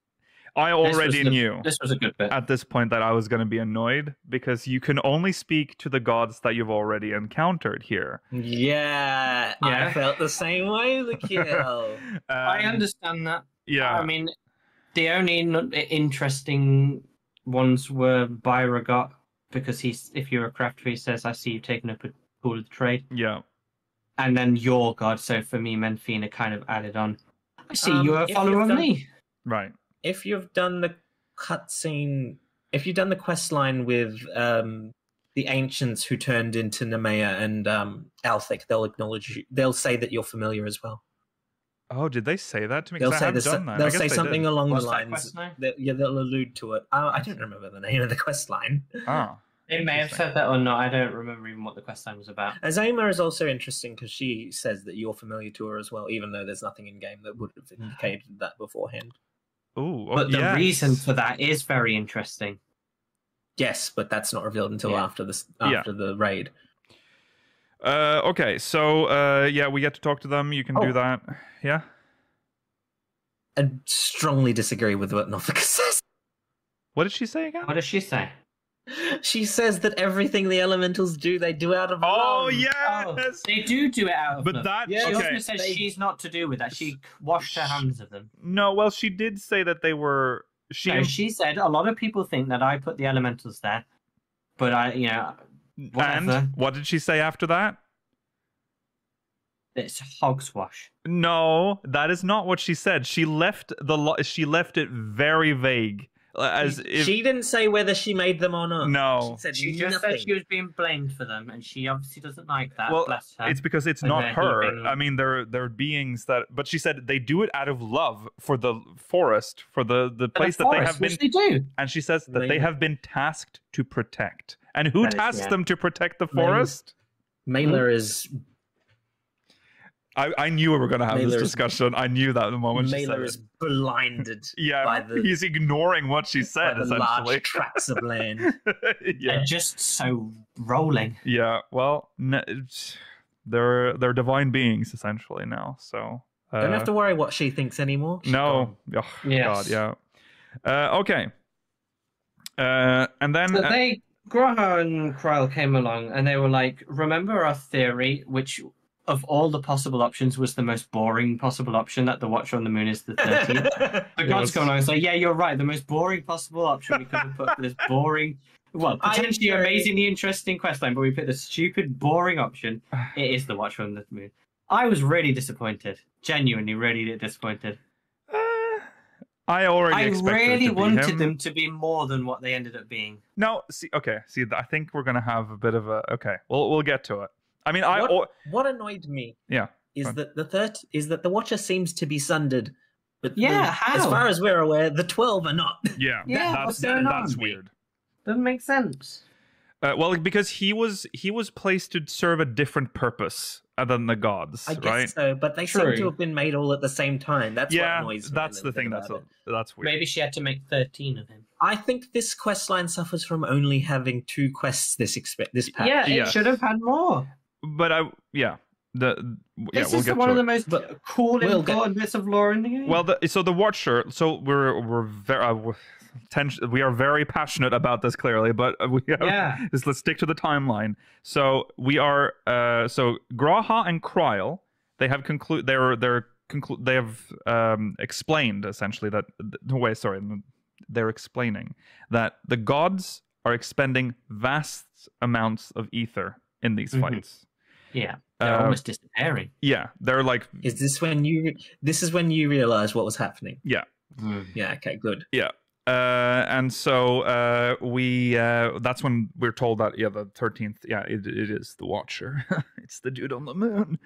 I already knew this was a good bit at this point that I was going to be annoyed because you can only speak to the gods that you've already encountered here. Yeah. I felt the same way, the kill. I understand that. Yeah. I mean, the only interesting ones were Byragot, because if you're a crafter, he says, I see you've taken up a pool of trade. Yeah. And then your god, so for me, Menfina kind of added on. I see you're a follower of me. Right. If you've done the cutscene, if you've done the quest line with the ancients who turned into Nemea and Althic, they'll acknowledge you. They'll say that you're familiar as well. Oh, did they say that to me? They'll I haven't done that. They'll say something along What's the that lines. quest line? They'll allude to it. I don't remember the name of the quest line. Oh. It may have said that or not. I don't remember even what the quest line was about. Azema is also interesting because she says that you're familiar to her as well, even though there's nothing in game that would have indicated that beforehand. Ooh, but the reason for that is very interesting. Yes, but that's not revealed until after the raid. Okay, so we get to talk to them. You can do that. Yeah. I strongly disagree with what Nofika says. What did she say again? What does she say? She says that everything the elementals do, they do out of love. Oh, yes! Oh, they do it out of love. That, she also says she's not to do with that. She washed her hands of them. No, well, she did say that they were... She said, a lot of people think that I put the elementals there, but whatever. And what did she say after that? It's hogswash. No, that is not what she said. She left it very vague. She didn't say whether she made them or not. No. She just said she was being blamed for them, and she obviously doesn't like that. Well, bless her. it's because it's not her. I mean, they're beings that... But she said they do it out of love for the forest, for the place that they have been... Which they do. And she says that they have been tasked to protect. And who tasks them to protect the forest? Mailer is... I knew we were going to have this discussion. I knew that the moment she said it. Mailer is blinded by he's ignoring what she said, essentially. Large tracts of land. They're just so rolling. Yeah, well, they're divine beings, essentially, now. So don't have to worry what she thinks anymore. No. Oh, God, yeah. Okay. And then... So Graha and Kryl came along, and they were like, remember our theory, which... of all the possible options was the most boring possible option, that the Watcher on the Moon is the 13th. The gods come along and say, yeah, you're right, the most boring possible option we could have put for this boring, well, potentially amazingly interesting questline, but we put the stupid, boring option. It is the Watcher on the Moon. I was really disappointed. Genuinely really disappointed. I really wanted them to be more than what they ended up being. No, see, I think we're going to have a bit of a... Okay, we'll get to it. I mean, what annoyed me is fine. that the Watcher seems to be sundered, but how? As far as we're aware, the 12 are not. Yeah, that's weird. Doesn't make sense. Well, because he was placed to serve a different purpose than the gods, I guess right? so, but they seem to have been made all at the same time. That's what annoys me. That's the thing. That's weird. Maybe she had to make 13 of him. I think this quest line suffers from only having 2 quests this patch. Yeah, it should have had more. But this is one of the most cool, important bits of lore in the game. Well, so the Watcher. So we are very passionate about this, clearly, but let's stick to the timeline. So we are. So Graha and Kryl, they have they have explained essentially that. They're explaining that the gods are expending vast amounts of ether in these fights. Yeah, they're almost disappearing. Yeah, they're like... This is when you realize what was happening? Yeah. Yeah, okay, good. Yeah. And so that's when we're told that, the 13th, it is the Watcher. It's the dude on the moon.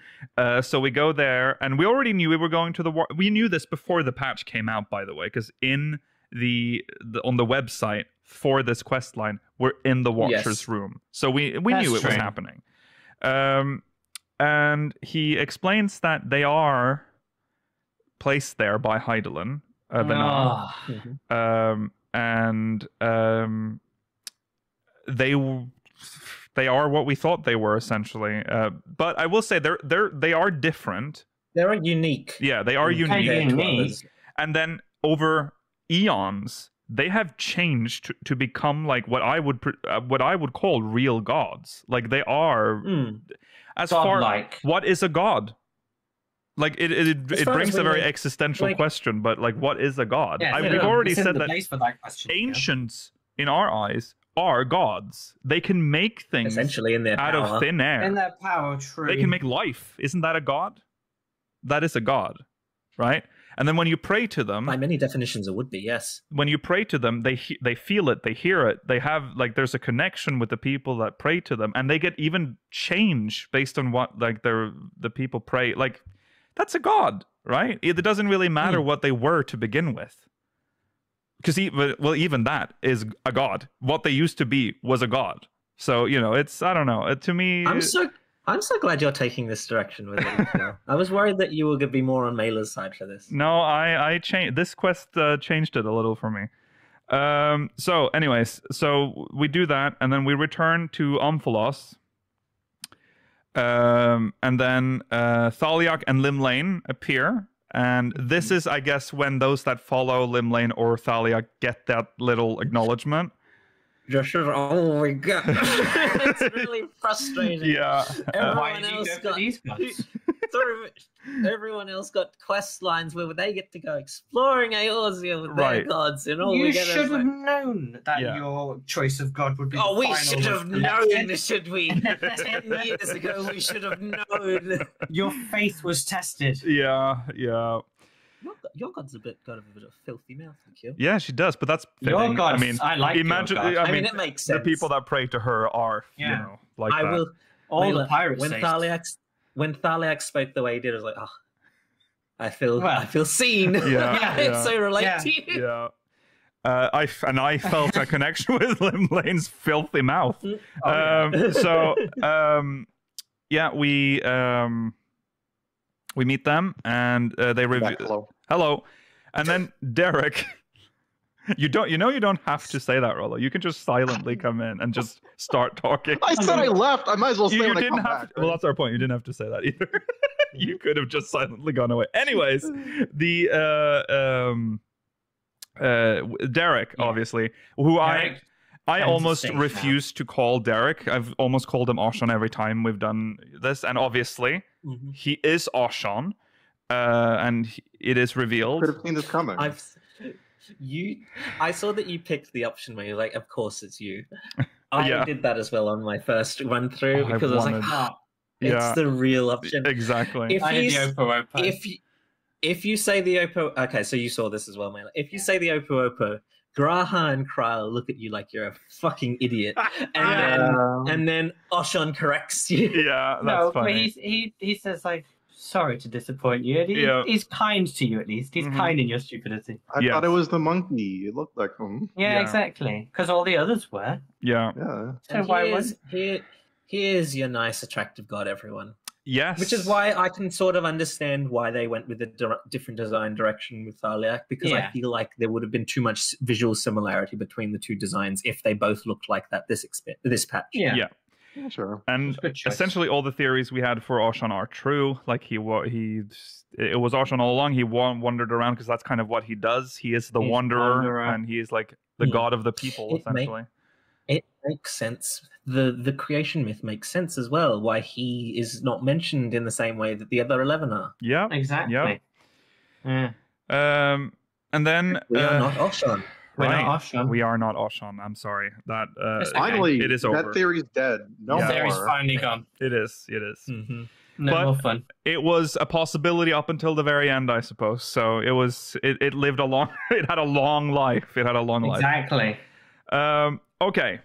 So we go there, and we already knew we were going to we knew this before the patch came out, by the way, because in on the website for this quest line, we're in the Watcher's room. So we knew it was happening. And he explains that they are placed there by Hydaelyn, and they are what we thought they were, essentially. But I will say they are different. They are unique. Yeah, they are unique. Unique. And then eons, they have changed to become like what I would call real gods. Like they are as God-like. What is a god? Like it brings a very existential like, question, but like what is a god? Yeah, We've already said that for that question, ancients in our eyes are gods. They can make things essentially in their out power. of thin air. In their power, true. They can make life. Isn't that a god? That is a god, right? And then when you pray to them, by many definitions, it would be, yes. When you pray to them, they feel it, they hear it, they have like there's a connection with the people that pray to them, and they get even change based on what like the people pray. Like that's a god, right? It doesn't really matter what they were to begin with, because even that is a god. What they used to be was a god. So it's I don't know. To me, I'm so glad you're taking this direction with it. I was worried that you were going to be more on Mailer's side for this. No, I changed. This quest changed it a little for me. So, anyways, we do that, and then we return to Omphalos. And then Thaliak and Limlane appear, and this is, I guess, when those that follow Limlane or Thaliak get that little acknowledgement. Just oh my god, it's really frustrating. Yeah, everyone else got quest lines where they get to go exploring Eorzea with their gods, and all you should have known that your choice of god would be. Oh, we should have known, should we? 10 years ago, we should have known. Your faith was tested. Yeah. Your god's got a bit of filthy mouth, Nikhil. Yeah, she does, but that's fitting. Your god. I mean, I like imagine. Your god. I mean, it makes sense. The people that pray to her are, like I that. will. All the pirates. When Thaliak spoke the way he did, I was like, oh, I feel seen. Yeah, it's so related to you. Yeah. I felt a connection with Limlane's filthy mouth. We meet them, and they review. Hello, and then Derek. You don't have to say that, Rollo. You can just silently come in and just start talking. I said I left. I might as well stay when I come back. Right? Well, that's our point. You didn't have to say that either. You could have just silently gone away. Anyways, the Derek, obviously, who I almost refuse to call Derek. I've almost called him Oshan every time we've done this, and obviously he is Oshan, and it is revealed. Could have seen this coming. I saw that you picked the option where you're like, of course it's you. I did that as well on my first run through because I was like, it's the real option. Exactly. If you say the Oppo, okay, so you saw this as well, man. If you say the Oppo, Graha and Kral look at you like you're a fucking idiot, and then Oshan corrects you. Yeah, that's funny. But he says like, sorry to disappoint you. He's kind to you at least. He's kind in your stupidity. I thought it was the monkey. It looked like him. Yeah, exactly. Because all the others were. Yeah. So here's your nice, attractive god, everyone. Yes. Which is why I can sort of understand why they went with a different design direction with Thaliak, because I feel like there would have been too much visual similarity between the two designs if they both looked like that this patch. Yeah, sure. And essentially all the theories we had for Oshan are true. Like it was Oshan all along. He wandered around because that's kind of what he does. He is the wanderer, and he is like the god of the people, essentially. It makes sense. The creation myth makes sense as well. Why he is not mentioned in the same way that the other 11 are. Yeah, exactly. Yeah. And then we are not Oshan. We are not Oshan. I'm sorry. That finally it is over. That theory's dead. No more. Theory's finally gone. It is. Mm-hmm. No more fun. It was a possibility up until the very end, I suppose. So it was. It lived a long. It had a long life. It had a long life. Exactly. Okay.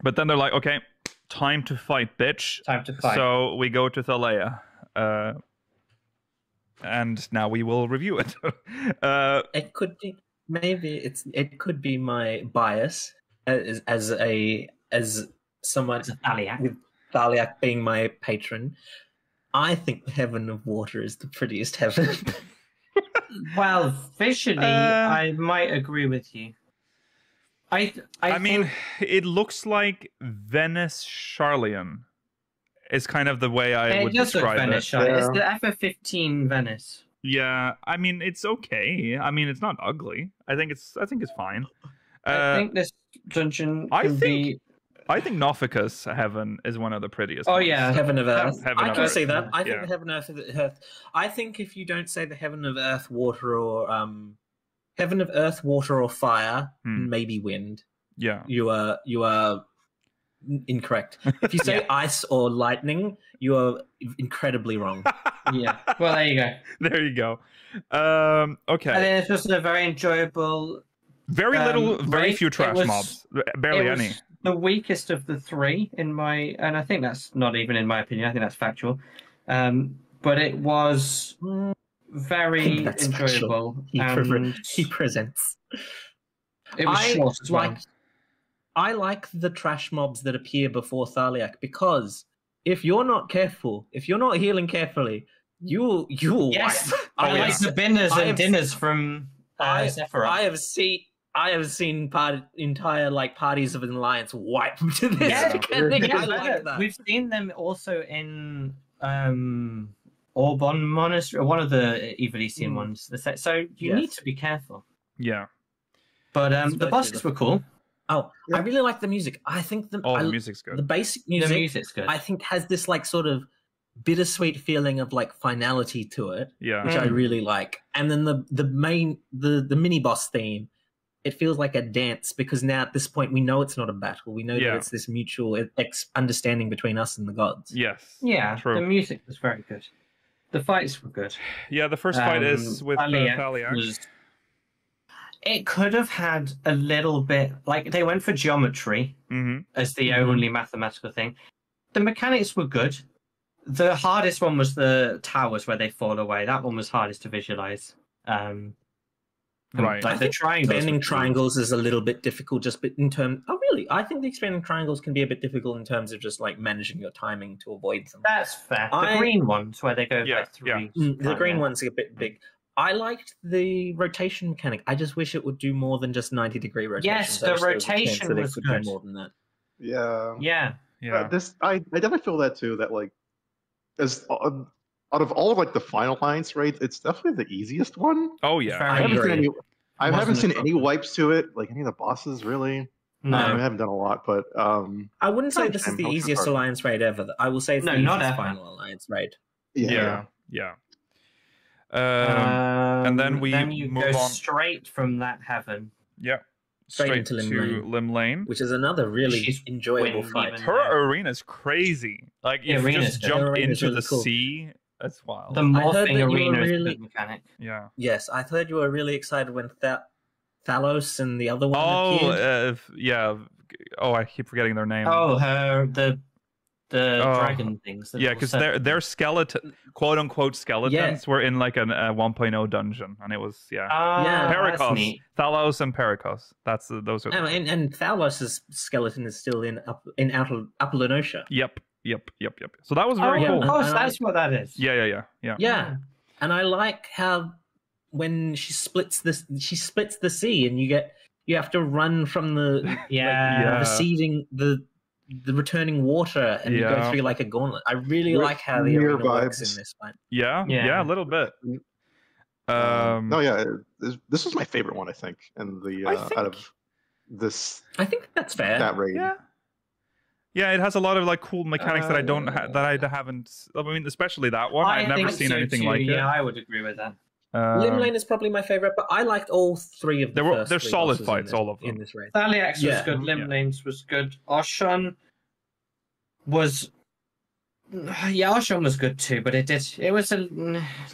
But then they're like, okay, time to fight, bitch. Time to fight. So we go to Thalea. And now we will review it. It could be it could be my bias as someone with Thaliak being my patron. I think the Heaven of Water is the prettiest heaven. Well, visually, I might agree with you. I mean, it looks like Venice Charleon is kind of the way I would describe it. Venice, It's the FF15 Venice. Yeah, I mean it's okay. I mean it's not ugly. I think it's fine. I think this dungeon can be. I think Nofficus Heaven is one of the prettiest. Oh ones. yeah, Heaven of Earth. Heaven I of can Earth. see that. I think Yeah. the Heaven of Earth. I think if you don't say the Heaven of Earth, Water, or Heaven of Earth, Water, or Fire, maybe Wind. Yeah, you are incorrect. If you say Ice or Lightning, you are incredibly wrong. Yeah. Well, there you go. There you go. Okay. I think it's just a very enjoyable. Very very few trash mobs. Barely any. The weakest of the three and I think that's not even in my opinion. I think that's factual. But it was very enjoyable. He presents. It was short as well. I like the trash mobs that appear before Thaliak because if you're not careful, if you're not healing carefully, you will. Yes, I like the binners and dinners from Sephiroth. I have seen entire parties of an alliance wipe to this. Yeah, I like that. We've seen them also in Orbon Monastery, one of the Evilisian ones. So you need to be careful. Yeah, but the bosses were cool. Oh, I really like the music. I think the music's good. The basic music, the music's good. I think has this sort of bittersweet feeling of finality to it, which I really like. And then the mini boss theme, it feels like a dance because now at this point we know it's not a battle. We know that it's this mutual understanding between us and the gods. Yes. Yeah, true. The music was very good. The fights were good. Yeah, the first fight is with Thaliak. It could have had a little bit they went for geometry as the only mathematical thing. The mechanics were good. The hardest one was the towers where they fall away. That one was hardest to visualize. Right. The triangles. Expanding triangles is a little bit difficult in terms. Oh, really? I think the expanding triangles can be a bit difficult in terms of just managing your timing to avoid them. That's fair. The green ones where they go three. The green ones are a bit big. I liked the rotation mechanic. I just wish it would do more than just 90-degree rotation. Yes, the rotation was good. Do more than that. Yeah. Yeah. Yeah. I definitely feel that too. That as out of all of the final alliance raids, it's definitely the easiest one. Oh yeah, I haven't seen any wipes to it. Any of the bosses really. No, I haven't done a lot, but I wouldn't say this is the easiest alliance raid ever. I will say it's the easiest final alliance raid. Yeah. And then you move go on straight from that heaven. Yeah. Straight into Lim Lane, which is another really enjoyable fight. Her arena's crazy. You just jump into the sea. That's wild. The morphing arena is a good mechanic. Yeah. Yes, I heard you were really excited when Thalos and the other one appeared. Yeah. Oh, I keep forgetting their name. Oh, the dragon things. Because their skeleton, quote unquote skeletons, were in a 1.0 dungeon, and it was Pericos, Thalos, and Pericos. Those are. And Thalos' skeleton is still in Apollonotia. Yep. So that was very cool. Of course, that's what that is. Yeah. And I like how when she splits the sea, and you have to run from the receding the returning water, and you go through a gauntlet. I really like how the arena works in this fight. Yeah, a little bit. This was my favorite one, I think, and out of this. I think that's fair. That raid. Yeah, it has a lot of cool mechanics that I haven't. I mean, especially that one. I've never seen anything like it. Yeah, I would agree with that. Lim Lane is probably my favorite, but I liked all three of the They're solid fights, all of them. In this raid. Thaliak's was good. Lim Lane's was good. Oshon was. Yeah, Oshon was good too, but it's a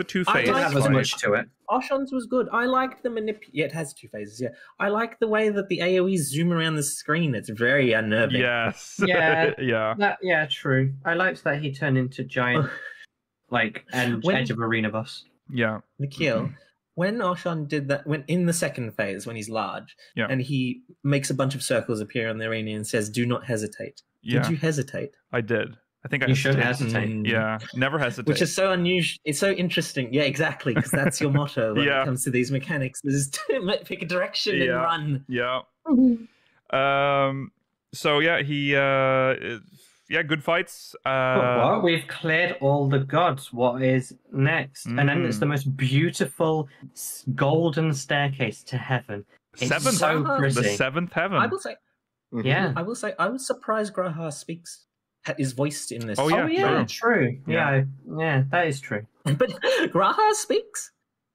two-phase. Didn't have as much to it. Oshon's was good. I liked the Yeah, it has two phases. Yeah, I like the way that the AOEs zoom around the screen. It's very unnerving. Yes. Yeah. True. I liked that he turned into giant, edge of arena boss. Yeah. Nikhil, when Oshon did that, when in the second phase, when he's large, and he makes a bunch of circles appear on the arena and says, "Do not hesitate." Yeah. Did you hesitate? I did. I think you should hesitate. Yeah, never hesitate. Which is so unusual. It's so interesting. Yeah, exactly, because that's your motto when it comes to these mechanics: is to pick a direction and run. Yeah. So he good fights. What? We've cleared all the gods. What is next? And then it's the most beautiful golden staircase to heaven. It's so pretty. The seventh heaven. I will say. Yeah. I will say. I was surprised Graha is voiced in this. Oh yeah, true. Yeah, that is true. But Graha speaks,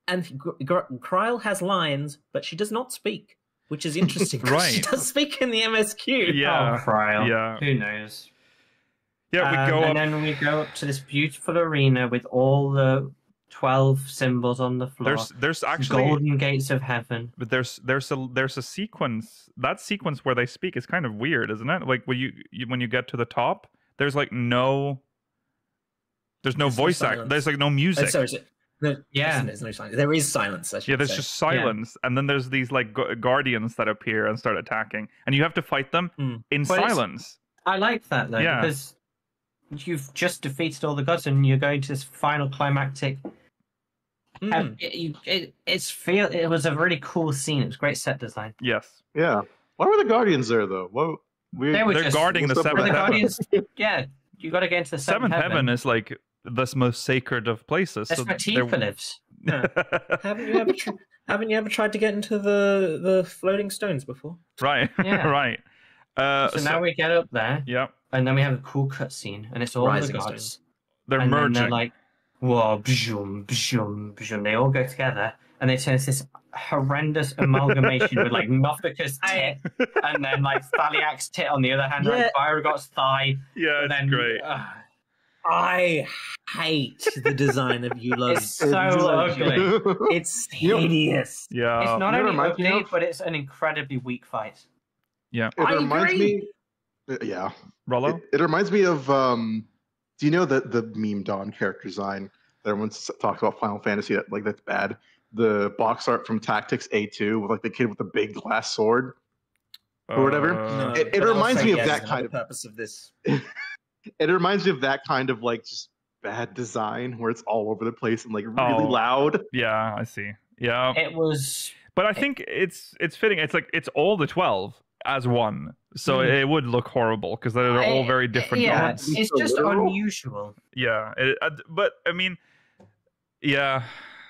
and Kryl has lines, but she does not speak, which is interesting. Right. She does speak in the MSQ. Yeah. Oh, Kryl. Yeah. Who knows? Yeah, we go up. And then we go up to this beautiful arena with all the 12 symbols on the floor. There's actually golden gates of heaven. But there's a sequence. That sequence where they speak is kind of weird, isn't it? Like when you get to the top, there's like no voice act. There's like no music. There's no silence. There is silence. There's just silence, and then there's these like guardians that appear and start attacking, and you have to fight them in silence. I like that though, because you've just defeated all the gods, and you're going to this final climactic. It was a really cool scene. It was great set design. Yes. Yeah. Why were the guardians there though? They're guarding the seventh heaven. Yeah, you got to get into the seventh heaven. Is like the most sacred of places. That's where Tifa lives. Yeah. Haven't you ever tried to get into the floating stones before? Right. Yeah. Right. So now we get up there. Yeah. And then we have a cool cutscene, and it's all Rising the gods. stones. They're merging. They're like, whoa, bzoom, bzoom, bzoom. They all go together, and they turn this horrendous amalgamation with like Nothika's tit, and then like Thaliak's tit on the other hand, like Byrogot's thigh. Yeah, it's great. I hate the design of Eulog's. It's so ugly. It's hideous. Yeah. It's not only ugly, but it's an incredibly weak fight. Yeah. It reminds me. Yeah. Rollo? It reminds me of. Do you know the meme Dawn character design that everyone talks about Final Fantasy that's bad? The box art from Tactics A2 with like the kid with the big glass sword or whatever. No, it reminds me of that kind of purpose of this. It reminds me of that kind of like just bad design where it's all over the place and like really loud. Yeah, I see. Yeah. It was. But I think it's fitting. It's like it's all the 12 as one. So it would look horrible because they're all very different gods. It's just unusual. Yeah. But I mean, yeah.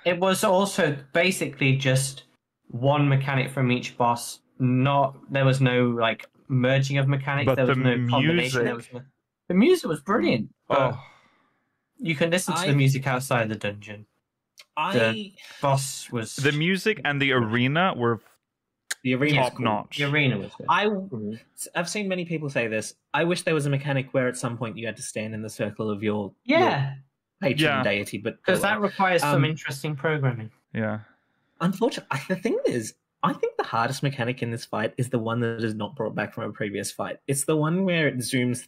It was also basically just one mechanic from each boss. There was no like merging of mechanics. But there was no combination. The music was brilliant. You can listen to the music outside the dungeon. The boss was the music and the arena were top notch. The arena was good. I've seen many people say this. I wish there was a mechanic where at some point you had to stand in the circle of your patron deity, but because that requires some interesting programming. Yeah. Unfortunately, the thing is, I think the hardest mechanic in this fight is the one that is not brought back from a previous fight. It's the one where it zooms.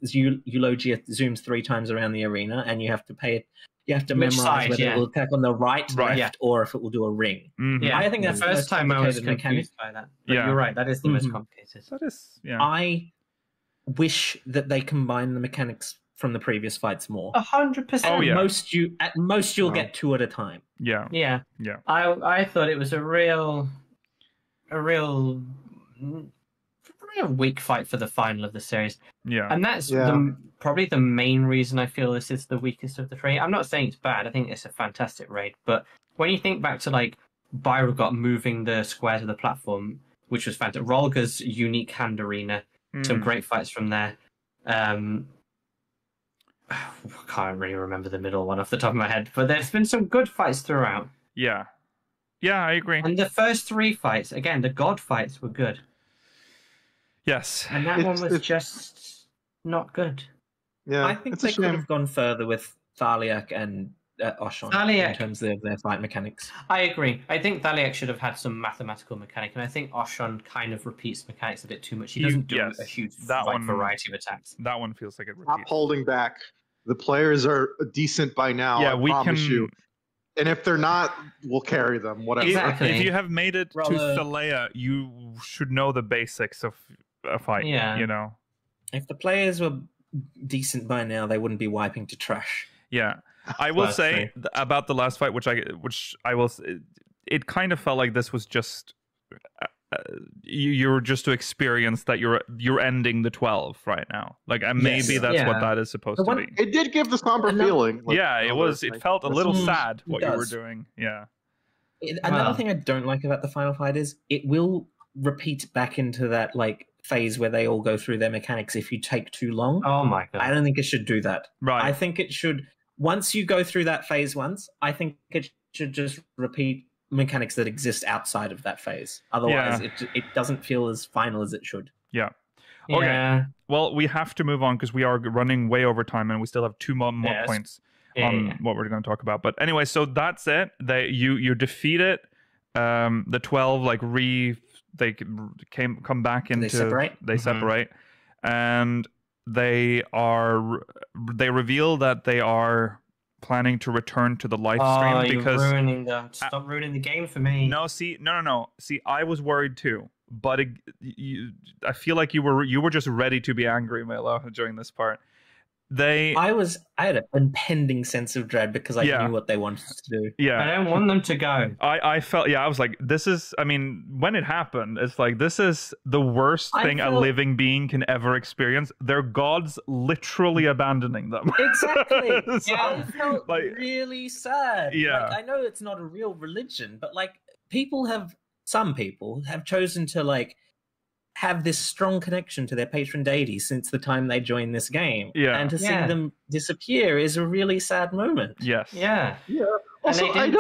Eulogia zooms 3 times around the arena, and you have to pay it. You have to memorize whether it will attack on the right, left, or if it will do a ring. Mm-hmm. Yeah, I think that's the first time I was confused by that. But you're right. That is the most complicated. That is. Yeah. I wish that they combine the mechanics from the previous fights more. 100%. Oh yeah. At most you'll get 2 at a time. Yeah. Yeah. Yeah. I thought it was a real weak fight for the final of the series. Yeah. And that's probably the main reason I feel this is the weakest of the 3. I'm not saying it's bad. I think it's a fantastic raid. But when you think back to like Byrogot moving the squares of the platform, which was fantastic. Rolga's unique hand arena, some great fights from there. I can't really remember the middle one off the top of my head, but there's been some good fights throughout. Yeah. Yeah, I agree. And the first 3 fights, again, the god fights were good. Yes. And that one was just not good. Yeah, I think they could have gone further with Thaliak and Oshon in terms of their fight mechanics. I agree. I think Thaliak should have had some mathematical mechanic, and I think Oshon kind of repeats mechanics a bit too much. He doesn't do a huge variety of attacks. That one feels like it repeats. Stop holding back. The players are decent by now. Yeah, I promise you. And if they're not, we'll carry them. Whatever. Exactly. If you have made it to Thalea, you should know the basics of a fight. Yeah. You know. If the players were decent by now, they wouldn't be wiping to trash. Yeah. I will say about the last fight, which I will. It kind of felt like this was just you're just to experience that you're ending the 12 right now. Like maybe that's what that is supposed to be. It did give the somber feeling. Like, it felt a little sad what you were doing. Yeah. Another thing I don't like about the final fight is it will repeat back into that like phase where they all go through their mechanics if you take too long. Oh my god. I don't think it should do that. Right. I think it should, once you go through that phase once, I think it should just repeat mechanics that exist outside of that phase. Otherwise, it doesn't feel as final as it should. Yeah. Okay. Yeah. Well, we have to move on because we are running way over time, and we still have 2 more points on what we're going to talk about. But anyway, so that's it. You defeat it. The 12 like they come back into they separate, and they reveal that they are planning to return to the live stream because you're ruining stop ruining the game for me. No, see, I was worried too, but I feel like you were just ready to be angry, Milo, during this part. I had an impending sense of dread because I knew what they wanted to do. Yeah, I don't want them to go. I felt, I was like, this is, I mean, when it happened, it's like, this is the worst thing a living being can ever experience. Their gods literally abandoning them. Exactly. So, I felt really sad. Yeah. Like, I know it's not a real religion, but like some people have chosen to like have this strong connection to their patron deity since the time they joined this game. Yeah. And to see them disappear is a really sad moment. Yes. Yeah. Yeah. Also, they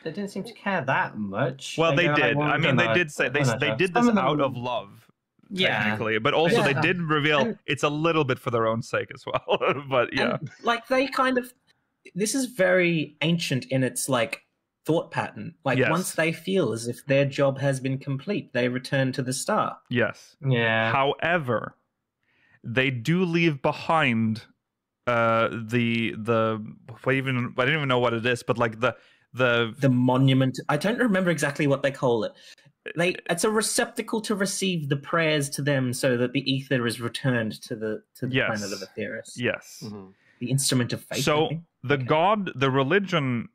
didn't seem to care that much. Well, they did. I mean, they did say they did this out of love. Technically, but also they did reveal it's a little bit for their own sake as well. But yeah. And, like they kind of, this is very ancient in its like thought pattern. Like once they feel as if their job has been complete, they return to the star. Yes. Yeah. However, they do leave behind I don't even know what it is, but like the monument. I don't remember exactly what they call it. It's a receptacle to receive the prayers to them, so that the ether is returned to the planet of Aetheris. Yes. Mm-hmm. The instrument of faith. So the religion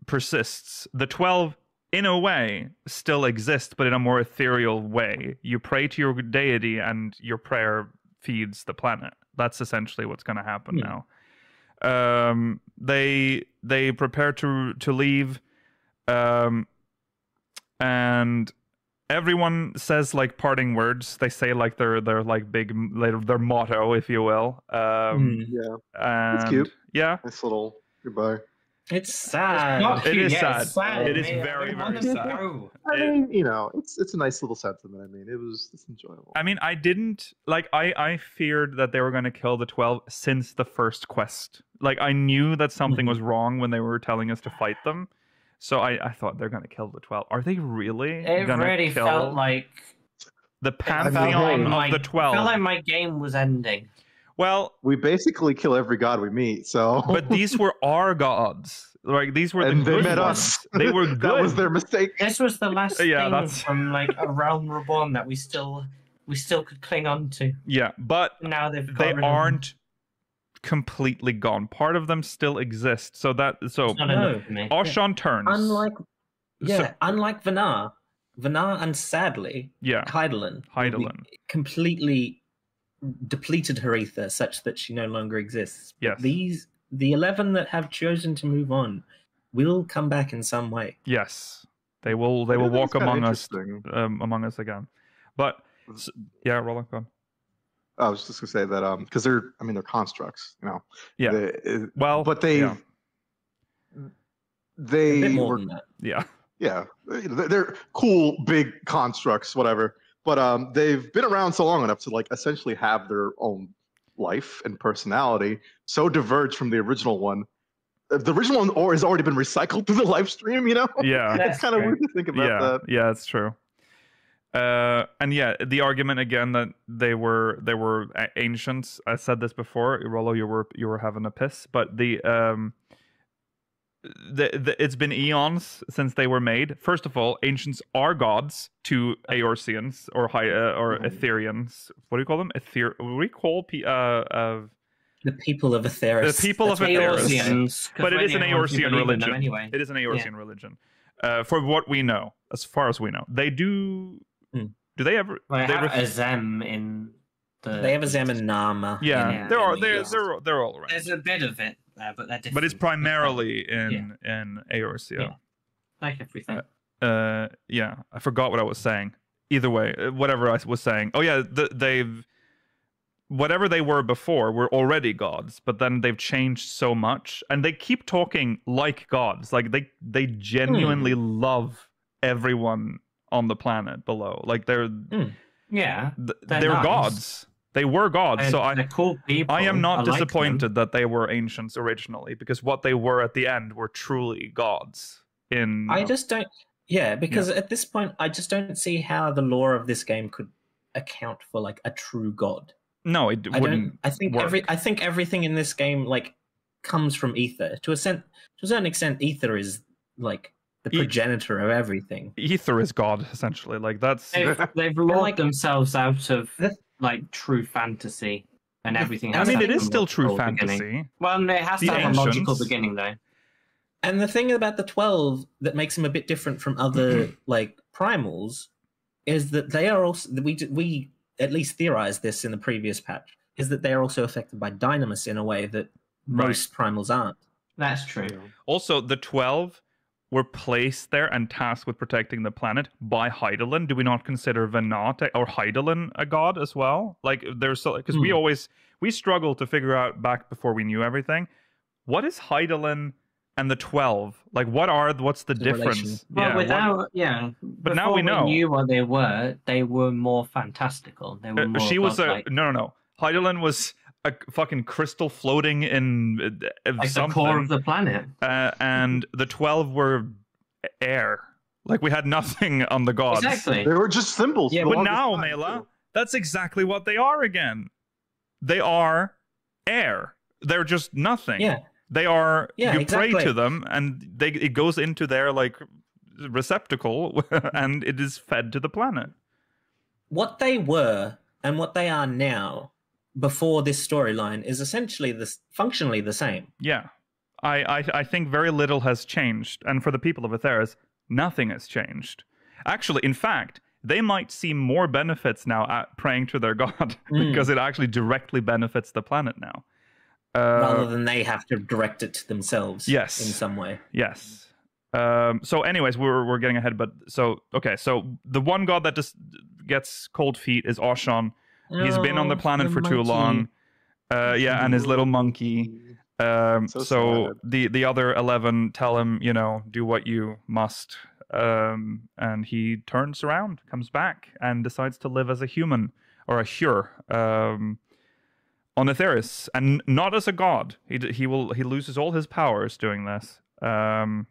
persists. The 12 in a way still exist, but in a more ethereal way. You pray to your deity and your prayer feeds the planet. That's essentially what's going to happen now. They prepare to leave, and everyone says like parting words. They say like their like their motto, if you will. And it's cute. Yeah, nice little goodbye. It's sad. It is sad. It is very, very sad. I mean, it's a nice little sentiment. I mean, it's enjoyable. I mean, I feared that they were going to kill the 12 since the first quest. Like, I knew that something was wrong when they were telling us to fight them. So I thought they're going to kill the 12. Are they really going to kill? Felt like the pantheon of the 12. I felt like my game was ending. Well, we basically kill every god we meet, so. But these were our gods. Like these were the good they met ones. Us. They were good. That was their mistake. This was the last thing from like a Realm Reborn that we still could cling on to. Yeah, but now they aren't completely gone. Part of them still exists. So Oshan turns. Unlike Vanar and sadly, Hydaelyn completely depleted her ether such that she no longer exists. Yes. The 11 that have chosen to move on will come back in some way. Yes, they will. They will walk among us again. But Roland, go on. I was just gonna say that because they're constructs, Yeah. But they a bit more than that. Yeah. Yeah, they're cool, big constructs, whatever. But they've been around so long enough to like essentially have their own life and personality, so diverged from the original one. The original one has already been recycled through the live stream, Yeah, it's kind of weird to think about that. Yeah, it's true. And the argument again that they were ancients. I said this before, Rollo. You were having a piss, but it's been eons since they were made. First of all, ancients are gods to Eorzeans or Etherians. What do you call them? What do we call the people of Aetheris? The people of Aetheris. But it is an Eorzean religion. Anyway. It is an Eorzean religion. For what we know, as far as we know, they do Do they ever? They have a Zem in the. They have a Zem and Nama. Yeah, they're all around. There's a bit of it there, but they're different. But it's primarily in Eorzeea. Yeah, like everything. Yeah, I forgot what I was saying. Either way, whatever I was saying. Oh yeah, they've whatever they were before were already gods, but then they've changed so much, and they keep talking like gods. Like they genuinely love everyone on the planet below. Like they're they're nice. Gods. They were gods. So they're cool people. I am not disappointed that they were ancients originally, because what they were at the end were truly gods. I just don't. Yeah, because at this point, I just don't see how the lore of this game could account for like a true god. No, it wouldn't. I think everything in this game like comes from Ether. To a certain extent, Ether is like the progenitor of everything. Ether is God, essentially. Like that's they've locked themselves out of like true fantasy and everything. I mean, it is still true fantasy. Beginning. Well, it has to have a logical beginning, though. And the thing about the 12 that makes them a bit different from other like primals is that they are also we at least theorized this in the previous patch, is that they are also affected by Dynamis in a way that most primals aren't. That's true. Also, the 12 were placed there and tasked with protecting the planet by Hydaelyn. Do we not consider Venat or Hydaelyn a god as well? Like there's because we struggled to figure out back before we knew everything. What is Hydaelyn and the 12? Like what's the difference? Well, but now we know. We knew what they were more fantastical. They were more she was godlike. No. Hydaelyn was a fucking crystal floating in like something. The core of the planet. And the 12 were air. Like we had nothing on the gods. Exactly. They were just symbols. Yeah, but now, Mela, that's exactly what they are again. They are air. They're just nothing. Yeah. They are, you pray to them, and it goes into their like receptacle, and it is fed to the planet. What they were and what they are now, before this storyline, is essentially functionally the same. Yeah, I think very little has changed, and for the people of Aetheris, nothing has changed. Actually, in fact, they might see more benefits now at praying to their god because it actually directly benefits the planet now. Rather than they have to direct it to themselves in some way. Yes. So anyways, we're getting ahead, but so the one god that just gets cold feet is Oshan. He's been on the planet for too long. And his little monkey. So the other 11 tell him, do what you must. And he turns around, comes back, and decides to live as a human or a Hyur. On Aetheris, and not as a god. He loses all his powers doing this. That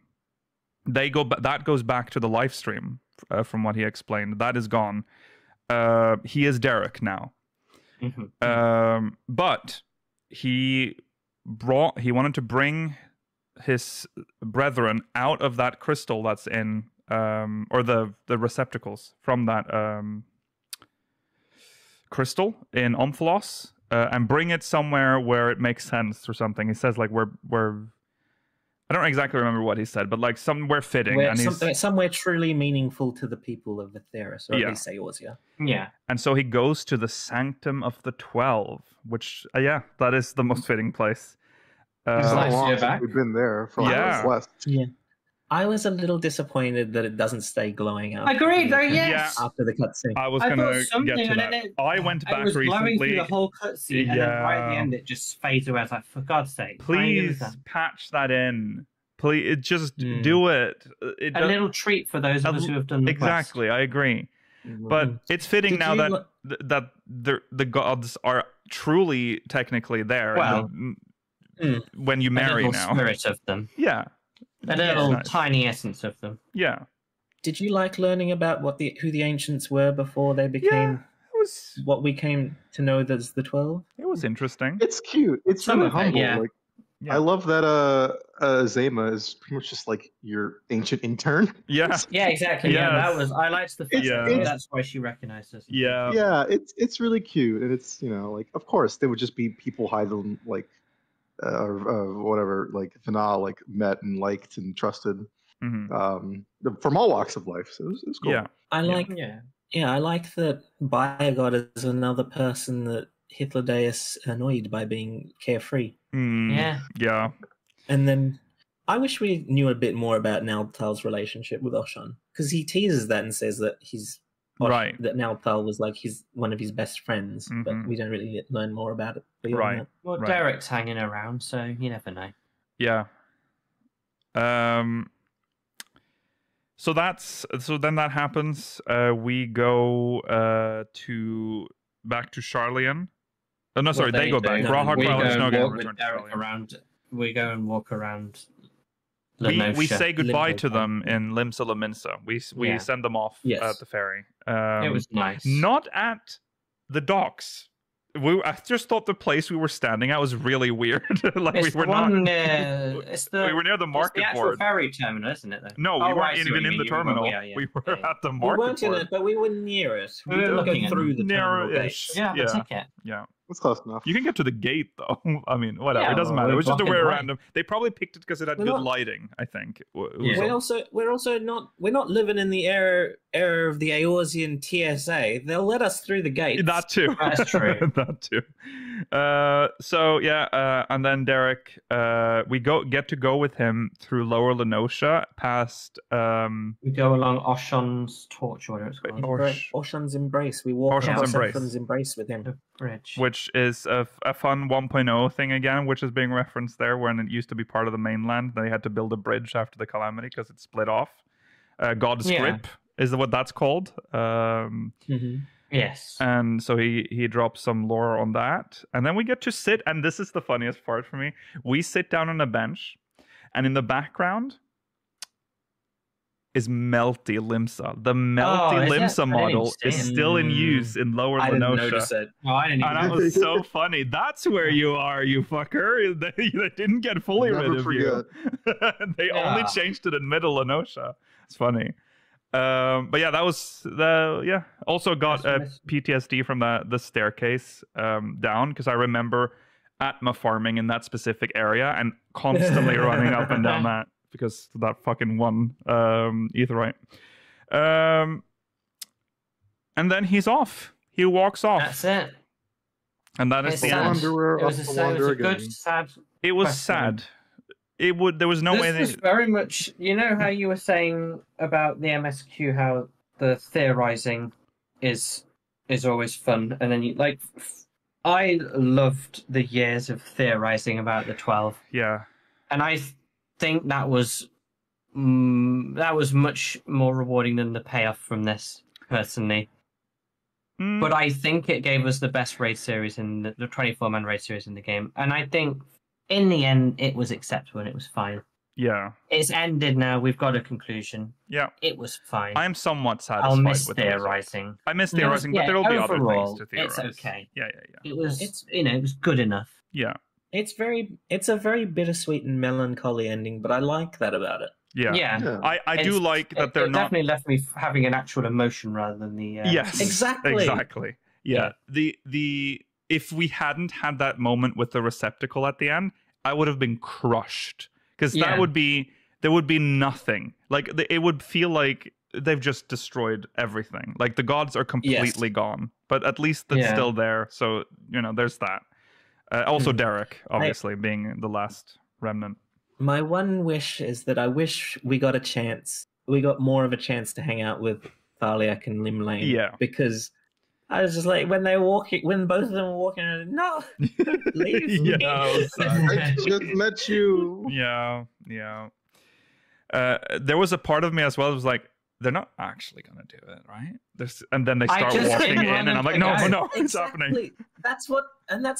goes back to the live stream from what he explained. That is gone. He is Derek now. But he wanted to bring his brethren out of that crystal that's in or the receptacles from that crystal in Omphalos. And bring it somewhere where it makes sense or something. He says like we're I don't exactly remember what he said, but like somewhere fitting. Somewhere truly meaningful to the people of Aetheris, or at least Eorzea. Yeah. And so he goes to the Sanctum of the 12, which that is the most fitting place. It's nice to get back. We've been there for less. Yeah. I was a little disappointed that it doesn't stay glowing out. Agreed, yes. After the cutscene. I was going to get to that. I went back recently. It was glowing through the whole cutscene, and then right at the end it just fades away. I was like, for God's sake. Please patch that in. Please, just do it. A little treat for those of us who have done the Exactly, quest. I agree. But it's fitting now that the gods are truly technically there. Well, when you marry now. Spirit of them. Yeah. A little tiny essence of them. Yeah. Did you like learning about who the ancients were before they became what we came to know as the 12? It was interesting. It's cute. It's really humble. I love that Zema is pretty much just like your ancient intern. Yeah. Yeah, exactly. Yeah, that was. I liked the fact that's why she recognized us. Yeah. Yeah, it's really cute, and it's like of course they would just be people hiding like whatever, like Vanal like met and liked and trusted from all walks of life. So it was cool. Yeah. I like Yeah, I like that Biogod is another person that Hitler Deus annoyed by being carefree. Yeah. And then I wish we knew a bit more about Nailtal's relationship with Oshan, because he teases that and says that that Nailtal was like one of his best friends, but we don't really learn more about it beyond that. Well, Derek's hanging around, so you never know. Yeah. So then that happens. We go back to Charlian. Oh, no, sorry, they go back. Grahak, Violet, Snogan, and return to Charlian. We go and walk around. We say goodbye to them in Limsa Laminsa. We send them off at the ferry. It was nice. Not at the docks. I just thought the place we were standing at was really weird. Like it's we were not. we were near the market the actual board. ferry terminal, isn't it? Though? No, we weren't even in the terminal. We were at the market board. We weren't in it, but we were near it. We were looking through the terminal gates. Yeah, the ticket. Yeah. It's close enough. You can get to the gate though. I mean, whatever. Yeah, it doesn't matter. It was just a weird random. They probably picked it because it had good lighting. I think. We're also not living in the era of the Eorzean TSA. They'll let us through the gate. That too. That's true. That too. And then Derek, we get to go with him through Lower Lenosha past. We go along Oshan's torch, or whatever it's called. Oshan's embrace. We walk Oshan's embrace with him. Bridge. Which is a fun 1.0 thing again, which is being referenced there when it used to be part of the mainland. They had to build a bridge after the calamity because it split off. God's Grip is what that's called. Yes. And so he drops some lore on that. And then we get to sit, and this is the funniest part for me. We sit down on a bench, and in the background is Melty Limsa. The Melty Limsa model is still in use in Lower Lenosha. I didn't notice it. No, I didn't. And that was so funny. That's where you are, you fucker. They didn't get fully rid of you. They only changed it in Middle Lenosha. It's funny. But yeah, that was Also got PTSD from the staircase down, because I remember Atma farming in that specific area and constantly running up and down that. Because that fucking one Aetheryte. And then he's off. He walks off. That's it. And that is the end. It was a good, sad. It was sad. There was no way. This was very much. You know how you were saying about the MSQ, how the theorizing is always fun, and then I loved the years of theorizing about the 12. Yeah. And I think that was much more rewarding than the payoff from this, personally. But I think it gave us the best raid series in the 24-man raid series in the game, and I think in the end it was acceptable and it was fine. Yeah, it's ended now. We've got a conclusion. Yeah, it was fine. I'm somewhat satisfied. I'll miss with theorizing. I miss theorizing, but there will be other things to theorize. It's okay. Yeah. It was good enough. Yeah. It's a very bittersweet and melancholy ending, but I like that about it. Yeah. I do like that they're not. Definitely left me having an actual emotion rather than the. Yes, exactly. Yeah. The if we hadn't had that moment with the receptacle at the end, I would have been crushed, because there would be nothing. Like it would feel like they've just destroyed everything. Like the gods are completely gone, but at least it's still there. So there's that. Also, Derek, obviously, being the last remnant. My one wish is that I wish we got more of a chance to hang out with Thaliak and Lim Lane. Yeah. Because I was just like, when both of them were walking, I was like, no, leave me. I just met you. Yeah. There was a part of me as well that was like, they're not actually going to do it, right? And then they start walking in, and I'm like, no, it's happening. That's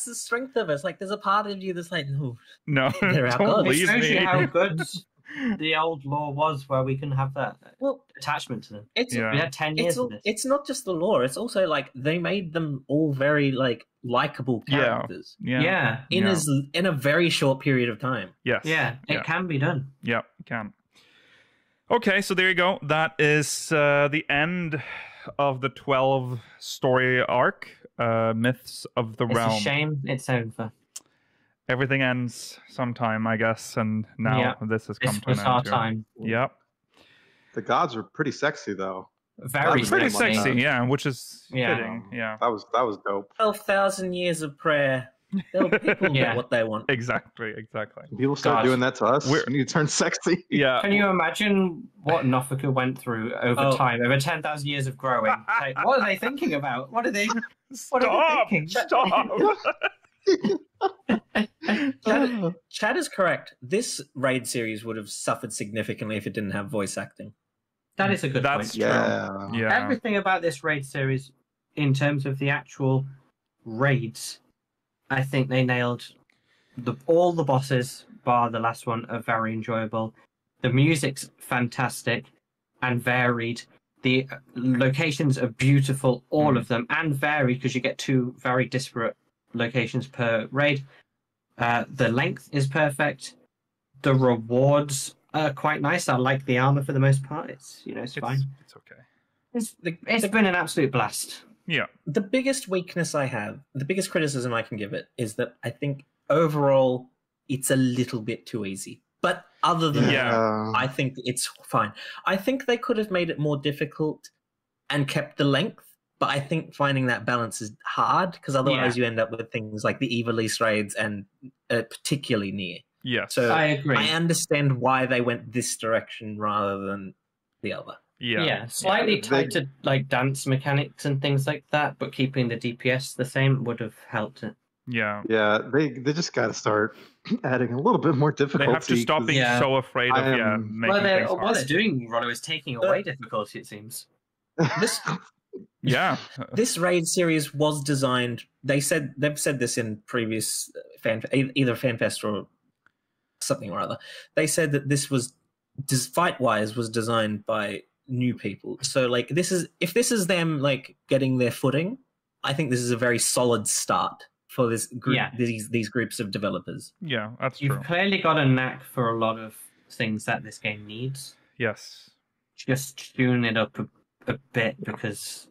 the strength of it. It's like, there's a part of you that's like, no, don't leave me. It shows you how good the old lore was, where we can have that attachment to them. We had 10 years of this. It's not just the lore. It's also like they made them all very likable characters. Yeah. In a very short period of time. Yes. Yeah. It can be done. Yeah, it can. Okay, so there you go. That is the end of the 12 story arc, Myths of the Realm. It's a shame it's over. Everything ends sometime, I guess, and now this has come to an end. This was our time. Yep. The gods were pretty sexy, though. Very pretty sexy. sexy, yeah, which is fitting. Yeah, that was dope. 12,000 years of prayer. People get what they want. Exactly. People start doing that to us. We need to turn sexy. Yeah. Can you imagine what Nothuka went through over time, over 10,000 years of growing? Like, what are they thinking about? What are they thinking? Stop! Chad is correct. This raid series would have suffered significantly if it didn't have voice acting. That is a good point. Yeah. Everything about this raid series, in terms of the actual raids, I think they nailed all the bosses, bar the last one, are very enjoyable. The music's fantastic and varied. The locations are beautiful, all of them, and varied because you get 2 very disparate locations per raid. The length is perfect. The rewards are quite nice. I like the armor for the most part. It's fine. It's okay. It's been an absolute blast. Yeah. The biggest weakness I have, the biggest criticism I can give it, is that I think overall it's a little bit too easy. But other than that, I think it's fine. I think they could have made it more difficult and kept the length, but I think finding that balance is hard because otherwise you end up with things like the Ivalice raids and particularly near. Yes. So I agree. I understand why they went this direction rather than the other. Yeah, slightly tighter like dance mechanics and things like that, but keeping the DPS the same would have helped it. Yeah. Yeah, they just got to start adding a little bit more difficulty. They have to stop being so afraid of making things hard. What they're doing, Rollo, is taking away difficulty, it seems. This raid series was designed. They've said this in previous either FanFest or something or other. They said that this was fight-wise was designed by new people. So like if this is them like getting their footing, I think this is a very solid start for this group, these groups of developers. Yeah, that's true. You've clearly got a knack for a lot of things that this game needs. Yes. Just tune it up a bit because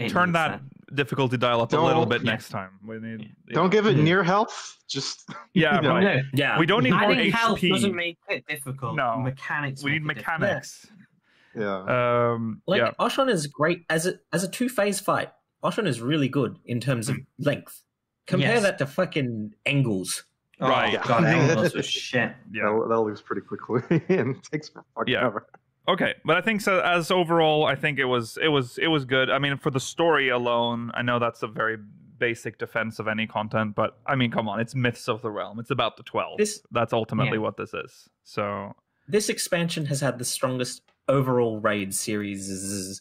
turn that difficulty dial up a little bit next time. We need, don't give it near health. Just right. No. Yeah, we don't need more HP. Health doesn't make it difficult. No, mechanics. We need mechanics. Oshon is great as a 2-phase fight. Oshon is really good in terms of length. Compare that to fucking Engels. Right. God, Engels was shit. Yeah, that leaves pretty quickly and takes forever. Okay, but I think so. As overall, I think it was good. I mean, for the story alone, I know that's a very basic defense of any content, but I mean, come on, it's Myths of the Realm. It's about the 12. That's ultimately what this is. So this expansion has had the strongest overall raid series.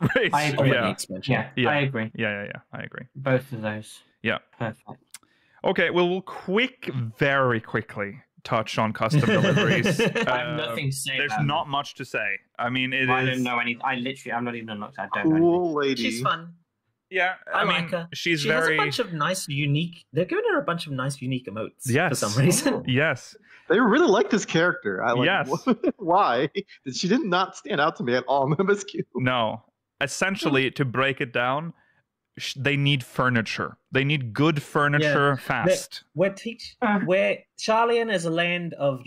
I agree. I agree. Yeah, I agree. Both of those. Yeah. Perfect. Okay, well, we'll very quickly touch on custom deliveries. I have nothing to say. There's not much to say. I mean, I don't know anything. I'm not even unlocked. I don't know. Cool lady. She's fun. Yeah, I like her. She has a bunch of nice, unique. They're giving her a bunch of nice, unique emotes for some reason. Yes. They really like this character. Why? She did not stand out to me at all in MSQ. No. Essentially, to break it down, they need furniture. They need good furniture fast. Where Charlian is a land of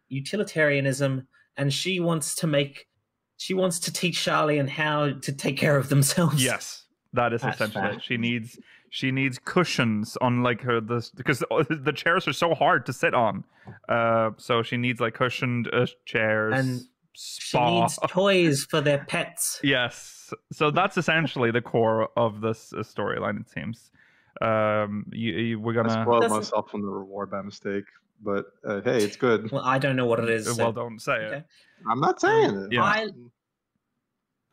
utilitarianism, and she wants to teach Charlian how to take care of themselves. Yes, that is essentially. She needs cushions on like because the chairs are so hard to sit on. So she needs like cushioned chairs. And she needs toys for their pets. Yes. So that's essentially the core of this storyline, it seems. We're gonna. I spoiled myself on the reward by mistake, but hey, it's good. Well, I don't know what it is. Well, don't say it. I'm not saying it. Yeah.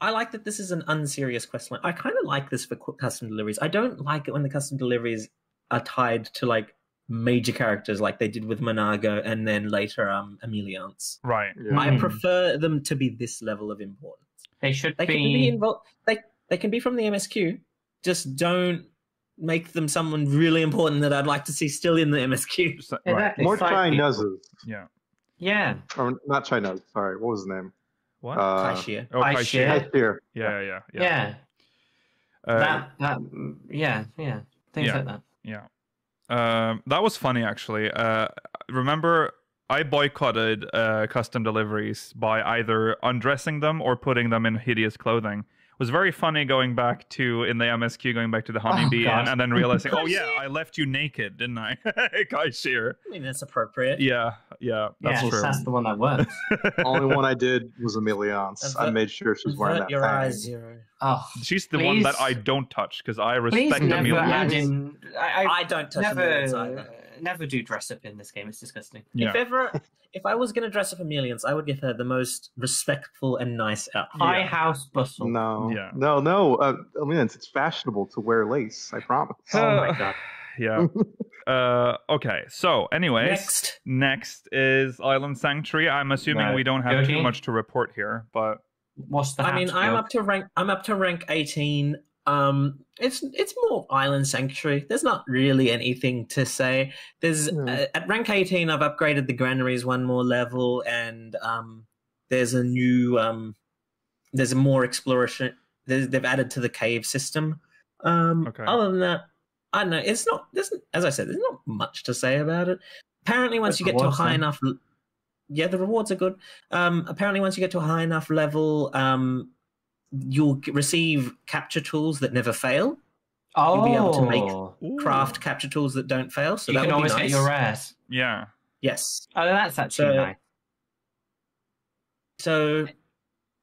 I like that this is an unserious questline. I kind of like this for custom deliveries. I don't like it when the custom deliveries are tied to like major characters, like they did with Monago and then later Emiliance. Right. Yeah. I prefer them to be this level of importance. They can be involved. They can be from the MSQ. Just don't make them someone really important that I'd like to see still in the MSQ. Exactly. More Chinezes. Yeah. Yeah. Or not Chinez. Sorry, what was his name? What? Kaishir. Kaishir. Yeah. Things like that. Yeah. That was funny, actually. Remember, I boycotted custom deliveries by either undressing them or putting them in hideous clothing. It was very funny going back to, in the MSQ, going back to the honeybee and then realizing, oh yeah, I left you naked, didn't I? Guy shear. I mean, that's appropriate. Yeah, that's true. That's the one that works. Only one I did was Emiliance. I made sure she was wearing that your thing. eyes, Zero. Oh, she's the one that I don't touch because I respect Emiliance. I don't touch Emiliance either. Never do dress up in this game. It's disgusting. Yeah. If I was going to dress up Emiliance, I would give her the most respectful and nice outfit. High house bustle. No. Yeah. No. Emiliance, it's fashionable to wear lace. I promise. Oh my god. Yeah. Okay. So, anyways, next is Island Sanctuary. I'm assuming we don't have too much to report here, but what's the? I mean, I'm up to rank 18. It's more Island Sanctuary. There's not really anything to say. There's at rank 18, I've upgraded the granaries one more level, and there's a new there's a more exploration. They've added to the cave system. Other than that, I don't know. It's not. As I said, there's not much to say about it. Apparently, once you get to a high enough, the rewards are good. Apparently, once you get to a high enough level, you'll receive capture tools that never fail. Oh, you'll be able to make craft capture tools that don't fail. So you that can would always be nice. get your rares. Yeah. Yes. Oh, that's actually nice. So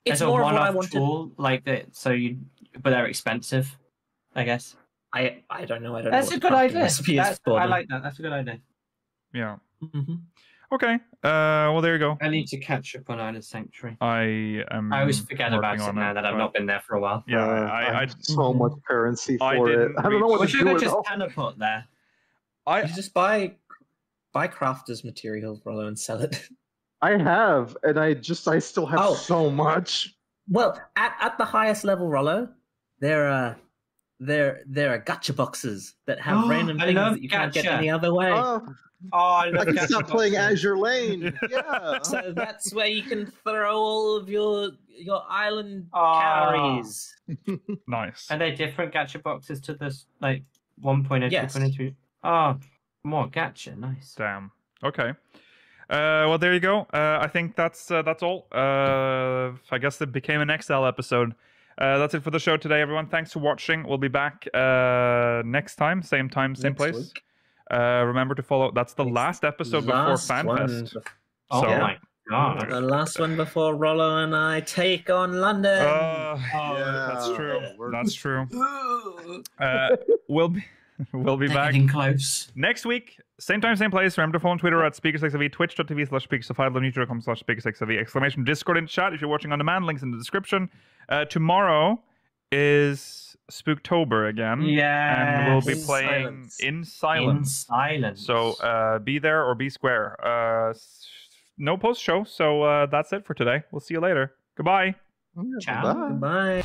it's a more one-off of what I wanted. tool, like that. But they're expensive, I guess. I don't know. That's a good idea. I like that. That's a good idea. Yeah. Mm-hmm. Okay. Well, there you go. I need to catch up on Island Sanctuary. I always forget about it now that I've not been there for a while. Yeah, I had so much currency for it. I don't know what to do with it. Just teleport there. You just buy crafters materials, Rollo, and sell it. I have, and I still have so much. Well, at the highest level, Rollo, there are gacha boxes that have random things that you can't get any other way. I love I can stop playing Azure Lane. Yeah. So that's where you can throw all of your island calories. Nice. Are they different gacha boxes to this, like 1.0, yes. 2.0? Oh, more gacha. Nice. Damn. Okay. Well, there you go. I think that's all. I guess it became an XL episode. That's it for the show today, everyone. Thanks for watching. We'll be back next time, same place. Week. Remember to follow. That's the last episode before FanFest. Oh my god! The last one before Rollo and I take on London. That's true. That's true. We'll be back close next week. Same time, same place. Remember to follow on Twitter at SpeakersXIV, twitch.tv/SpeakersXIV, youtube.com/SpeakersXIV. Exclamation Discord in chat if you're watching on demand. Links in the description. Tomorrow is Spooktober again. Yeah. And we'll be playing in silence. So be there or be square. No post show. So that's it for today. We'll see you later. Goodbye. Ciao. Goodbye.